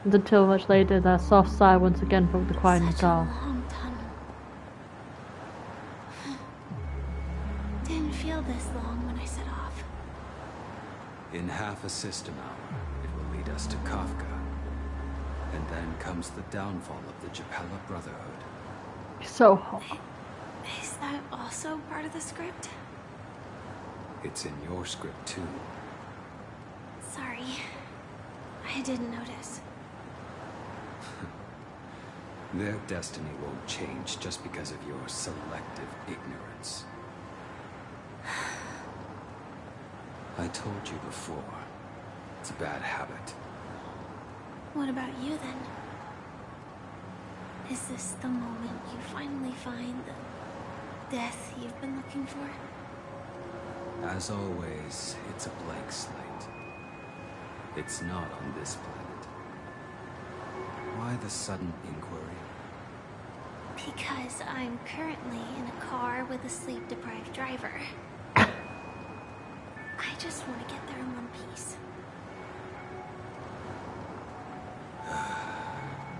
And until much later, that soft sigh once again broke the quiet in the car. Long tunnel. Didn't feel this long when I set off. In half a system hour, it will lead us to Kafka. And then comes the downfall of the Japella Brotherhood. So hot. Is that also part of the script? It's in your script too. Sorry. I I didn't notice. Their destiny won't change just because of your selective ignorance. I told you before, it's a bad habit. What about you then? Is this the moment you finally find the death you've been looking for? As always, it's a blank slate. It's not on this planet. Why the sudden inquiry? Because I'm currently in a car with a sleep-deprived driver. I just want to get there in one piece.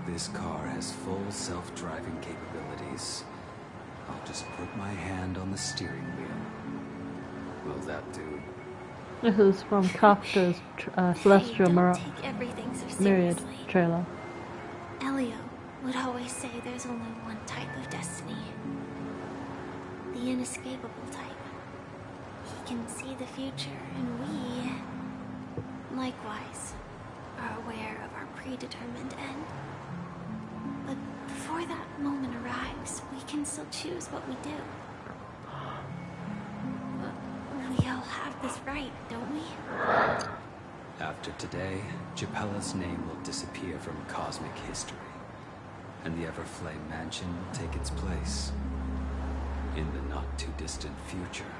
This car has full self-driving capabilities. I'll just put my hand on the steering wheel. Will that do? This is from Kafka's Celestial Everything so Myriad seriously. trailer. Elio would always say there's only one type of destiny. The inescapable type. He can see the future, and we, likewise, are aware of our predetermined end. But before that moment arrives, we can still choose what we do. We all have this right, don't we? After today, Japella's name will disappear from cosmic history, and the Everflame Mansion will take its place. In the not-too-distant future,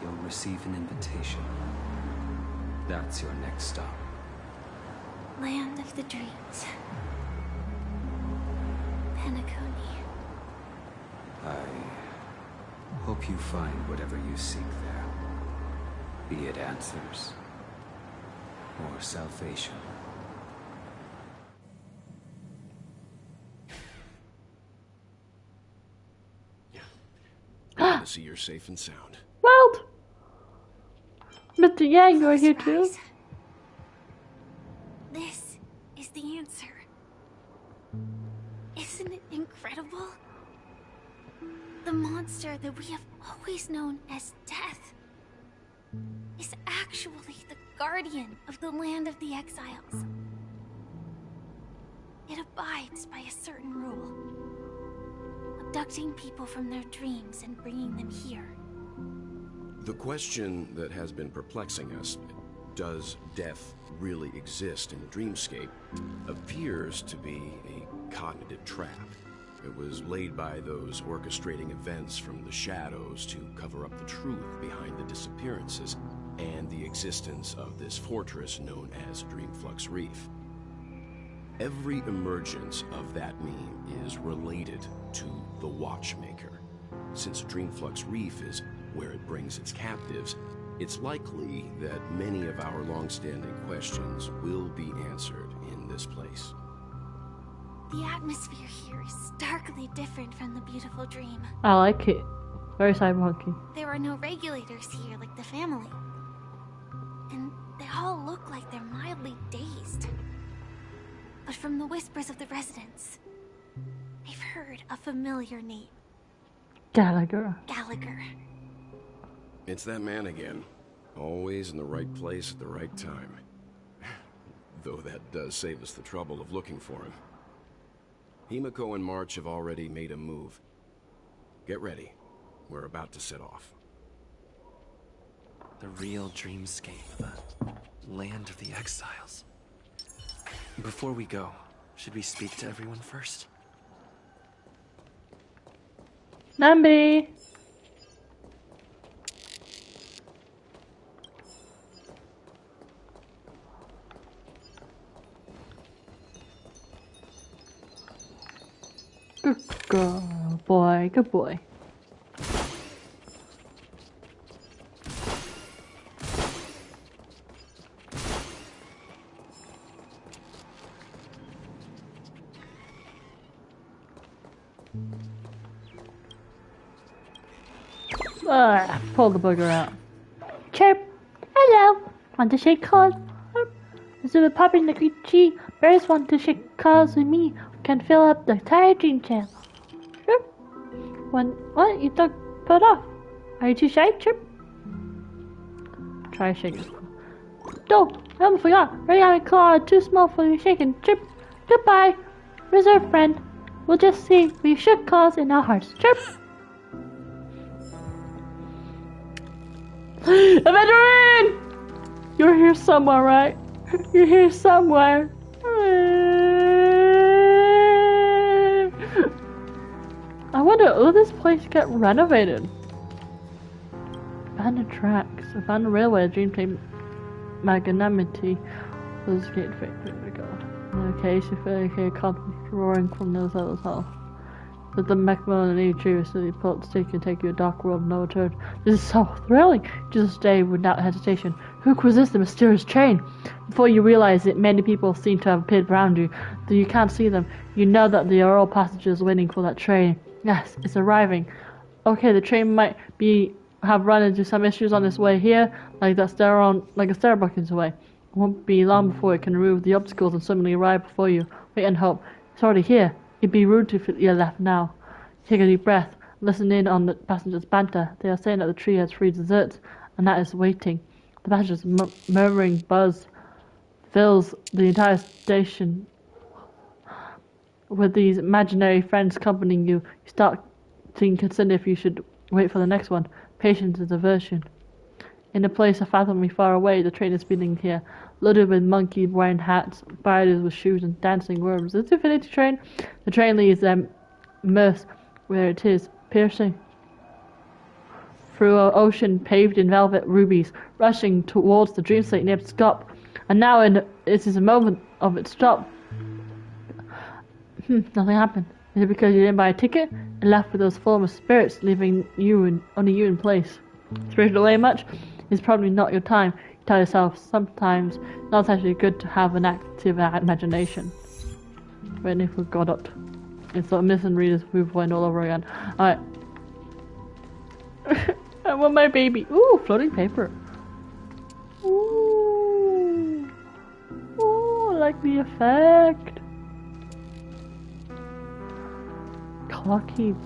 you'll receive an invitation. That's your next stop. Land of the Dreams. Penacony. I hope you find whatever you seek there. Be it answers or salvation. Glad to see you're safe and sound. Well, Mr. Yang, you're here too. This is the answer. Isn't it incredible? The monster that we have always known as Death is actually the guardian of the land of the exiles. It abides by a certain rule, abducting people from their dreams and bringing them here. The question that has been perplexing us, does death really exist in the dreamscape, appears to be a cognitive trap. It was laid by those orchestrating events from the shadows to cover up the truth behind the disappearances and the existence of this fortress known as Dreamflux Reef. Every emergence of that meme is related to the Watchmaker. Since Dreamflux Reef is where it brings its captives, it's likely that many of our long-standing questions will be answered in this place. The atmosphere here is starkly different from the beautiful dream. I like it. Very cyberpunky. There are no regulators here like the family. And they all look like they're mildly dazed. But from the whispers of the residents, they've heard a familiar name. Gallagher. Gallagher. It's that man again. Always in the right place at the right time. Though that does save us the trouble of looking for him. Himiko and March have already made a move. Get ready. We're about to set off. The real dreamscape, the land of the exiles. Before we go, should we speak to everyone first? Nambi! Good girl, boy, good boy. Pull the booger out. Chirp! Hello! Want to shake hands? Instead of popping the tree, bears want to shake hands with me. Can fill up the entire dream channel. Chirp! What? You thought put off? Are you too shy, Chirp? Try shaking. Dope! I almost forgot. Right now, claw too small for your shaking. Chirp. Goodbye, reserve friend. We'll just see. We shook claws in our hearts. Chirp. Adventuring! You're here somewhere, right? You're here somewhere. I wonder, will this place get renovated? Abandoned tracks, abandoned railway, dream train, magnanimity. Those gate factory, we go. Okay, so okay, constantly roaring from those other hell. But the Macmillan and tree city put stick and take you a dark world, no return. This is so thrilling! Just stay without hesitation. Who resists the mysterious train? Before you realize it, many people seem to have appeared around you, though you can't see them. You know that there are all passengers waiting for that train. Yes, it's arriving. Okay, the train might have run into some issues on its way here, like a Starbucks away. It won't be long before it can remove the obstacles and suddenly arrive before you. Wait and hope. It's already here. It'd be rude if you're left now. Take a deep breath. Listen in on the passengers' banter. They are saying that the tree has free desserts, and that is waiting. The passengers' murmuring buzz fills the entire station. With these imaginary friends accompanying you, you start to consider if you should wait for the next one. Patience is a virtue. In a place unfathomably far away, the train is speeding here, loaded with monkeys wearing hats, spiders with shoes, and dancing worms. Is this the Infinity Train? The train leaves them immersed where it is, piercing through an ocean paved in velvet rubies, rushing towards the dreamscape near to stop. And now it is a moment of its stop. Nothing happened. Is it because you didn't buy a ticket and left with those former spirits, leaving only you in place? Spirited away much? It's probably not your time. You tell yourself sometimes it's not actually good to have an active imagination. Waiting for Godot. It's like missing readers move point all over again. Alright. I want my baby. Ooh, floating paper. Ooh. Ooh, I like the effect. Clocky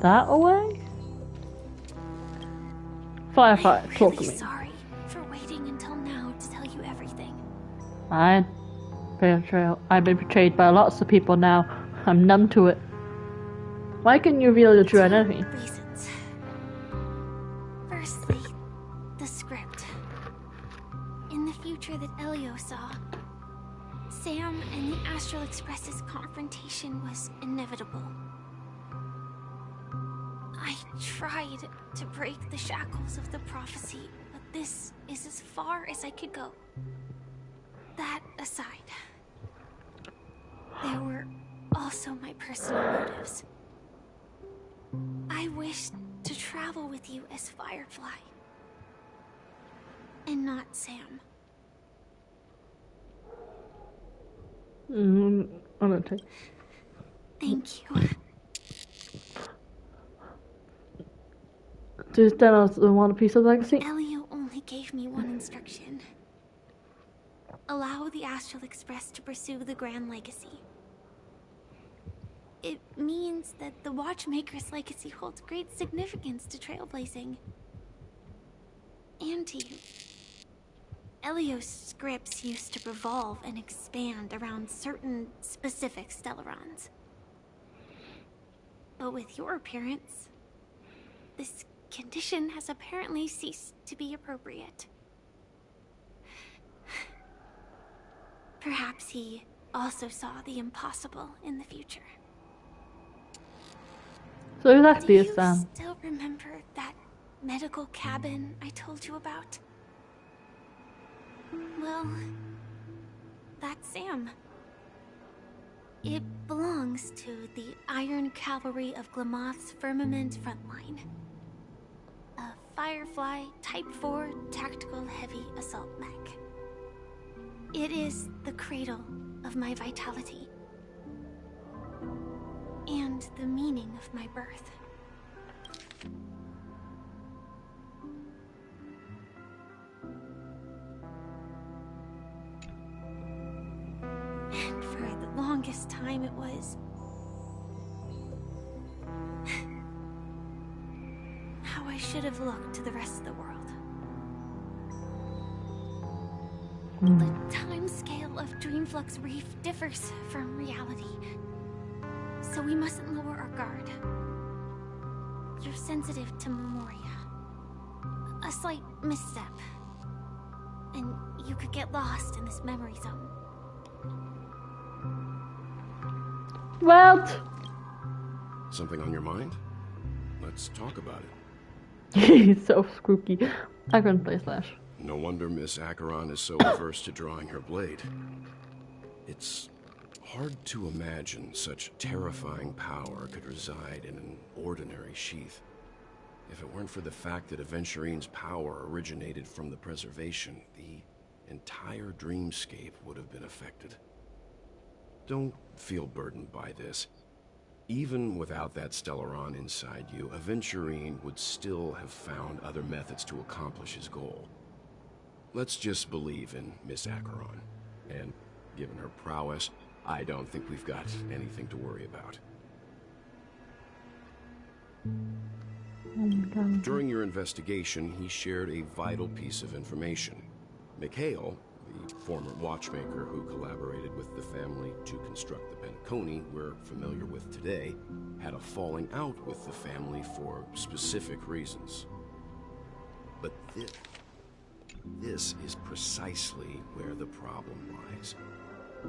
that away? Firefighter, talk to me. Sorry for waiting until now to tell you everything. Fine. Betrayal. I've been betrayed by lots of people now. I'm numb to it. Why couldn't you reveal the true identity? Reasons. Firstly, the script. In the future that Elio saw, Sam and the Astral Express's confrontation was inevitable. I tried to break the shackles of the prophecy, but this is as far as I could go. That aside, there were also my personal motives. I wished to travel with you as Firefly, and not Sam. I'm gonna take. Thank you. Does Dennis want a piece of legacy? Elio only gave me one instruction. Allow the Astral Express to pursue the Grand Legacy. It means that the Watchmaker's legacy holds great significance to trailblazing. And to you. Elio's scripts used to revolve and expand around certain specific Stellarons. But with your appearance, this condition has apparently ceased to be appropriate. Perhaps he also saw the impossible in the future. So exactly is Sam. Do you still remember that medical cabin I told you about? Well, that's Sam. It belongs to the Iron Cavalry of Glamoth's Firmament Frontline. A Firefly Type 4 Tactical Heavy Assault Mech. It is the cradle of my vitality. And the meaning of my birth. And for the longest time it was how I should have looked to the rest of the world. The time scale of Dreamflux Reef differs from reality, so we mustn't lower our guard. You're sensitive to Memoria. A slight misstep, and you could get lost in this memory zone. What? Something on your mind? Let's talk about it. He's so spooky. I couldn't play Slash. No wonder Miss Acheron is so averse to drawing her blade. It's hard to imagine such terrifying power could reside in an ordinary sheath. If it weren't for the fact that Aventurine's power originated from the preservation, the entire dreamscape would have been affected. Don't feel burdened by this. Even without that Stellaron inside you, Aventurine would still have found other methods to accomplish his goal. Let's just believe in Miss Acheron. And given her prowess, I don't think we've got anything to worry about. During your investigation, he shared a vital piece of information. Mikhail, the former watchmaker who collaborated with the family to construct the Penconi we're familiar with today, had a falling out with the family for specific reasons. But this is precisely where the problem lies.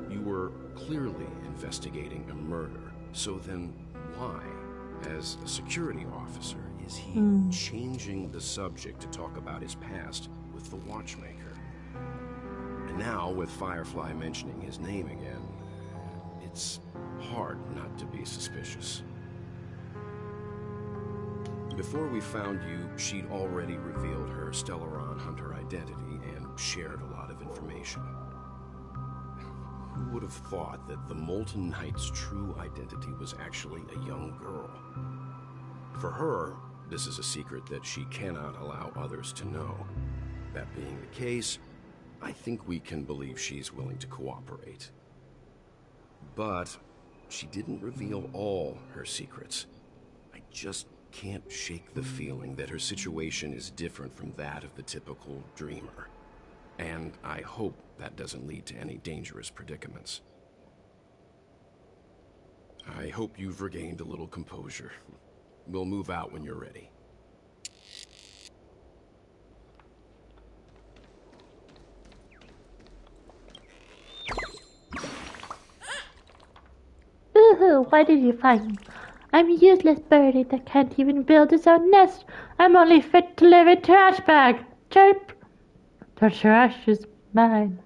You were clearly investigating a murder, so then why, as a security officer, is he changing the subject to talk about his past with the watchmaker? And now, with Firefly mentioning his name again, it's hard not to be suspicious. Before we found you, she'd already revealed her Stellaron Hunter identity and shared a lot of information. Who would have thought that the Molten Knight's true identity was actually a young girl? For her, this is a secret that she cannot allow others to know. That being the case, I think we can believe she's willing to cooperate. But she didn't reveal all her secrets. I just can't shake the feeling that her situation is different from that of the typical dreamer. And I hope that doesn't lead to any dangerous predicaments. I hope you've regained a little composure. We'll move out when you're ready. Ooh, why did you find me? I'm a useless birdie that can't even build its own nest. I'm only fit to live in a trash bag. Chirp. The trash is mine.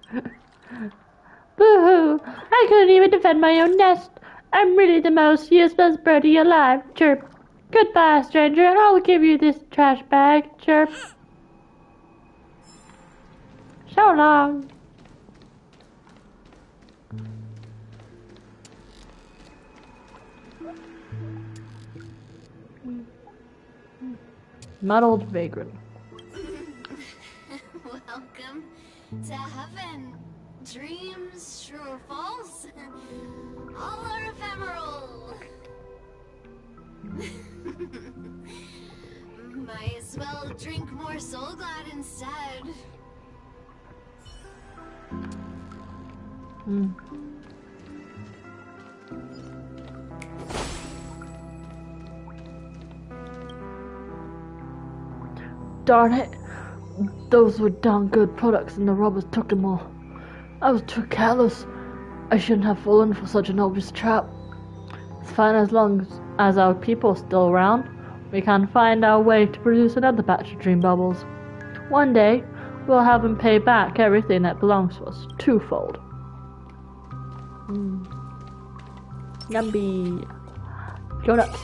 Boo-hoo! I couldn't even defend my own nest. I'm really the most useless birdie alive. Chirp. Goodbye, stranger, and I'll give you this trash bag. Chirp. So long. Muddled vagrant. Welcome to heaven. Dreams, true or false, all are ephemeral. Might as well drink more Soul Glad instead. Darn it. Those were darn good products and the robbers took them all. I was too careless. I shouldn't have fallen for such an obvious trap. It's fine as long as our people are still around. We can find our way to produce another batch of dream bubbles. One day, we'll have them pay back everything that belongs to us, twofold. Yummy. Donuts.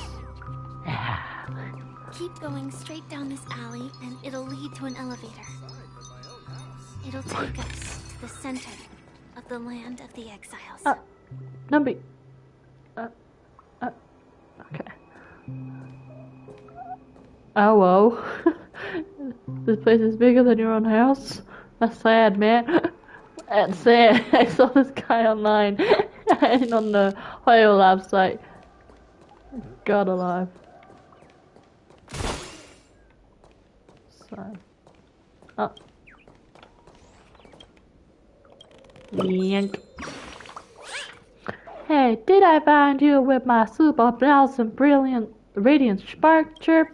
Keep going straight down this alley and it'll lead to an elevator. It'll take us to the center of the land of the exiles. Numby. Okay. Oh, whoa. This place is bigger than your own house. That's sad, man. That's sad. I saw this guy online and on the Hoyo Lab site. God alive. So. Oh. Yank. Hey, did I find you with my super blossom brilliant radiant spark chirp?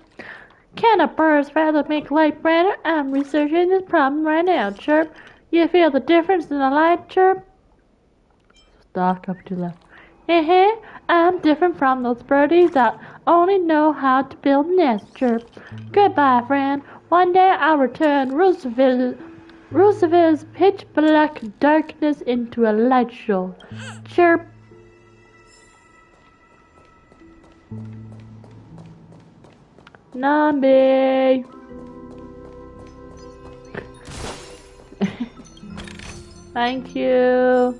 Can a bird's feather make light brighter? I'm researching this problem right now, chirp. You feel the difference in the light, chirp? Dark up to left. Hey, I'm different from those birdies that only know how to build nests, chirp. Goodbye, friend. One day I'll return Roosevelt's pitch black darkness into a light show. Chirp. Nambi. Thank you.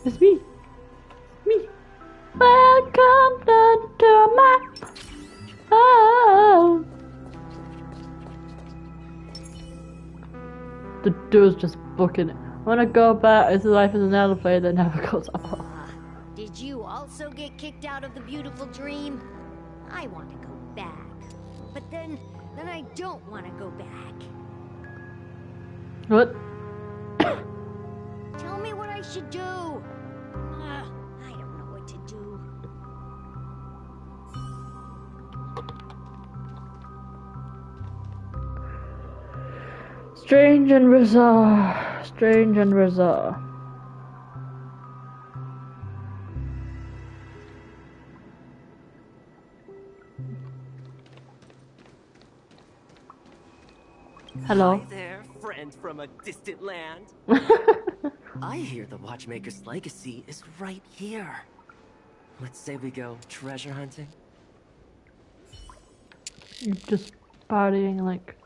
It's me. Me. Welcome to my home. The door's just booking it. I wanna go back as life is another play that never goes off. Did you also get kicked out of the beautiful dream? I want to go back. But then I don't want to go back. What? Tell me what I should do. I don't know what to do. Strange and bizarre. Strange and bizarre. Hello. Hi there, friend from a distant land. I hear the Watchmaker's legacy is right here. Let's say we go treasure hunting. You're just partying like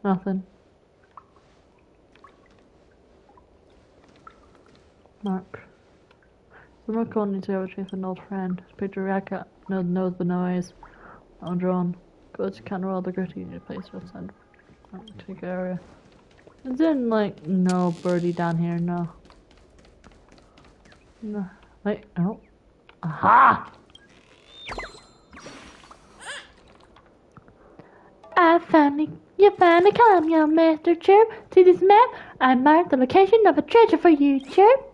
nothing. Mark. Someone called me to go chase an old friend. Picture Raka, no nose but no eyes. Undrawn. Go to Canberra, the gritty place will send. Take area. Is there like no birdie down here? No. No. Wait, no. Aha! You finally come, young Master Chirp. See this map? I marked the location of a treasure for you, Chirp.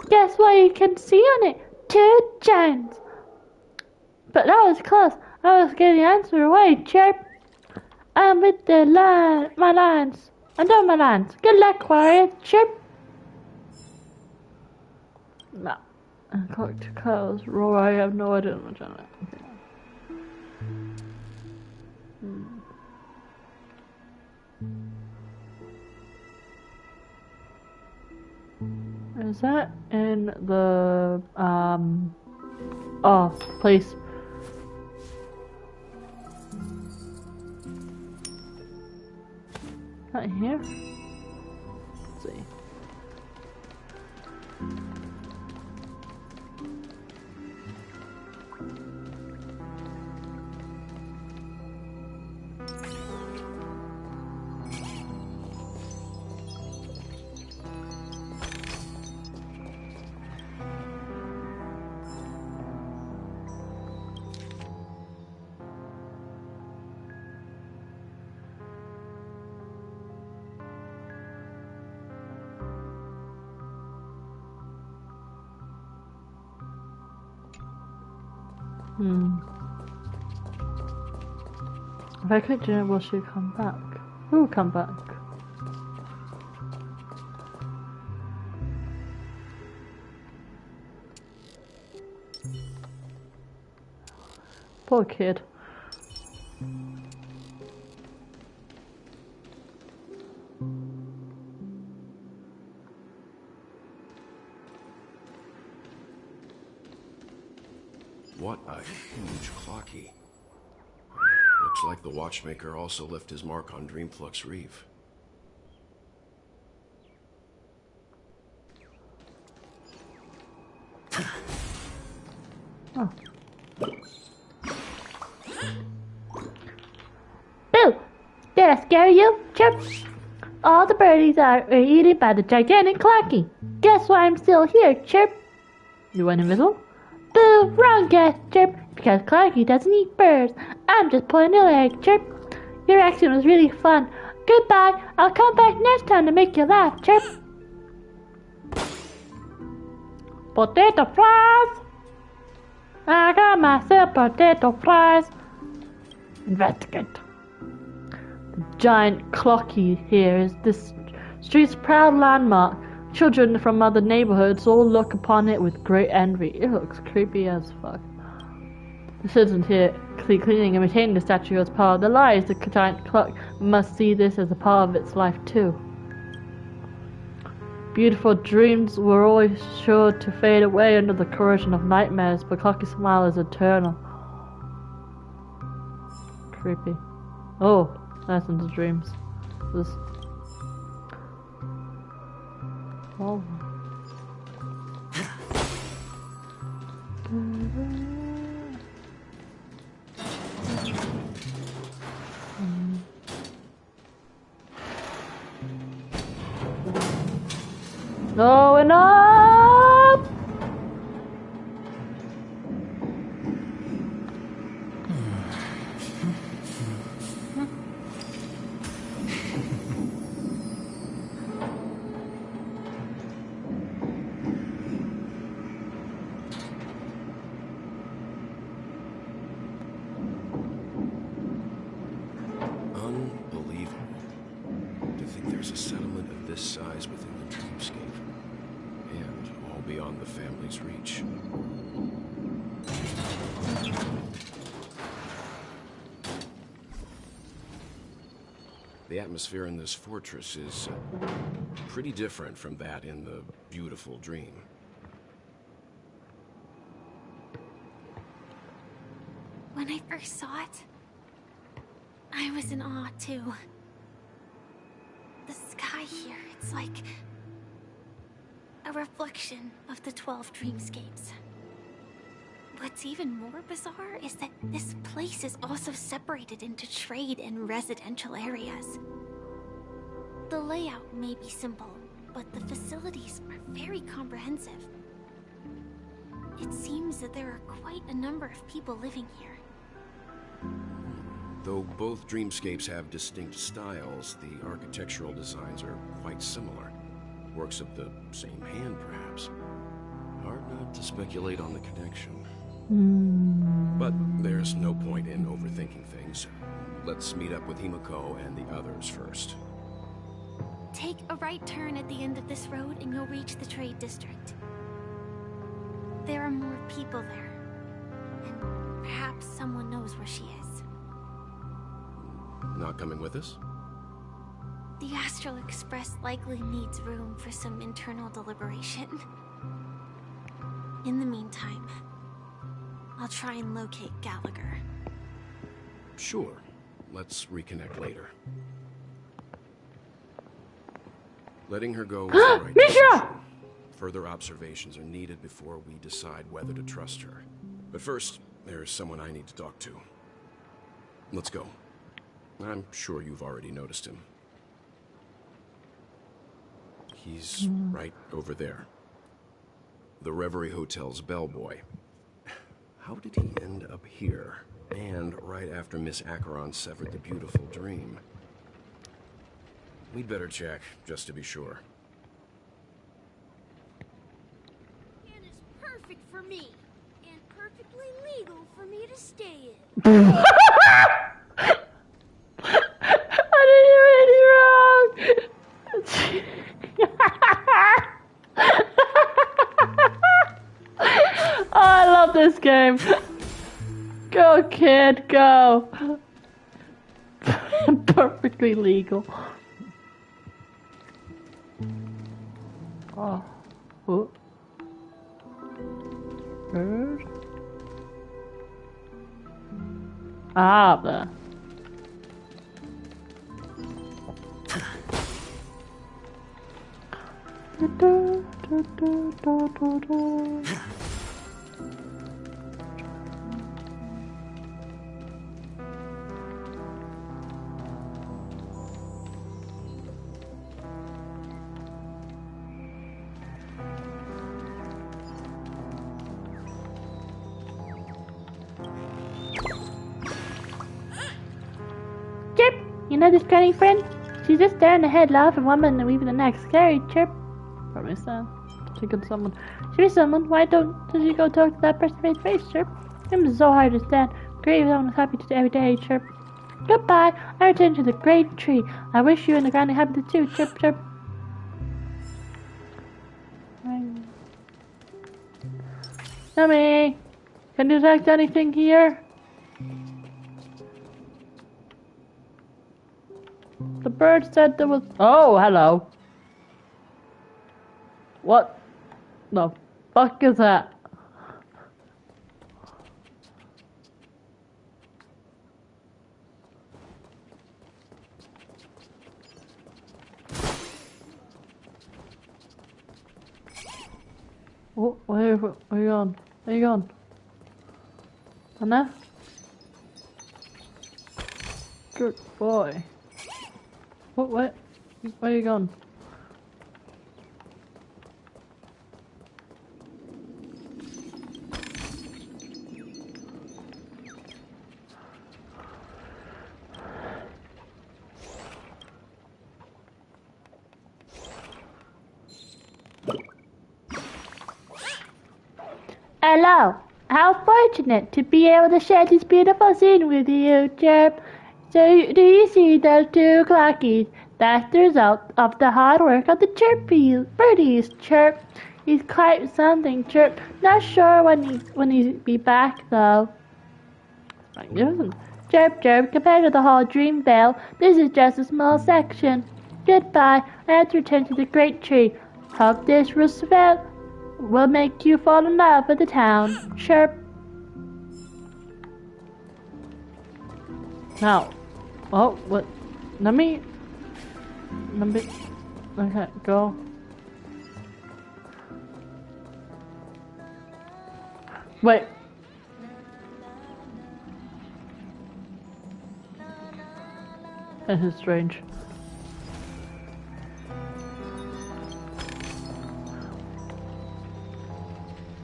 Guess what you can see on it? 2 giants. But that was close. I was getting the answer away, Chirp. I'm with my lines. I'm done my lines. Good luck, warrior. Chirp. No. Collect cows. Roar, I have no idea much on it. Okay. Is that in the place? Not here. Let's see. If I click Jenna, will she come back? Who will come back? Poor kid. What a huge clocky. Looks like the Watchmaker also left his mark on Dreamflux Reef. Oh. Boo! Did I scare you, Chirp? All the birdies are eaten by the gigantic clocky. Guess why I'm still here, Chirp? You went invisible? Boo! Wrong guess, Chirp. Because Clarky doesn't eat birds. I'm just pulling your leg, Chirp. Your action was really fun. Goodbye. I'll come back next time to make you laugh, Chip. Potato fries. I got myself potato fries. Investigate. The giant clocky here is this street's proud landmark. Children from other neighborhoods all look upon it with great envy. It looks creepy as fuck. The citizens here cleaning and maintaining the statue as part of their lives. The giant clock must see this as a part of its life too. Beautiful dreams were always sure to fade away under the corrosion of nightmares, but Clocky's smile is eternal. Creepy. Oh, that's into dreams. This. Oh. Going up! Unbelievable. To think there's a settlement of this size within the dreamscape. And all beyond the family's reach. The atmosphere in this fortress is pretty different from that in the beautiful dream. When I first saw it, I was in awe too. The sky here, it's like a reflection of the 12 dreamscapes. What's even more bizarre is that this place is also separated into trade and residential areas. The layout may be simple, but the facilities are very comprehensive. It seems that there are quite a number of people living here. Though both dreamscapes have distinct styles, the architectural designs are quite similar. Works of the same hand, perhaps. Hard not to speculate on the connection. But there's no point in overthinking things. Let's meet up with Himiko and the others first. Take a right turn at the end of this road and you'll reach the trade district. There are more people there. And perhaps someone knows where she is. Not coming with us? The Astral Express likely needs room for some internal deliberation. In the meantime, I'll try and locate Gallagher. Sure. Let's reconnect later. Letting her go is the right decision. Further observations are needed before we decide whether to trust her. But first, there's someone I need to talk to. Let's go. I'm sure you've already noticed him. He's right over there. The Reverie Hotel's bellboy. How did he end up here? And right after Miss Acheron severed the beautiful dream. We'd better check, just to be sure. It is perfect for me, and perfectly legal for me to stay in. I didn't hear any wrong! Oh, I love this game. Go, kid, go. Perfectly legal. Oh. Oh. Bird. Ah, there. Chip, you know this cunning friend? She's just staring ahead, laughing one minute and weaving the next. Scary, chirp. Probably so. She could someone. She was someone. Why does she go talk to that person face to face, chirp? It so hard to stand. Great, everyone was happy to every day, chirp. Goodbye. I return to the great tree. I wish you and the granny happy too, chirp, chirp. Yummy. Can you detect anything here? The bird said there was... Oh, hello. What the fuck is that? Oh, where are you going? Where are you going? Anna? Good boy. What? Where are you going? Hello. How fortunate to be able to share this beautiful scene with you, chirp. So, do you see those two clockies? That's the result of the hard work of the birdies, chirp. He's quite something, chirp. Not sure when he'll be back, though. Magnificent. Chirp, chirp. Compared to the whole dream vale, this is just a small section. Goodbye. I have to return to the great tree. Hope this Roosevelt will make you fall in love with the town. Chirp. Now. Oh, what? Let me... Okay, go. Wait. This is strange.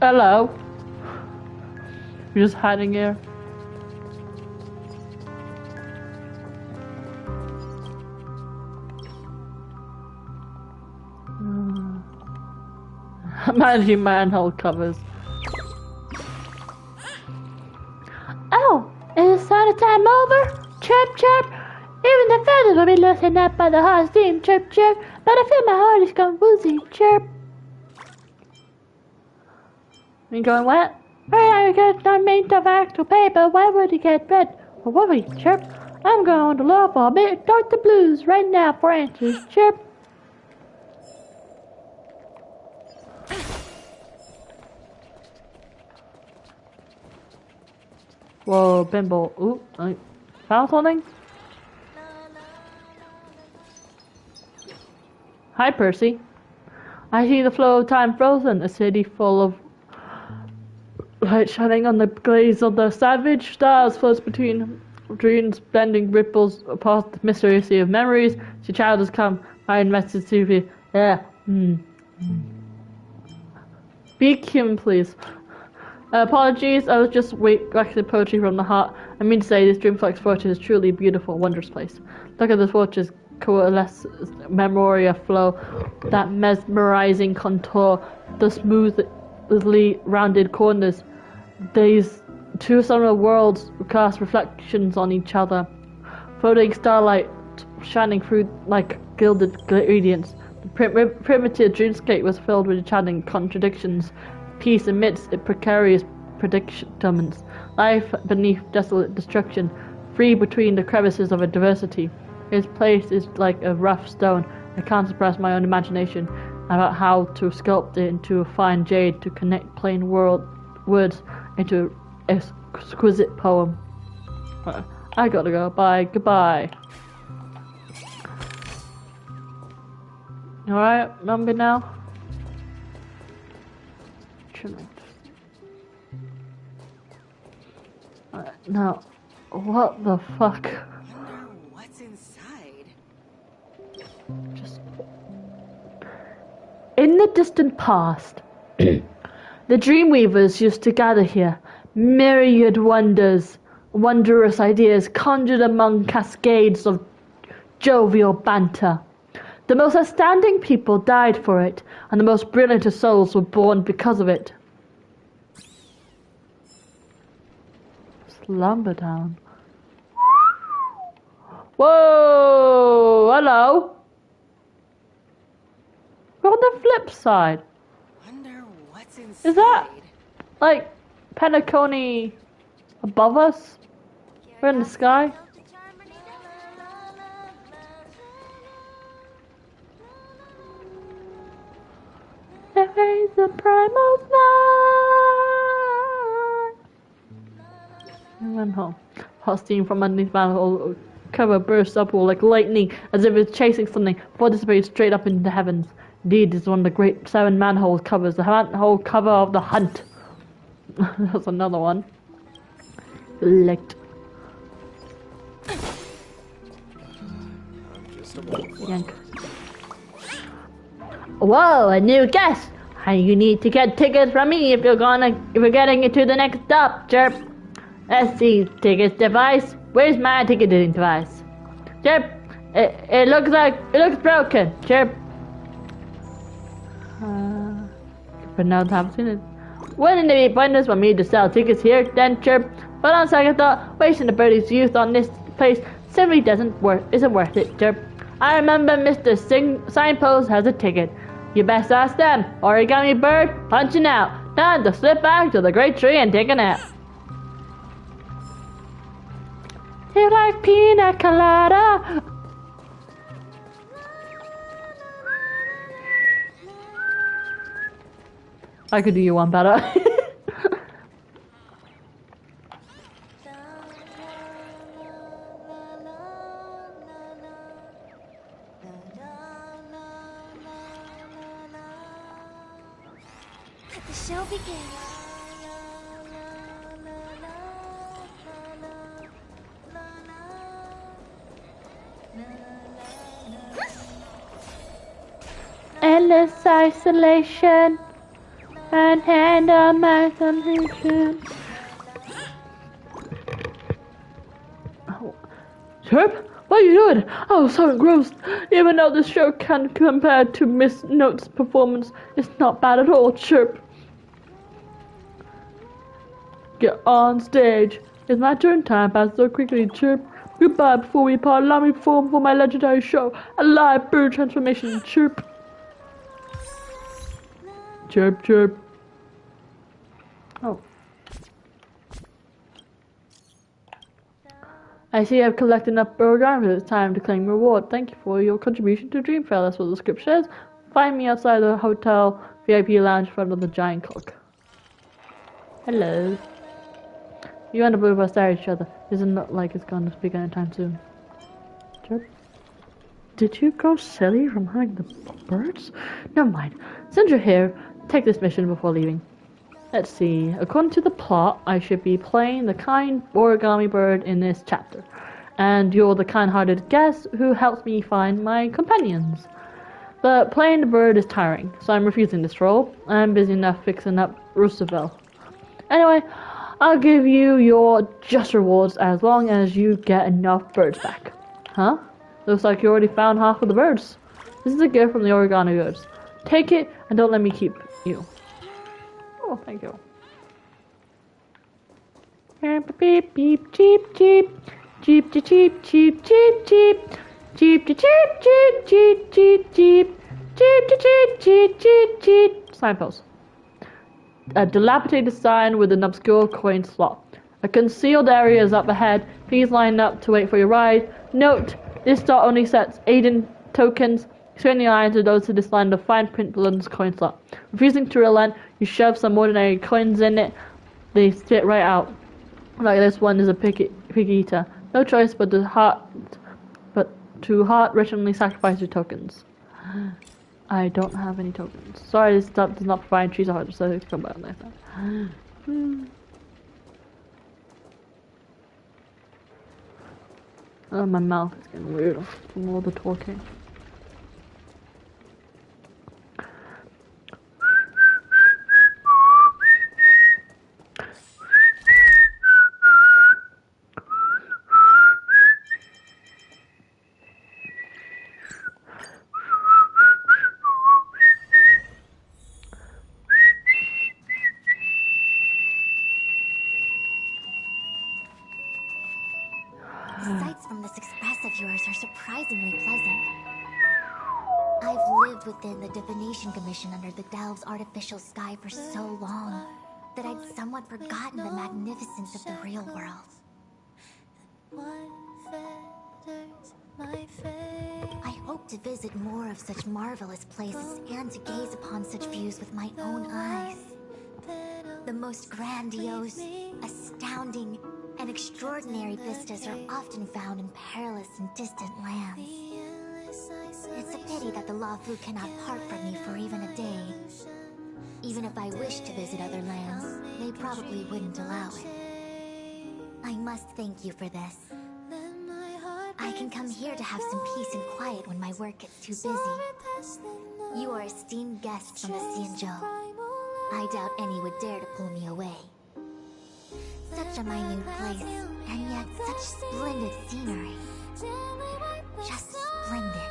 Hello. You're just hiding here. Managing manhole covers. Oh, is the sign of time over? Chirp, chirp. Even the feathers will be loosened up by the hot steam. Chirp, chirp. But I feel my heart is going woozy. Chirp. You going what? I get not made of actual paper. Why would he get red? Or would he? Chirp. I'm going to look for a bit Dr. Blues right now for answers. Chirp. Whoa, pinball. Ooh, I found something? Hi, Percy. I see the flow of time frozen, a city full of light shining on the glaze of the savage stars floats between dreams, blending ripples past the mysterious sea of memories. Your child has come. I invested to yeah. Be human, please. Apologies, I was just waxing poetry from the heart. I mean to say, this Dreamflex fortress is truly a beautiful, wondrous place. Look at this fortress coalesce memoria flow, that mesmerizing contour, the smoothly rounded corners. These two similar worlds cast reflections on each other, floating starlight shining through like gilded radiance. The primitive dreamscape was filled with enchanting contradictions. Peace amidst precarious predicaments, life beneath desolate destruction, free between the crevices of adversity. Its place is like a rough stone. I can't express my own imagination about how to sculpt it into a fine jade to connect plain words into an exquisite poem. I gotta go. Bye. Goodbye. Alright, I'm good now. Now, what the fuck? What's inside? Just in the distant past, the Dreamweavers used to gather here. Myriad wondrous ideas conjured among cascades of jovial banter. The most outstanding people died for it, and the most brilliant of souls were born because of it. Slumbertown. Whoa! Hello! We're on the flip side. Wonder what's inside. Is that, like, Penacony above us? We're in the sky? There is a primal night. I went home. Hot steam from underneath manhole cover bursts upward like lightning, as if it's chasing something, before dissipating straight up into the heavens. Indeed, it's one of the great 7 manhole covers, the manhole cover of the hunt. That's another one. Licked. Yank. Whoa, a new guest! You need to get tickets from me if you're getting it to the next stop, chirp. Let's see, tickets device. Where's my ticketing device? Chirp. It looks broken, chirp. But now I haven't seen it. Wouldn't it be pointless for me to sell tickets here, then, chirp? But on second thought, wasting the birdie's youth on this place simply isn't worth it, chirp. I remember Mr. Signpost has a ticket. You best ask them. Origami bird, punching out. Time to slip back to the great tree and take a nap. You like pina colada? I could do you one better. Let the show begin. Endless isolation and handle my solution. Oh. Chirp? What are you doing? Oh, so engrossed. Even though this show can compare to Miss Note's performance, it's not bad at all, Chirp. Get on stage. It's my turn. Time passes so quickly, Chirp. Goodbye before we part. Allow me to perform for my legendary show, a live bird transformation, Chirp. Chirp, chirp. Oh. I see I've collected enough bird armors. It's time to claim reward. Thank you for your contribution to Dreamfell. That's what the script says. Find me outside the hotel VIP lounge in front of the giant clock. Hello. You and the blue bus stare at each other. Doesn't look like it's going to speak anytime soon. Chirp. Did you go silly from having the birds? Never mind. Since you're here, take this mission before leaving. Let's see. According to the plot, I should be playing the kind origami bird in this chapter. And you're the kind-hearted guest who helps me find my companions. But playing the bird is tiring, so I'm refusing this role. I'm busy enough fixing up Roosevelt. Anyway, I'll give you your just rewards as long as you get enough birds back. Huh? Looks like you already found half of the birds. This is a gift from the origami birds. Take it and don't let me keep you. Oh, thank you. Beep beep beep cheep cheep cheep cheep cheep cheep cheep cheep cheep cheep cheep cheep cheep cheep cheep cheep cheep cheep cheep. Signpost. A dilapidated sign with an obscure coin slot. A concealed area is up ahead. Please line up to wait for your ride. Note: this dot only sets Aiden tokens. Extending lines to those who decline the fine print below this coin slot. Refusing to relent, you shove some ordinary coins in it. They spit right out. Like this one is a pig eater. No choice but to heart-wrenchingly sacrifice your tokens. I don't have any tokens. Sorry, this stuff does not provide trees or hearts, so it's come back like that. Oh, my mouth is getting weird from all the talking. of yours are surprisingly pleasant. I've lived within the Divination Commission under the Delve's artificial sky for so long that I'd somewhat forgotten the magnificence of the real world. I hope to visit more of such marvelous places and to gaze upon such views with my own eyes. The most grandiose, astounding, and extraordinary vistas are often found in perilous and distant lands. It's a pity that the Luofu cannot part from me for even a day. Even if I wished to visit other lands, they probably wouldn't allow it. I must thank you for this. I can come here to have some peace and quiet when my work gets too busy. You are esteemed guests from the Xianzhou. I doubt any would dare to pull me away. Such a minute place, and yet such splendid scenery. Just splendid.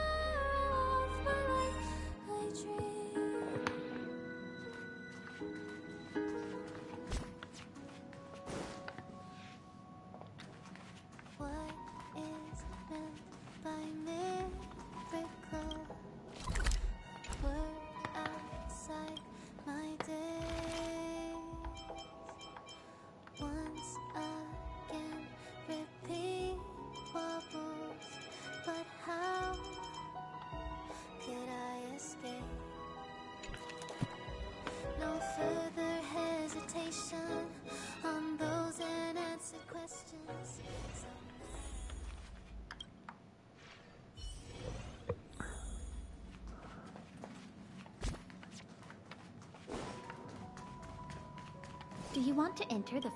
Do you want to enter the...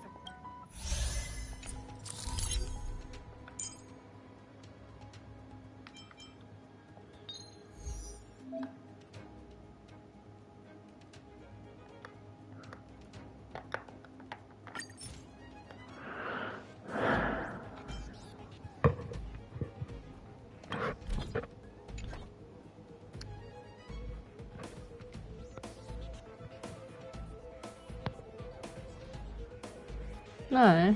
No.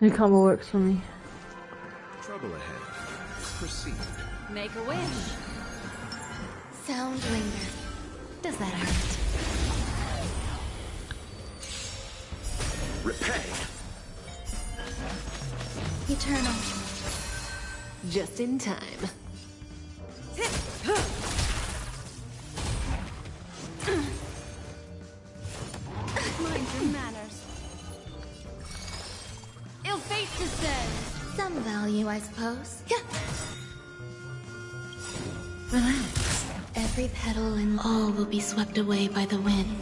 It kind of works for me. Trouble ahead. Proceed. Make a wish. Sound linger. Does that hurt? Repay. Eternal. Just in time. Mind your manners. Ill fate descends. Some value, I suppose. Relax. Every petal and all will be swept away by the wind.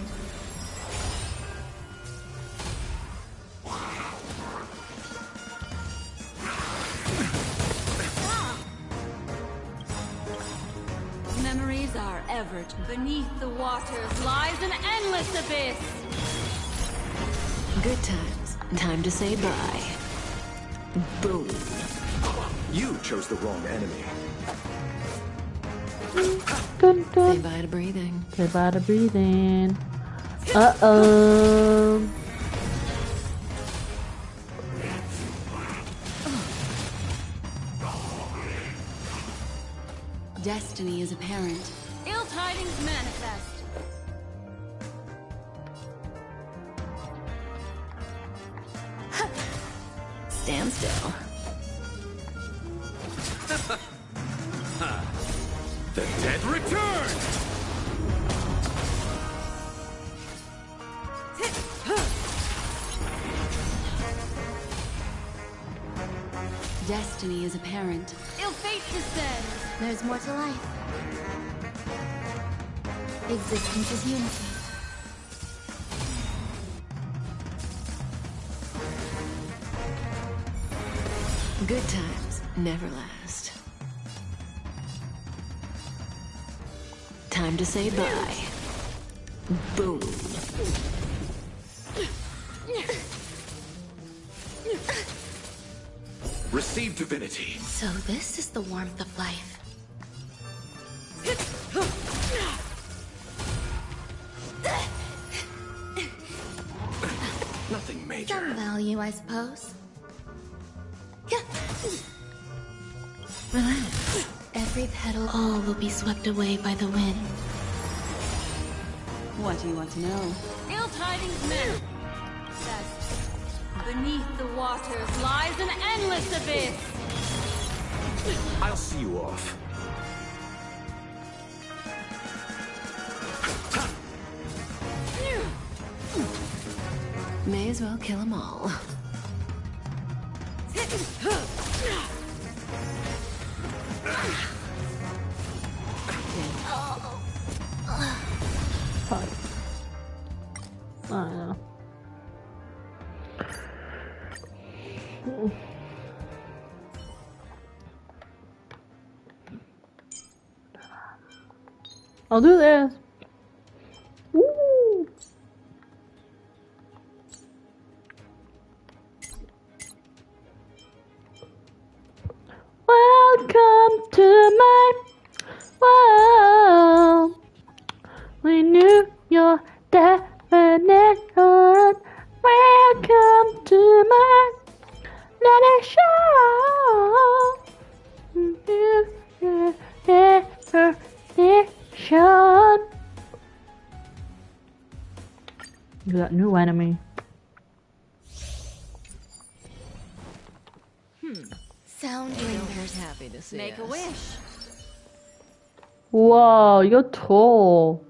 Memories are ever. Beneath the waters lies an endless abyss. Good times. Time to say bye. Boom. You chose the wrong enemy. Dun, dun. Say bye to breathing. Say bye to breathing. Uh-oh. Destiny is apparent. Ill tidings manifest. Stand still. The dead return! Destiny is apparent. Ill fate descends. There's more to life. Existence is unity. Good times never last. Time to say bye. Boom. Receive divinity. So this is the warmth of life. Nothing major. Some value, I suppose. Relax. Every petal, all will be swept away by the wind. What do you want to know? Ill tidings men. Beneath the waters lies an endless abyss. I'll see you off. May as well kill them all. I don't know. I'll do this. Woo! Welcome to my world. We knew your definition. Welcome to my little show. Look at that new enemy. Sound Elder's happy to see Make a us. wish. Whoa, you're tall.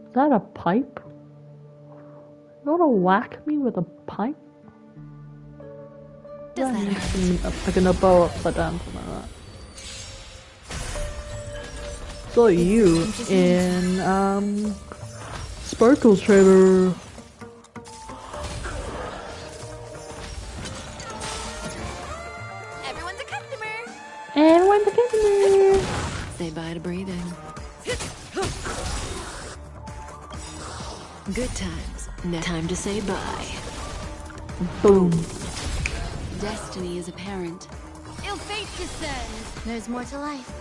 Is that a pipe? You wanna whack me with a pipe? Does that hurt? Like in a bow upside down, something like that. Saw you in Sparkle's trailer. Everyone's a customer. Everyone's a customer. Say bye to breathing. Good times. Time to say bye. Boom. Destiny is apparent. Ill fate descends. There's more to life.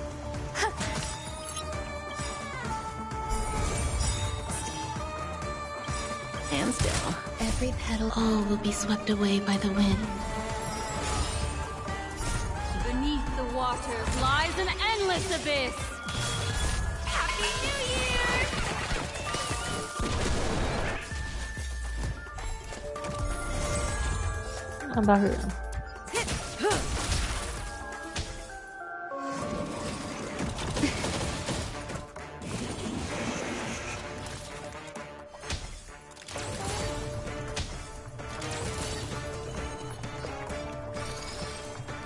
And still. Every petal, all will be swept away by the wind. Beneath the waters lies an endless abyss. Happy New Year! I'm back again.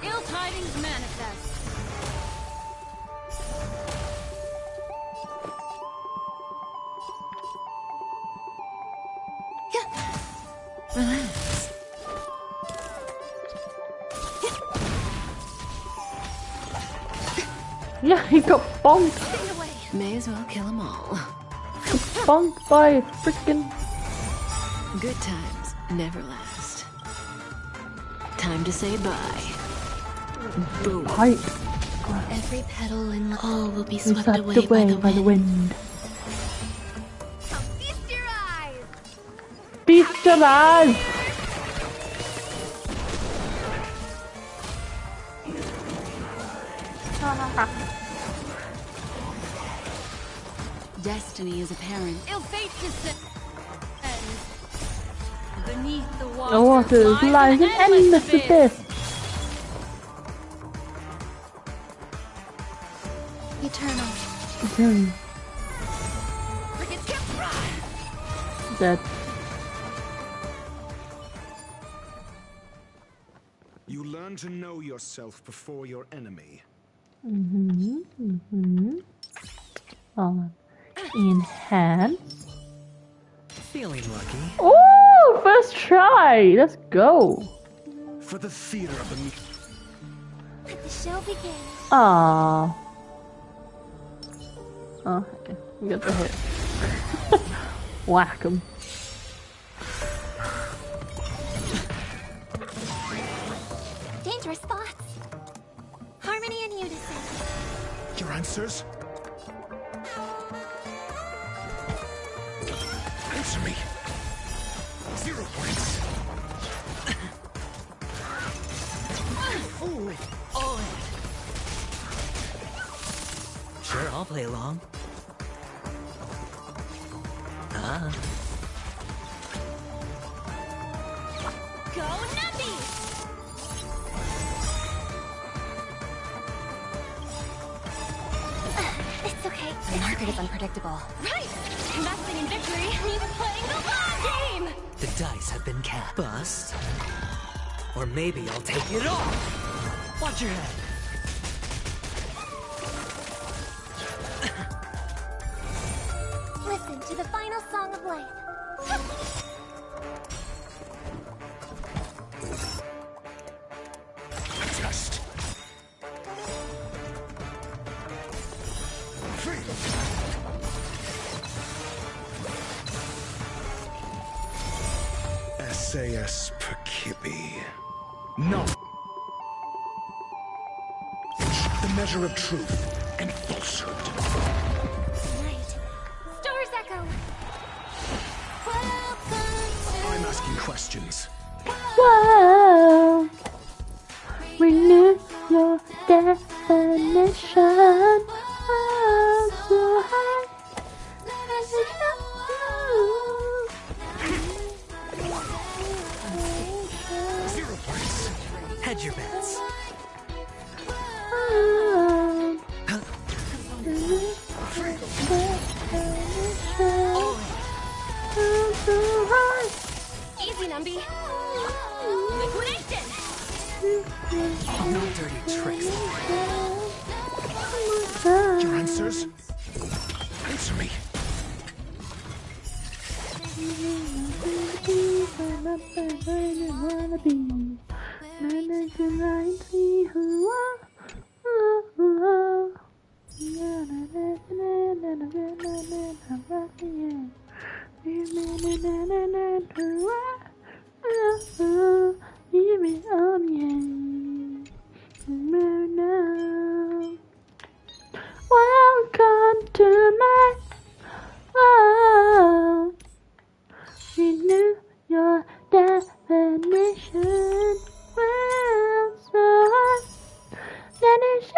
Ill tidings manifest. Relax. Yeah, he got bonked. May as well kill them all. Bonked by a freaking. Good times never last. Time to say bye. Boom. Pipe. Every petal and all will be Swept swept away by the wind. Feast your eyes. Feast your eyes. Destiny is apparent. Ill fate descends. Beneath the The waters lies an endless abyss. Eternal. Dead. You learned to know yourself before your enemy. Enhance. Feeling lucky. Oh, first try. Let's go. For the theater of the... The show begins. Ah. Oh, okay. We got the hit. Whack 'em. Dangerous thoughts. Harmony and unison. Your answers? Answer me. 0 points. Ooh. Oh. Sure, I'll play along. Go Numbie! It's okay. The market is unpredictable. Right! Investing in victory means playing the long game! The dice have been cast. Bust. Or maybe I'll take it all. Watch your head. Listen to the final song of life. Test. SAS Perkibi. No. The measure of truth and falsehood. Night. Stars echo. I'm asking questions. Whoa. Renew your definition. So high. Hedge your bets. Easy, Numbie. Liquidation! No dirty tricks. Your answers? Answer me. Welcome to my world. Renew your definition. Well, so then it's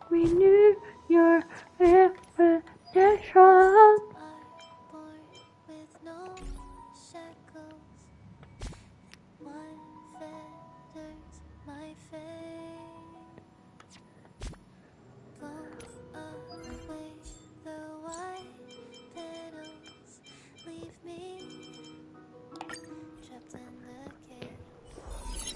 renew your definition. With no shackles, one fetters my fate. Blow away the white petals, leave me trapped in the cage.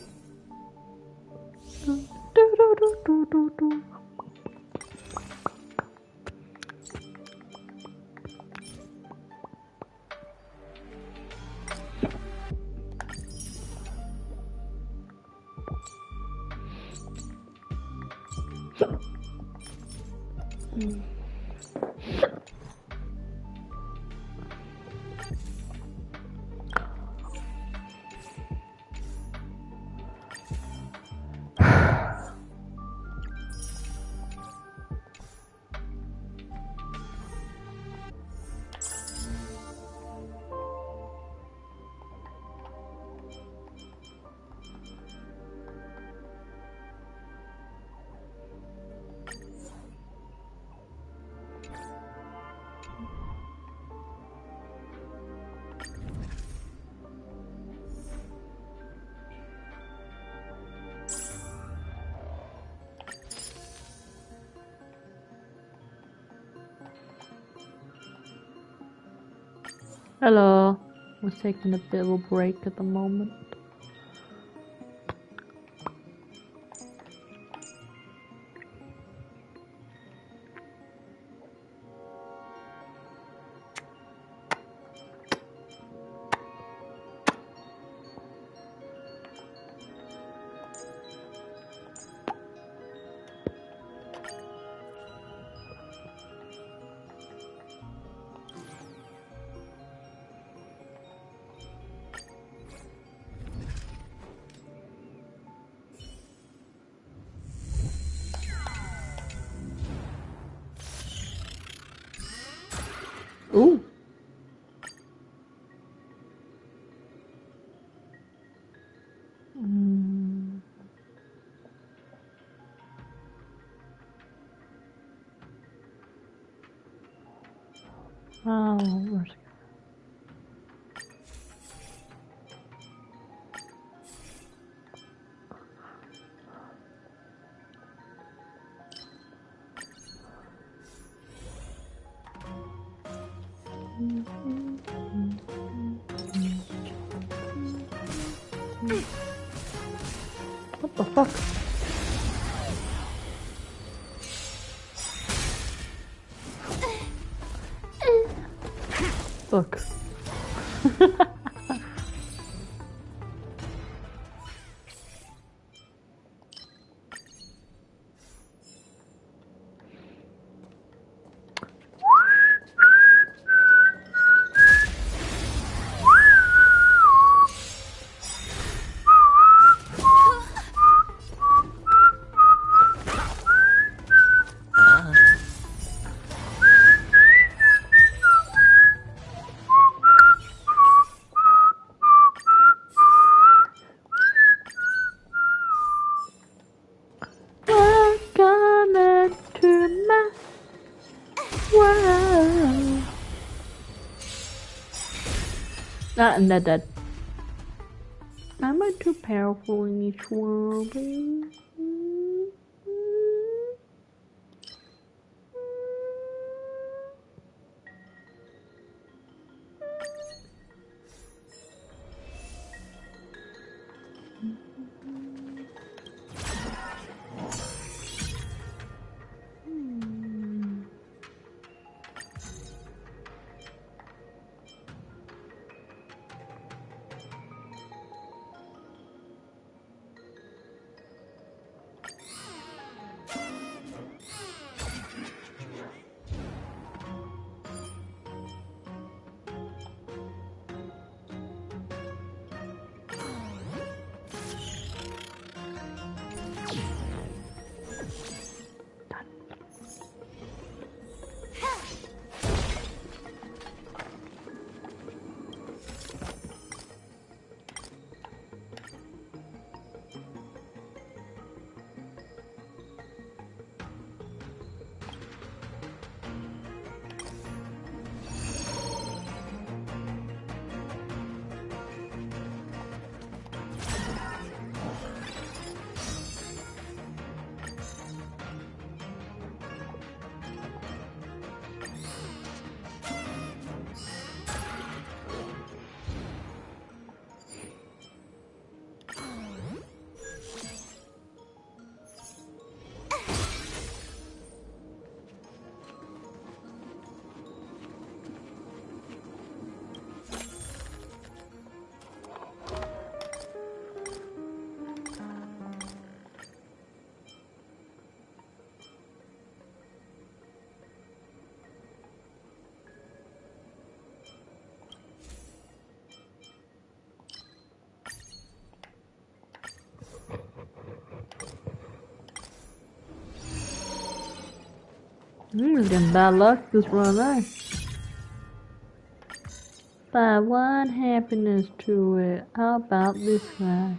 Hello. We're taking a bit of a break at the moment. Ooh. Mm. Oh, where's what the fuck? Fuck. Welcome to my world. Ah, and they're dead. Am I too powerful in each world? It's getting bad luck this run, right? But what happiness to it? How about this guy?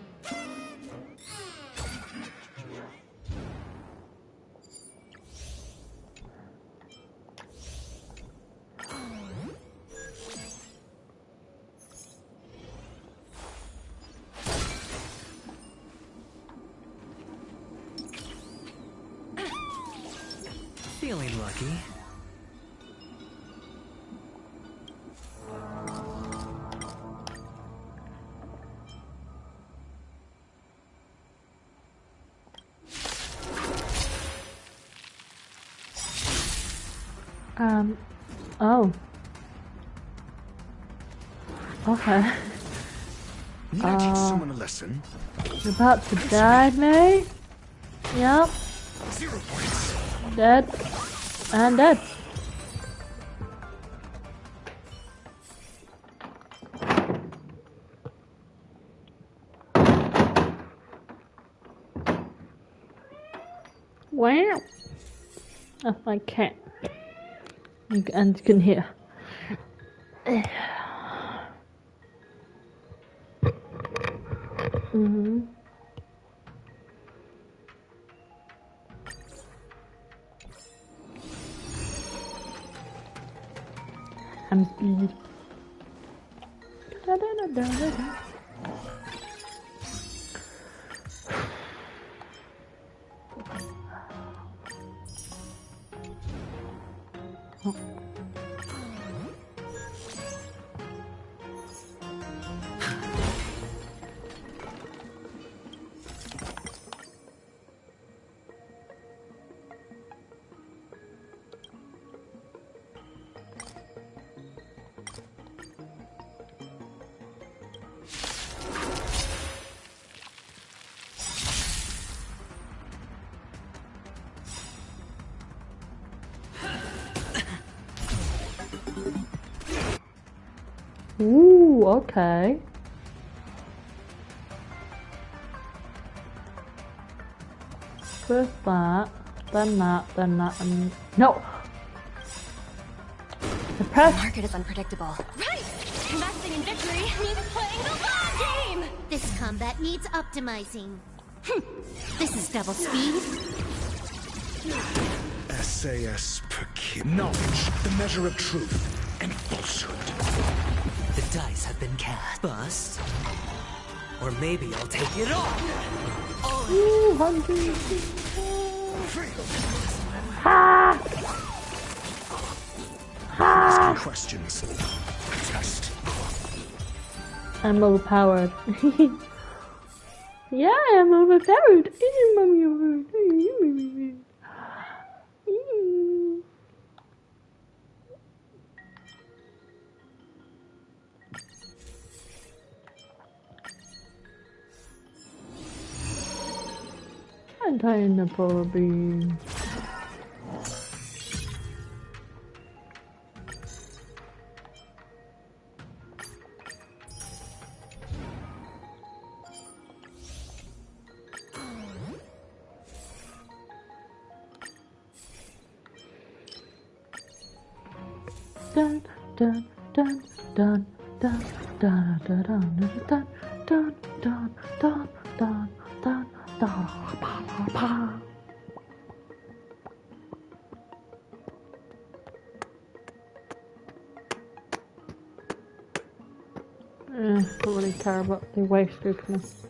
Feeling lucky. Oh. Okay. Need I teach someone a lesson? You're about to die, May? Yep. 0 points. Dead. And dead. Wow. Oh, I can't. And you can hear. Mm-hmm. I'm speed. Da, da, da, da, da, da. Oh. Ooh, okay. First that, then that, and no. The press. The market is unpredictable. Right! Investing in victory means playing the long game! This combat needs optimizing. This is double speed. SAS per kid. Knowledge, the measure of truth and falsehood. The dice have been cast. Bust. Or maybe I'll take it all. Ooh, 100. Ha! Asking questions. Test. I'm overpowered. Yeah, I'm overpowered. Anti-nipple beam. Dun dun dun dun dun dun dun dun dun dun dun dun dun dun dun. Don't really care about the waste weakness.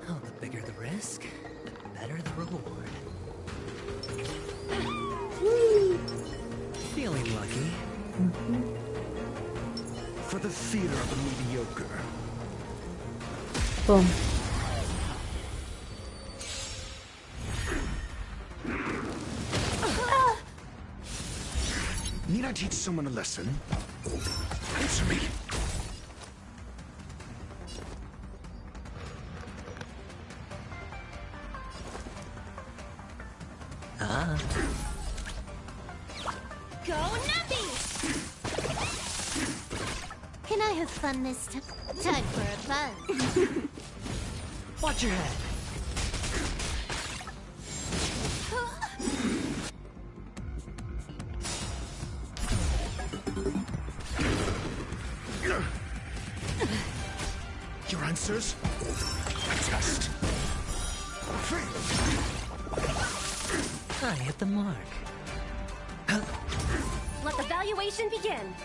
Oh, the bigger the risk, the better the reward. Feeling lucky. For the theater of the mediocre. Boom. Need I teach someone a lesson? Answer me. Ah. Go Nappy! Can I have fun this time? Time for a buzz. Watch your head. Your answers? Test. I hit the mark. Let the valuation begin.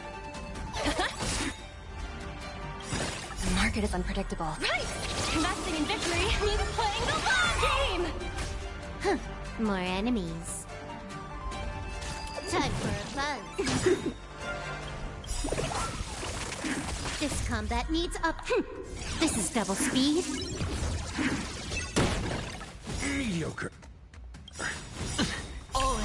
The market is unpredictable. Right! Investing in victory means playing the long game! More enemies. Time for a buzz. This combat needs up. This is double speed. Mediocre. All in.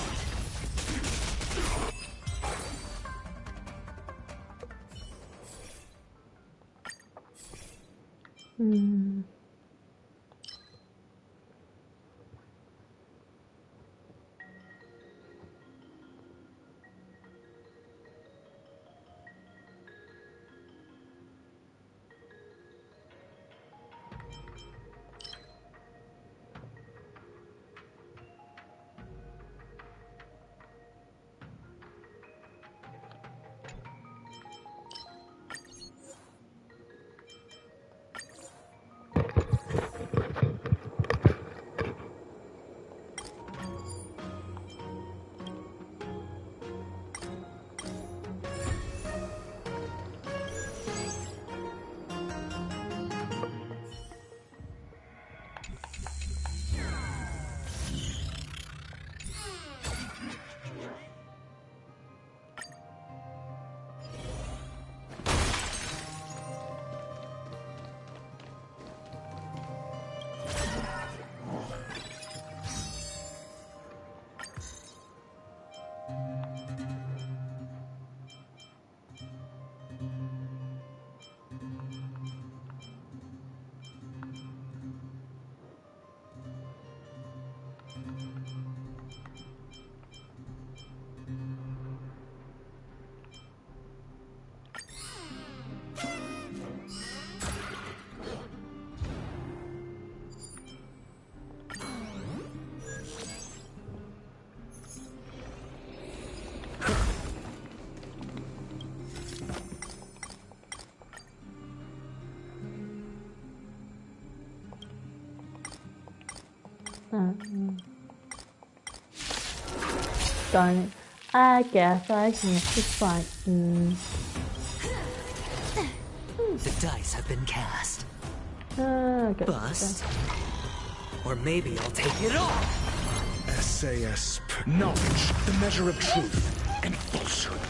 Darn it. I guess I can't fight. The dice have been cast. Okay. Bust. Or maybe I'll take it all. SAS. Knowledge, the measure of truth and falsehood.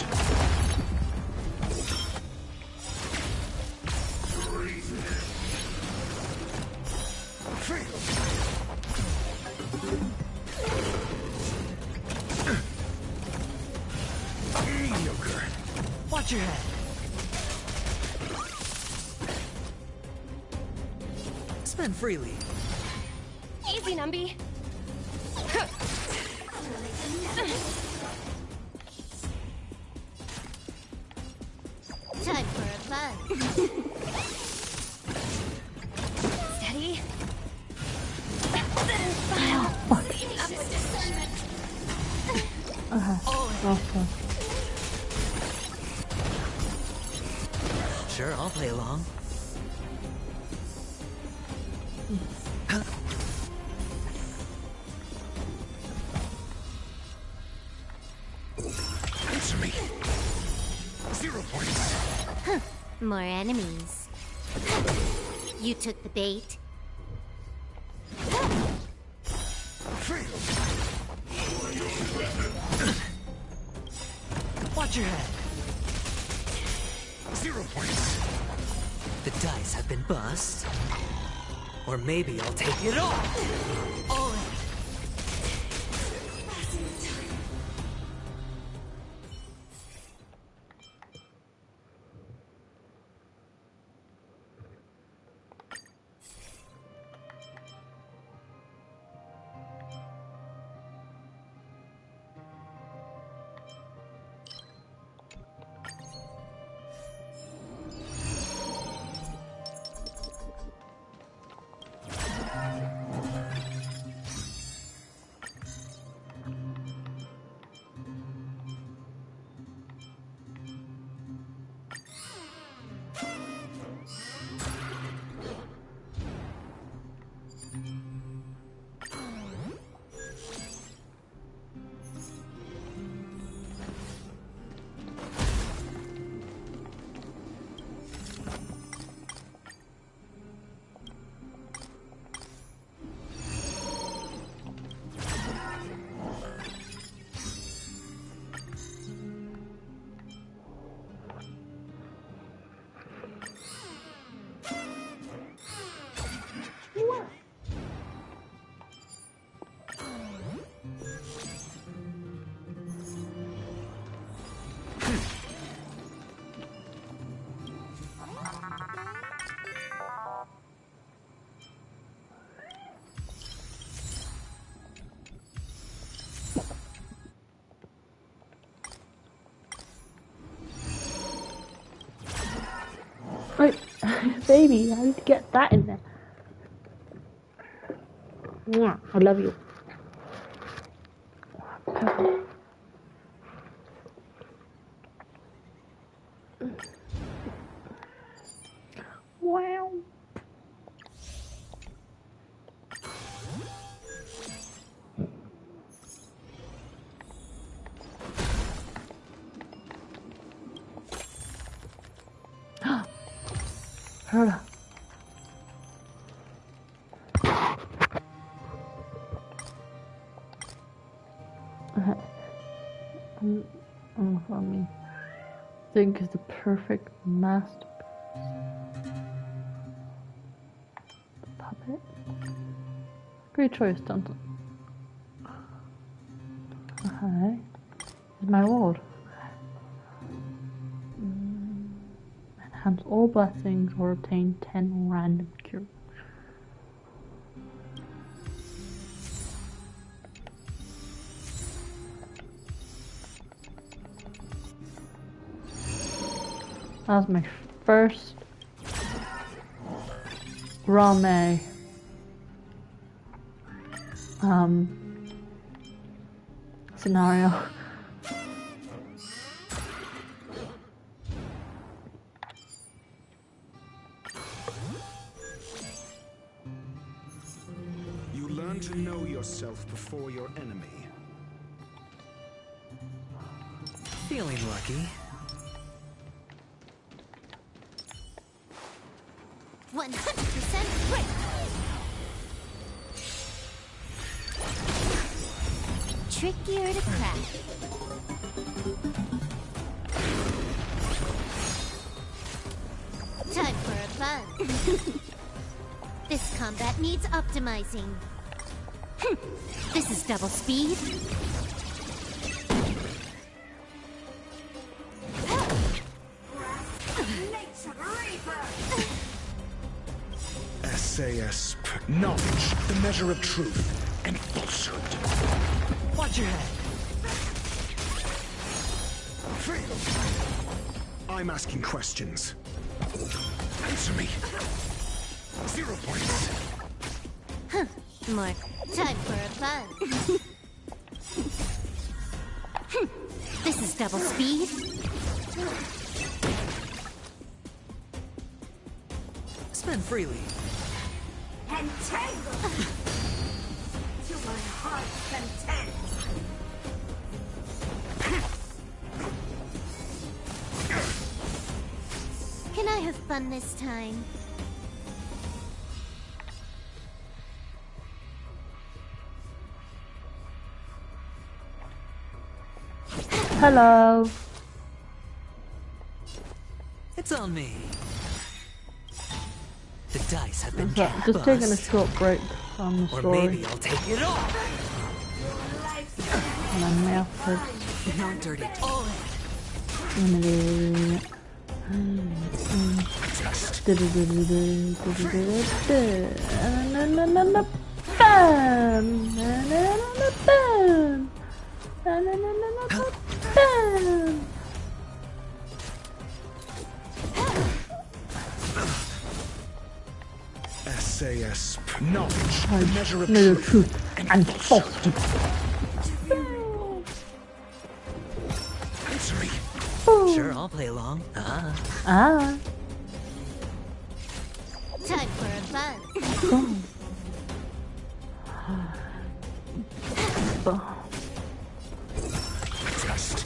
Mediocre. Watch your head. Spend freely. Easy, Numby. Time for a fun. Steady. Awesome. Sure, I'll play along. Answer me. 0 points. Huh. More enemies. You took the bait. Watch your head. 0 points. The dice have been bust. Or maybe I'll take it all. All in. Wait, baby, I need to get that in there. Mwah, I love you. Perfect. Wow. Heard her. For me, I think is the perfect masterpiece. The puppet. Great choice, Dunton. Okay, is my reward. Enhance all blessings or obtain 10 random cures. That was my first Rame scenario. You learn to know your yourself before your enemy. Feeling lucky. 100% quick! Trickier to crack. Time for a fun. This combat needs optimizing. This is double speed. SAS, knowledge, the measure of truth and falsehood. Watch your head. I'm asking questions. Answer me. 0 points. Huh. More time for a fun. This is double speed. Spend freely. Entangle! To my heart's content! Can I have fun this time? Hello. It's on me. The dice have been Just taking a short break from the or story. maybe I'll take it all. And I'm melted. No dirty. All SAS, knowledge, the measure of truth and falsehood. Answer me. Sure, I'll play along. Time for a fun. Just.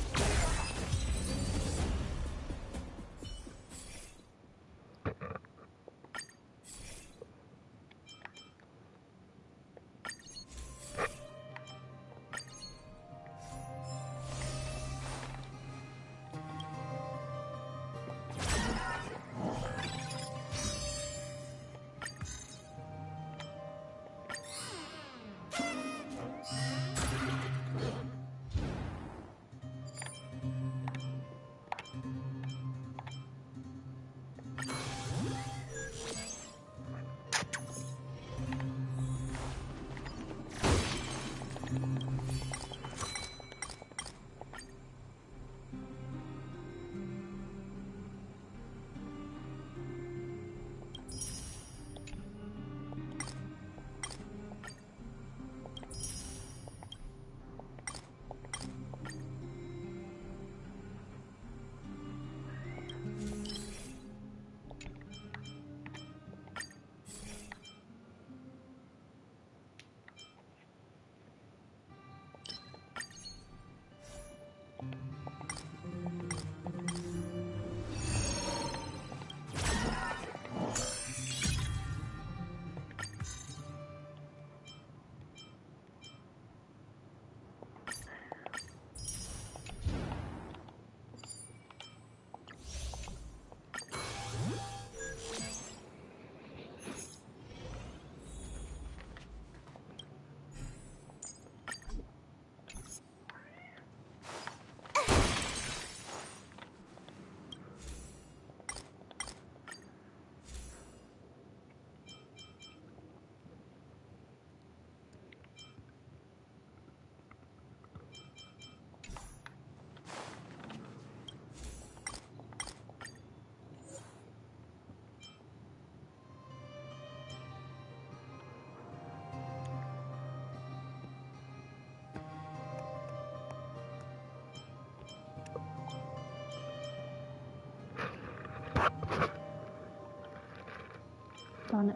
Darn it.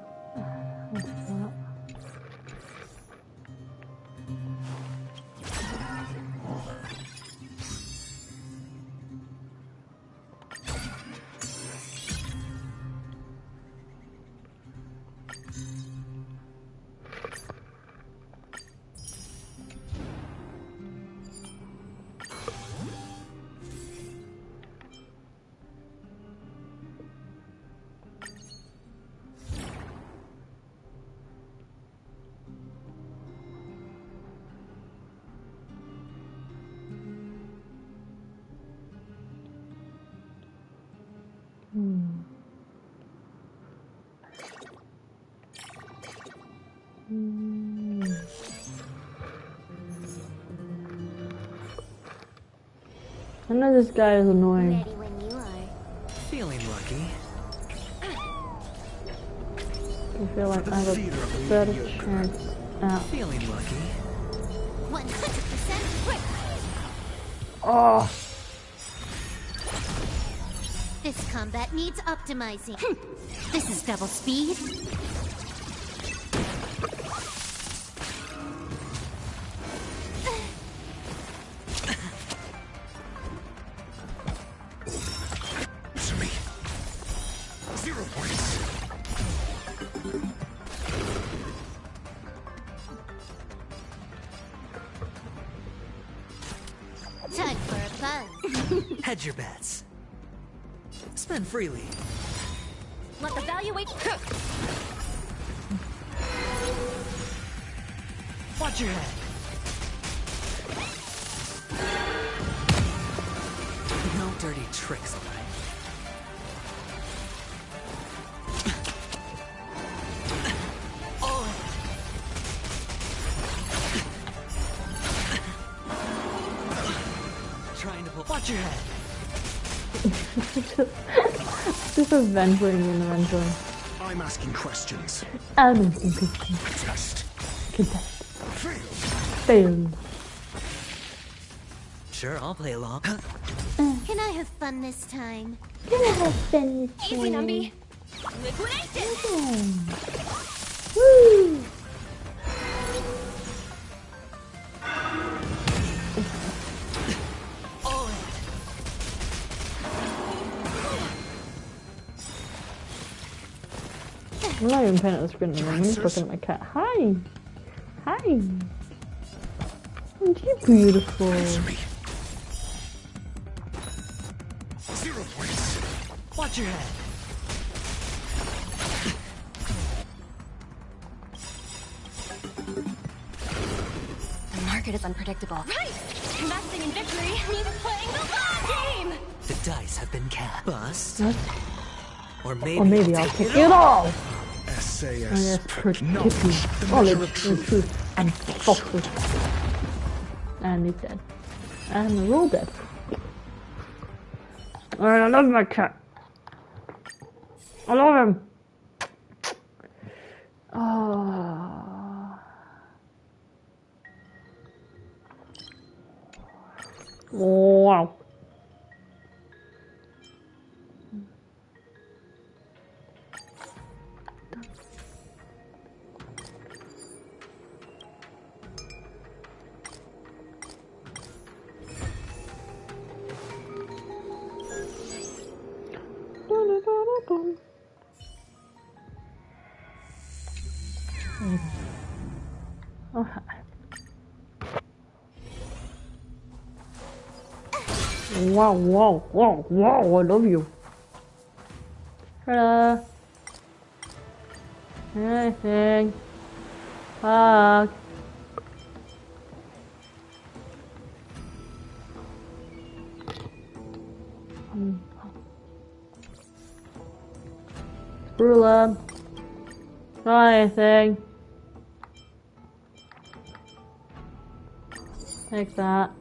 I know this guy is annoying. Ready when you are. Feeling lucky. I feel like I have a better chance out. Feeling lucky. 100% quick. Oh! This combat needs optimizing. This is double speed. To me. 0 points. Time for a buzz. Hedge your bets. Spend freely. Let's evaluate. Watch your head. No dirty tricks, alright? Trying to pull. Watch your head. Just adventuring and adventuring. I'm asking questions. I'm asking questions. Contest. Contest. Fail. Fail. Sure, I'll play along. Can I have fun this time? Can I have fun this Easy, Numby. Liquidation. Woo! I'm not even paying at the screen anymore. I'm just looking at my cat. Hi! Hi! Aren't you beautiful? 0 points. Watch your head. The market is unpredictable. Right! Investing in victory means playing the long game! The dice have been cast. Bust. What? Or maybe, Or maybe I'll take it all! SAS. Knowledge, the truth, and falsehood. And he's dead. And we're all dead. Alright, I love my cat. I love him. Oh. Wow. Okay. Wow, wow, wow, wow, I love you. Hello. Anything. Fuck. Ruler. Not anything. Take that.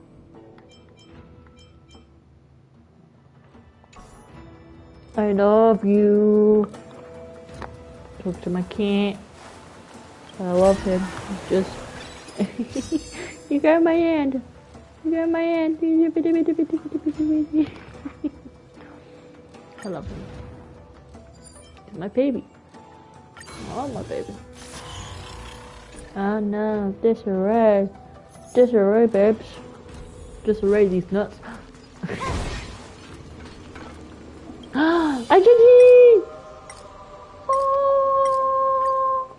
I love you. Talk to my cat. I love him. He's just. You got my hand. You got my hand. I love him. He's my baby. Oh, my baby. Oh no, disarray. Disarray, babes. Disarray these nuts. I can eat! Oh.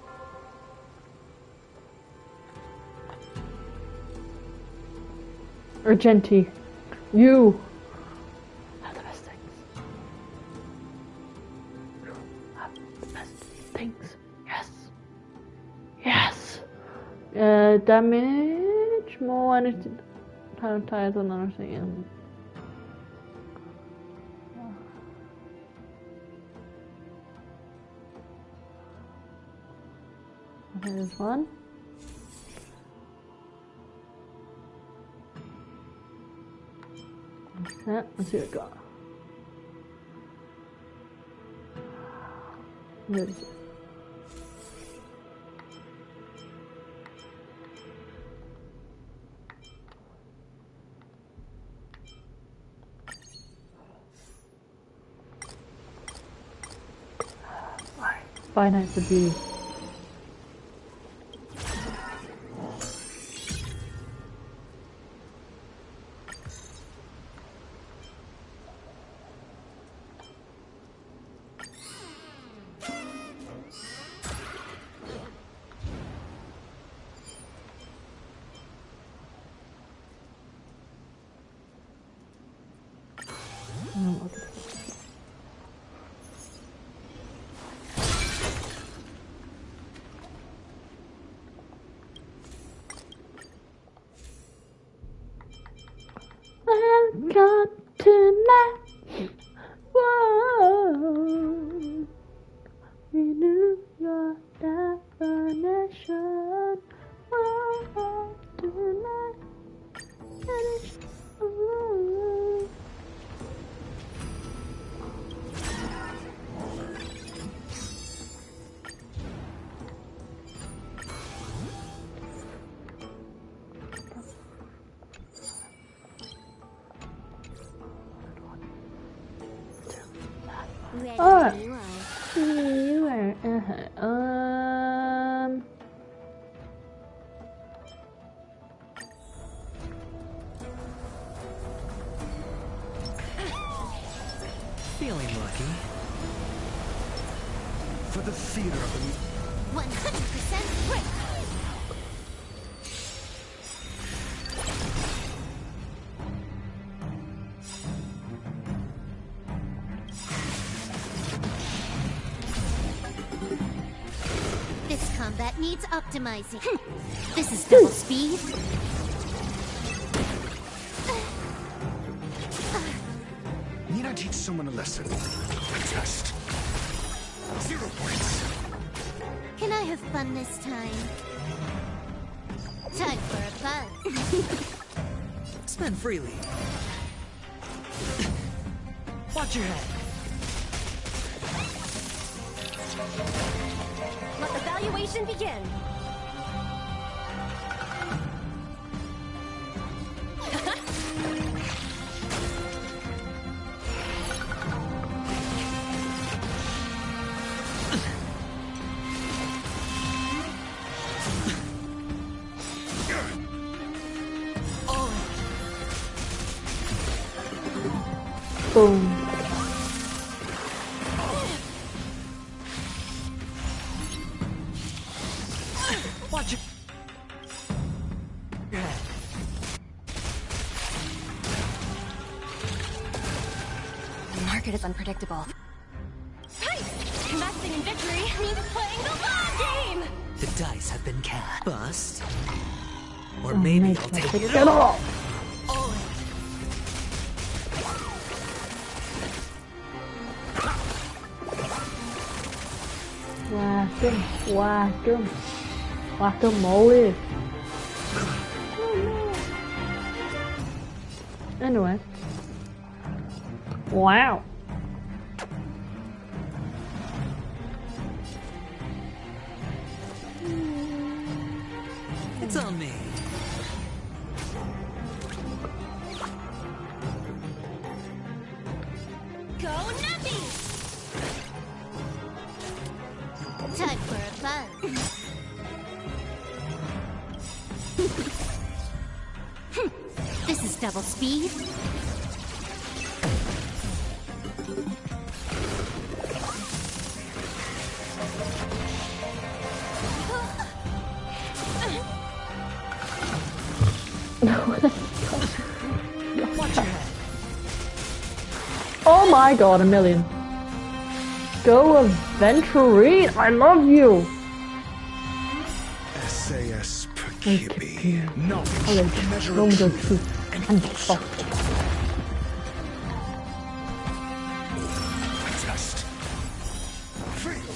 Argenti, you have the best things. You have the best things. Yes. Yes. Damage, more energy. Tires on another thing. Okay, there's one. Let's see what we got. Where is it? Finance the view. Welcome to my world. Renew your definition. Welcome to my world. Alright. Feeling lucky. For the theater of the 100% great. This combat needs optimizing. This is double speed. Need I teach someone a lesson? Test. 0 points. Can I have fun this time? Time for a buzz. Spend freely. Watch your head. Let the valuation begin. Boom. Watch it. Your head. The market is unpredictable. Investing in victory means playing the long game! The dice have been cast. Bust. Or maybe I'll take it Get all. off! Whack him, Molly. Anyway. Wow. It's on me. Go Nappy! Time for a buzz. This is double speed. Oh my god, a million. Go Aventurine, I love you. SAS Percipi. Knowledge, the measure of truth and falsehood. Test. Fail.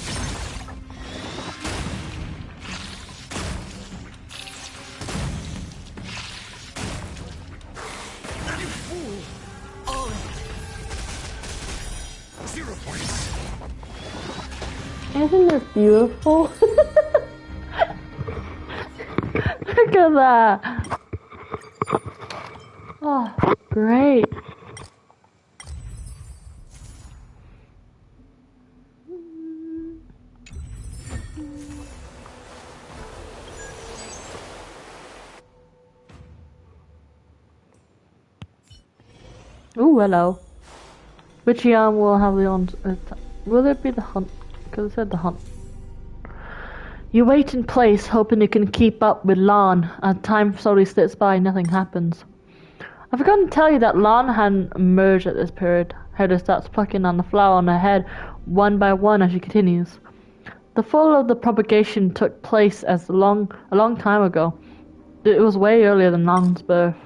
Any fool Isn't this beautiful? Look at that! Oh, great. Ooh, hello. Which yarn will have the on? Will it be the hunt? Because it said the hunt. You wait in place, hoping you can keep up with Lan. As time slowly slips by, nothing happens. I forgot to tell you that Lan hadn't emerged at this period. Hedda starts plucking on the flower on her head, one by one as she continues. The fall of the propagation took place a long time ago. It was way earlier than Lan's birth.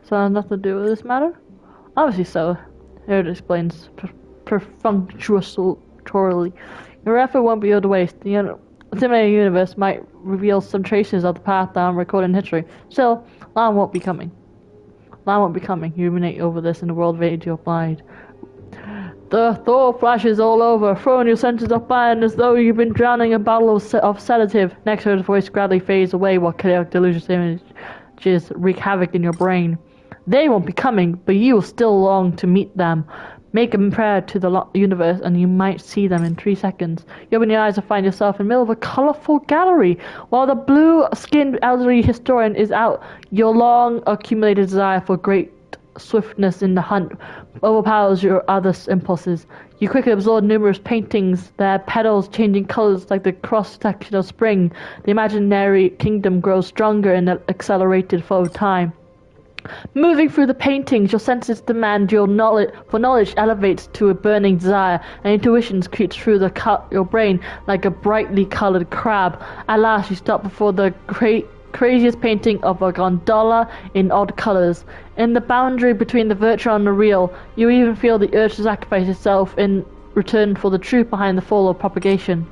So it has nothing to do with this matter? Obviously so. Hedda explains perfunctorily. Your effort won't be able to waste. The simulated universe might reveal some traces of the path down recorded in history. Still, Lan won't be coming. Lan won't be coming. You ruminate over this in the world of age you're blind. The thought flashes all over, throwing your senses up and as though you've been drowning in a bottle of sedative. Next, her voice gradually fades away while chaotic delusional images wreak havoc in your brain. They won't be coming, but you will still long to meet them. Make a prayer to the universe and you might see them in 3 seconds. You open your eyes and find yourself in the middle of a colourful gallery. While the blue-skinned elderly historian is out, your long-accumulated desire for great swiftness in the hunt overpowers your other impulses. You quickly absorb numerous paintings, their petals changing colours like the cross-section of spring. The imaginary kingdom grows stronger in the accelerated flow of time. Moving through the paintings, your senses demand your knowledge elevates to a burning desire, and intuition creeps through your brain like a brightly coloured crab. At last, you stop before the craziest painting of a gondola in odd colours. In the boundary between the virtual and the real, you even feel the urge to sacrifice yourself in return for the truth behind the fall of propagation.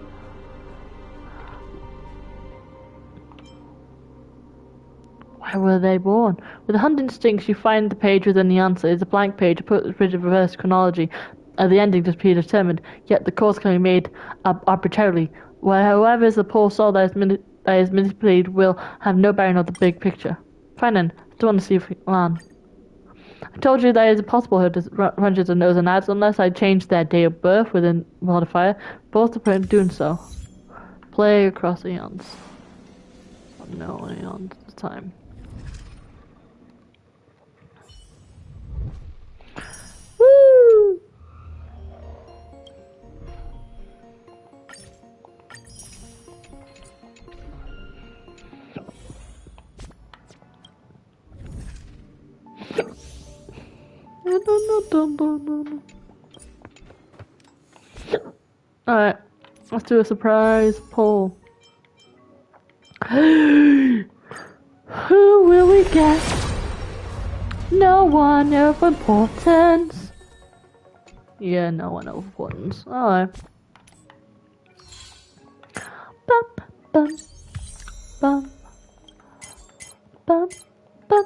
Why were they born? With the hunt instincts, you find the page within the answer. It's a blank page, put in reverse chronology. The ending is predetermined, yet the course can be made arbitrarily. Whoever is the poor soul that is manipulated will have no bearing on the big picture. Fine then, I still want to see if Lan. I told you that it is impossible to run into nose and ads unless I change their day of birth within modifier. Both the point of doing so. Play across eons. No eons at the time. Woo! Alright, let's do a surprise poll. Who will we get? No one of importance. Yeah, no one of importance. Alright. Bum, bum, bum, bum, bum, bum.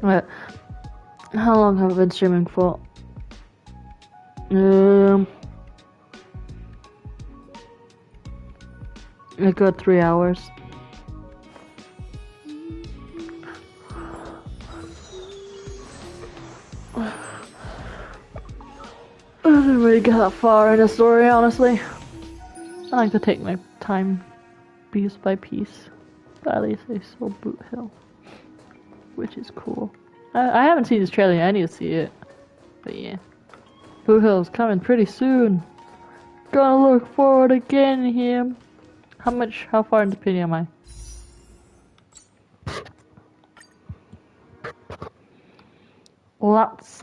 Right. How long have I been streaming for? A good 3 hours. I didn't really get that far in the story, honestly. I like to take my time piece by piece. But at least I saw Boot Hill, which is cool. I haven't seen this trailer yet, I need to see it. But yeah. Boot Hill's coming pretty soon. Gonna look forward again here. How far into pity am I? Lots.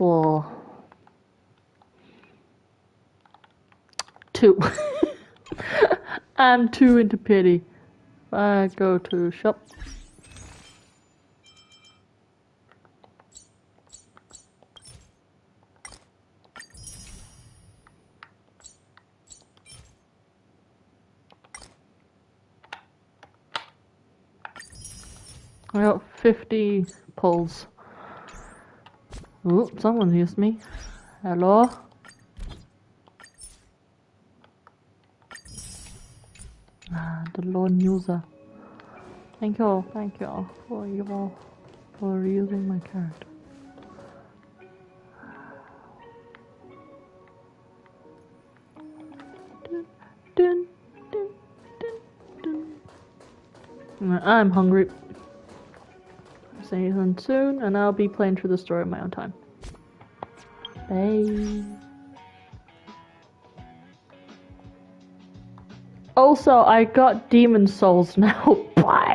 2. I'm 2 into pity. I go to shop. I got 50 pulls. Oh, someone used me. Hello? The lone user. Thank you all for using my character. Dun, dun, dun, dun. I'm hungry. Season soon, and I'll be playing through the story in my own time. Bye. Also, I got demon souls now. Bye.